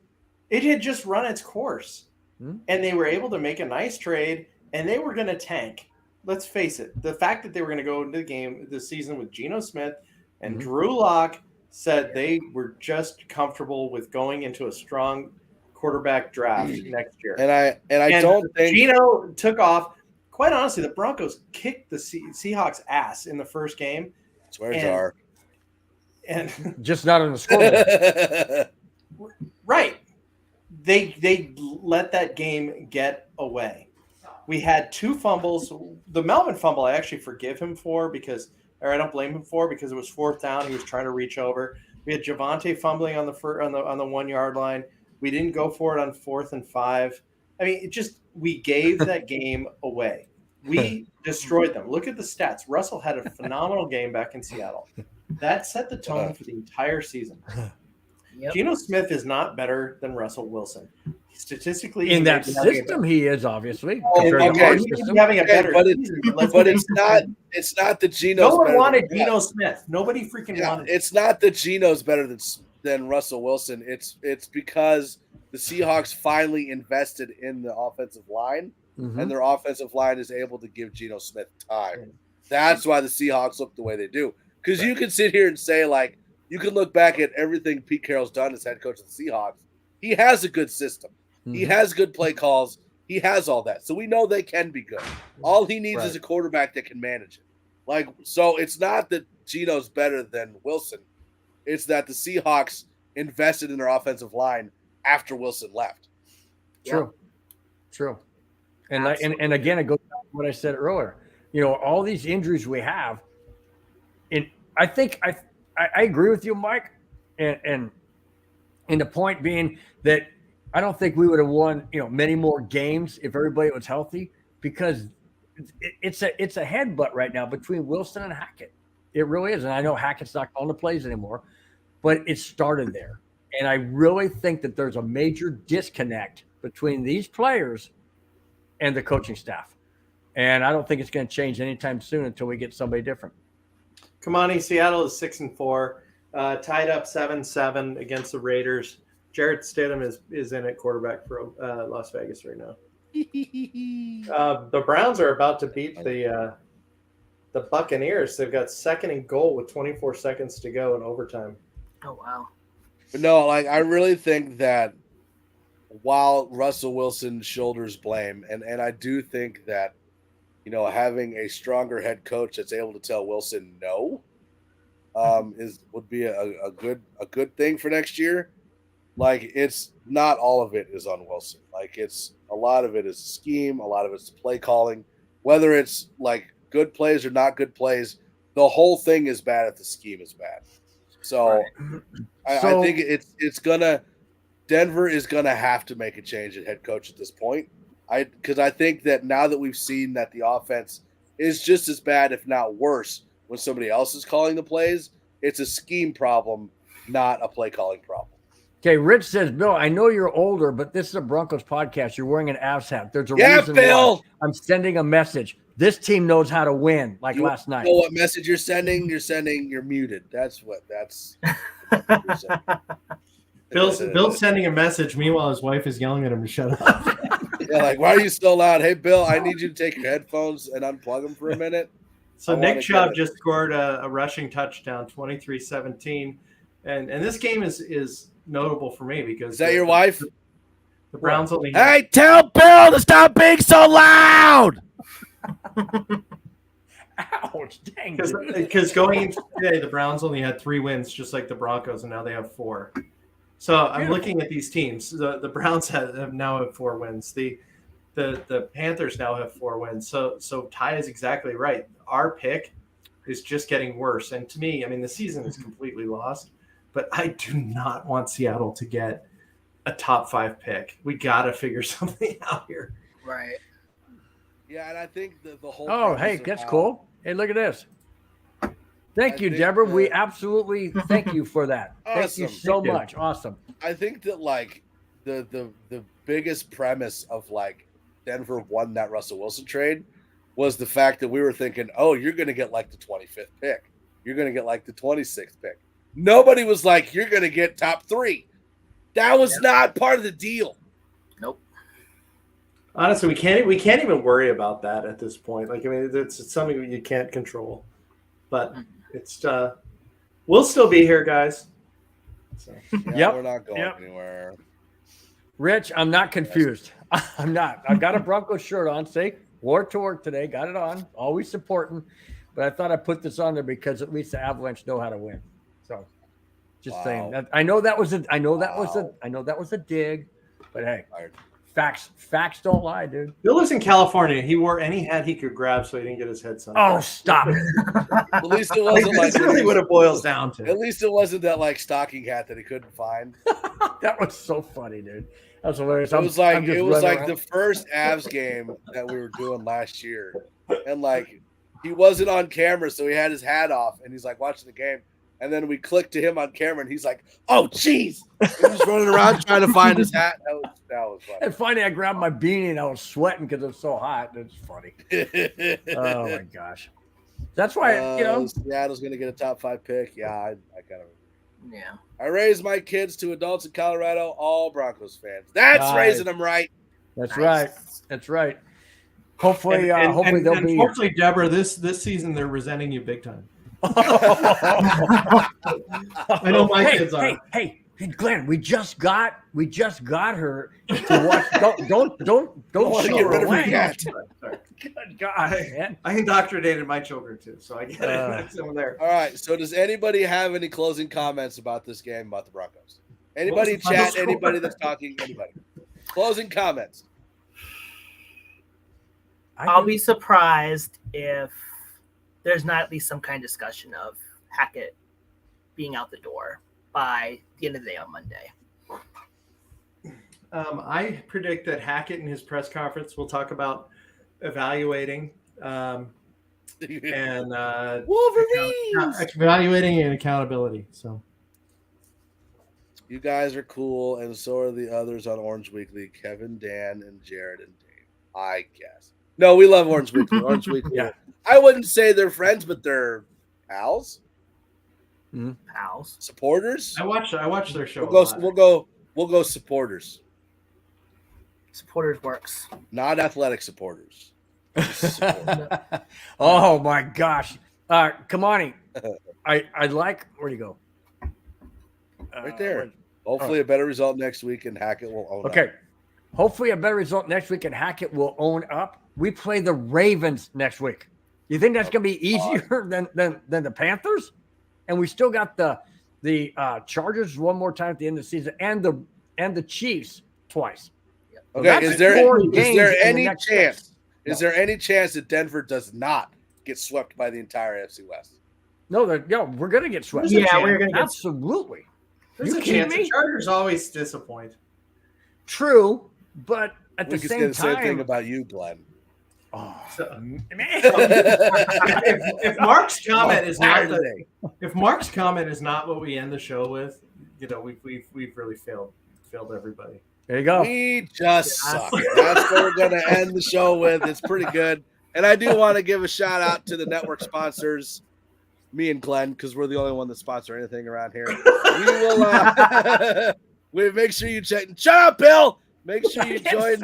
It had just run its course. And they were able to make a nice trade, and they were going to tank. Let's face it. The fact that they were going to go into the game this season with Geno Smith and Drew Lock said they were just comfortable with going into a strong quarterback draft next year. And I don't think Geno took off. Quite honestly, the Broncos kicked the Seahawks' ass in the first game. Where's our? And just not on the scoreboard. Right. They let that game get away. We had 2 fumbles. The Melvin fumble I actually forgive him for I don't blame him for because it was 4th down. He was trying to reach over. We had Javonte fumbling on the 1 yard line. We didn't go for it on 4th and 5. I mean, we gave that game away. We destroyed them. Look at the stats. Russell had a phenomenal game back in Seattle. That set the tone for the entire season. Yep. Geno Smith is not better than Russell Wilson. Statistically, in that system, he is obviously. Having a better season, but it's not that Geno's. No one wanted Geno Smith. Nobody freaking wanted. It's not that Geno's better than Russell Wilson. It's because the Seahawks finally invested in the offensive line, and their offensive line is able to give Geno Smith time. That's why the Seahawks look the way they do. Because you can sit here and say, like, you can look back at everything Pete Carroll's done as head coach of the Seahawks. He has a good system. He has good play calls. He has all that. So we know they can be good. All he needs is a quarterback that can manage it. So it's not that Geno's better than Wilson. It's that the Seahawks invested in their offensive line after Wilson left. True. And again, it goes back to what I said earlier. All these injuries we have, and I think I agree with you, Mike, and the point being that I don't think we would have won, many more games if everybody was healthy because it's a headbutt right now between Wilson and Hackett. It really is, and I know Hackett's not calling the plays anymore, but it started there, and I really think that there's a major disconnect between these players and the coaching staff, and I don't think it's going to change anytime soon until we get somebody different. Kamani, Seattle is 6-4, tied up 7-7 against the Raiders. Jarrett Stidham is in at quarterback for Las Vegas right now. The Browns are about to beat the Buccaneers. They've got 2nd and goal with 24 seconds to go in overtime. Oh wow! But no, I really think that while Russell Wilson shoulders blame, and I do think that having a stronger head coach that's able to tell Wilson no would be a good thing for next year. Like, it's not all of it is on Wilson. Like, it's a lot of it is scheme, a lot of it's play calling, whether it's like good plays or not good plays. The whole thing is bad if the scheme is bad. So, I think Denver is gonna have to make a change at head coach at this point. Because I think that now that we've seen that the offense is just as bad, if not worse, when somebody else is calling the plays, it's a scheme problem, not a play calling problem. Okay, Rich says, Bill, I know you're older, but this is a Broncos podcast. You're wearing an Avs hat. There's a reason Bill. why. I'm sending a message. This team knows how to win, like last night. You know what message you're sending? You're muted. That's what you're saying. Bill's sending a message. Meanwhile, his wife is yelling at him to shut up. Yeah, like, why are you so loud? Hey, Bill, I need you to take your headphones and unplug them for a minute. So Nick Chubb just scored a rushing touchdown, 23-17. And this game is notable for me because is that your wife? The Browns only. Hey, tell Bill to stop being so loud. Ouch! Dang. Because going into today, the Browns only had 3 wins, just like the Broncos, and now they have 4. So I'm looking at these teams. The Browns have now have 4 wins. The Panthers now have 4 wins. So Ty is exactly right. Our pick is just getting worse. And to me, I mean, the season is completely lost. But I do not want Seattle to get a top 5 pick. We got to figure something out here. Right. Yeah, and I think the whole. Oh, hey, that's cool. Hey, look at this. Thank you, Deborah. We absolutely thank you for that. Awesome. Thank you so much. Awesome. I think that like the biggest premise of like Denver won that Russell Wilson trade was the fact that we were thinking, oh, you're going to get like the 25th pick. You're going to get like the 26th pick. Nobody was like, you're going to get top 3. That was not part of the deal. Nope. Honestly, we can't even worry about that at this point. Like, I mean, it's something you can't control. But it's we'll still be here, guys. So. Yeah, we're not going anywhere. Rich, I'm not confused. I'm not. I've got a Broncos shirt on. Say, wore it to work today. Got it on. Always supporting. But I thought I'd put this on there because at least the Avalanche know how to win. So, just saying. I know that was a dig. But hey, facts don't lie, dude. Bill lives in California. He wore any hat he could grab so he didn't get his head sun. Oh, stop it. At least it wasn't like that's really what it boils down to. At least it wasn't that like stocking hat that he couldn't find. That was so funny, dude. That was hilarious. It was like the first Avs game that we were doing last year, and like he wasn't on camera, so he had his hat off, and he's like watching the game. And then we clicked to him on camera, and he's like, "Oh, jeez!" He was running around trying to find his hat. That was funny. And finally, I grabbed my beanie, and I was sweating because it was so hot. It's funny. Oh my gosh, that's why Seattle's going to get a top 5 pick. Yeah, I kind of. Yeah. I raised my kids to adults in Colorado, all Broncos fans. That's raising them right. That's right. That's right. Hopefully, hopefully they'll be. Unfortunately, Deborah, this season they're resenting you big time. I know my kids are. Hey, Glenn, we just got her to watch. Don't get rid of her cat. Good God, man. I indoctrinated my children too, so I get it. Some there. All right. So, does anybody have any closing comments about this game, about the Broncos? Anybody in chat? Anybody that's talking? Anybody? Closing comments. I'll be surprised if there's not at least some kind of discussion of Hackett being out the door by the end of the day on Monday. I predict that Hackett in his press conference will talk about evaluating and Wolverines, evaluating and accountability. So you guys are cool, and so are the others on Orange Weekly: Kevin, Dan, and Jared and Dave. I guess. No, we love Orange Weekly. Orange Weekly. Yeah. I wouldn't say they're friends, but they're pals. Mm-hmm. Pals. Supporters. I watch their show. We'll go supporters. Supporters works. Not athletic supporters. Oh my gosh. Kamani. I like, where'd you go? Right there. Hopefully a better result next week, and Hackett will own Okay. Hopefully a better result next week, and Hackett will own up. We play the Ravens next week. You think that's going to be easier than the Panthers? And we still got the Chargers one more time at the end of the season, and the Chiefs twice. So Okay, is there any chance? No. Is there any chance that Denver does not get swept by the entire AFC West? No, we're going to get swept. Yeah, we're going to get absolutely. There's You a kidding chance. me? The Chargers always disappoint. True, but at We the could same say the same thing time, about you, Glenn. If Mark's comment is not Saturday. if Mark's comment is not what we end the show with, we've really failed everybody. There you go. We just suck. That's what we're going to end the show with. It's pretty good. And I do want to give a shout out to the network sponsors, me and Glenn, because we're the only one that sponsor anything around here. We will make sure you check. Shut up, Bill. Make sure you join.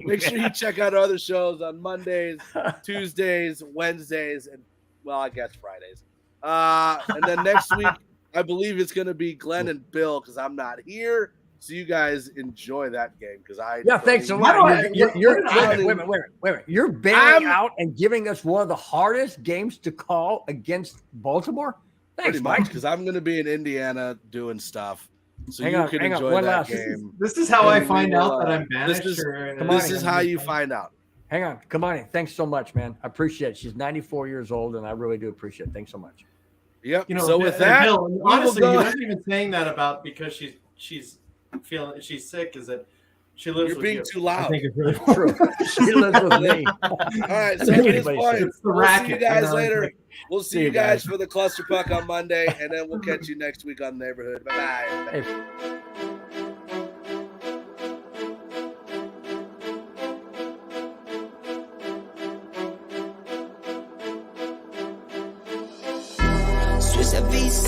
Make sure you check out our other shows on Mondays, Tuesdays, Wednesdays, and I guess Fridays. And then next week, I believe it's going to be Glenn and Bill because I'm not here. So you guys enjoy that game because thanks a lot. Wait a minute. You're bailing out and giving us one of the hardest games to call against Baltimore. Thanks, pretty Mike. much because I'm going to be in Indiana doing stuff. So Hang you on, can hang on. enjoy One that last- game. This is how I And we find out will, that I'm banished. This is how you find out. Hang on. Come on in. Thanks so much, man. I appreciate it. She's 94 years old, and I really do appreciate it. Thanks so much. Yep. You know, So with that, Bill, we will honestly, go- he wasn't even saying that about because she's sick. Is that she lives You're with being you. too loud. I think it's really True. She lives with me. All right. So at this point, It's the we'll see racket, you guys you know, later. like- We'll see you guys for the cluster puck on Monday, and then we'll catch you next week on the neighborhood. Bye bye. Switch that V6.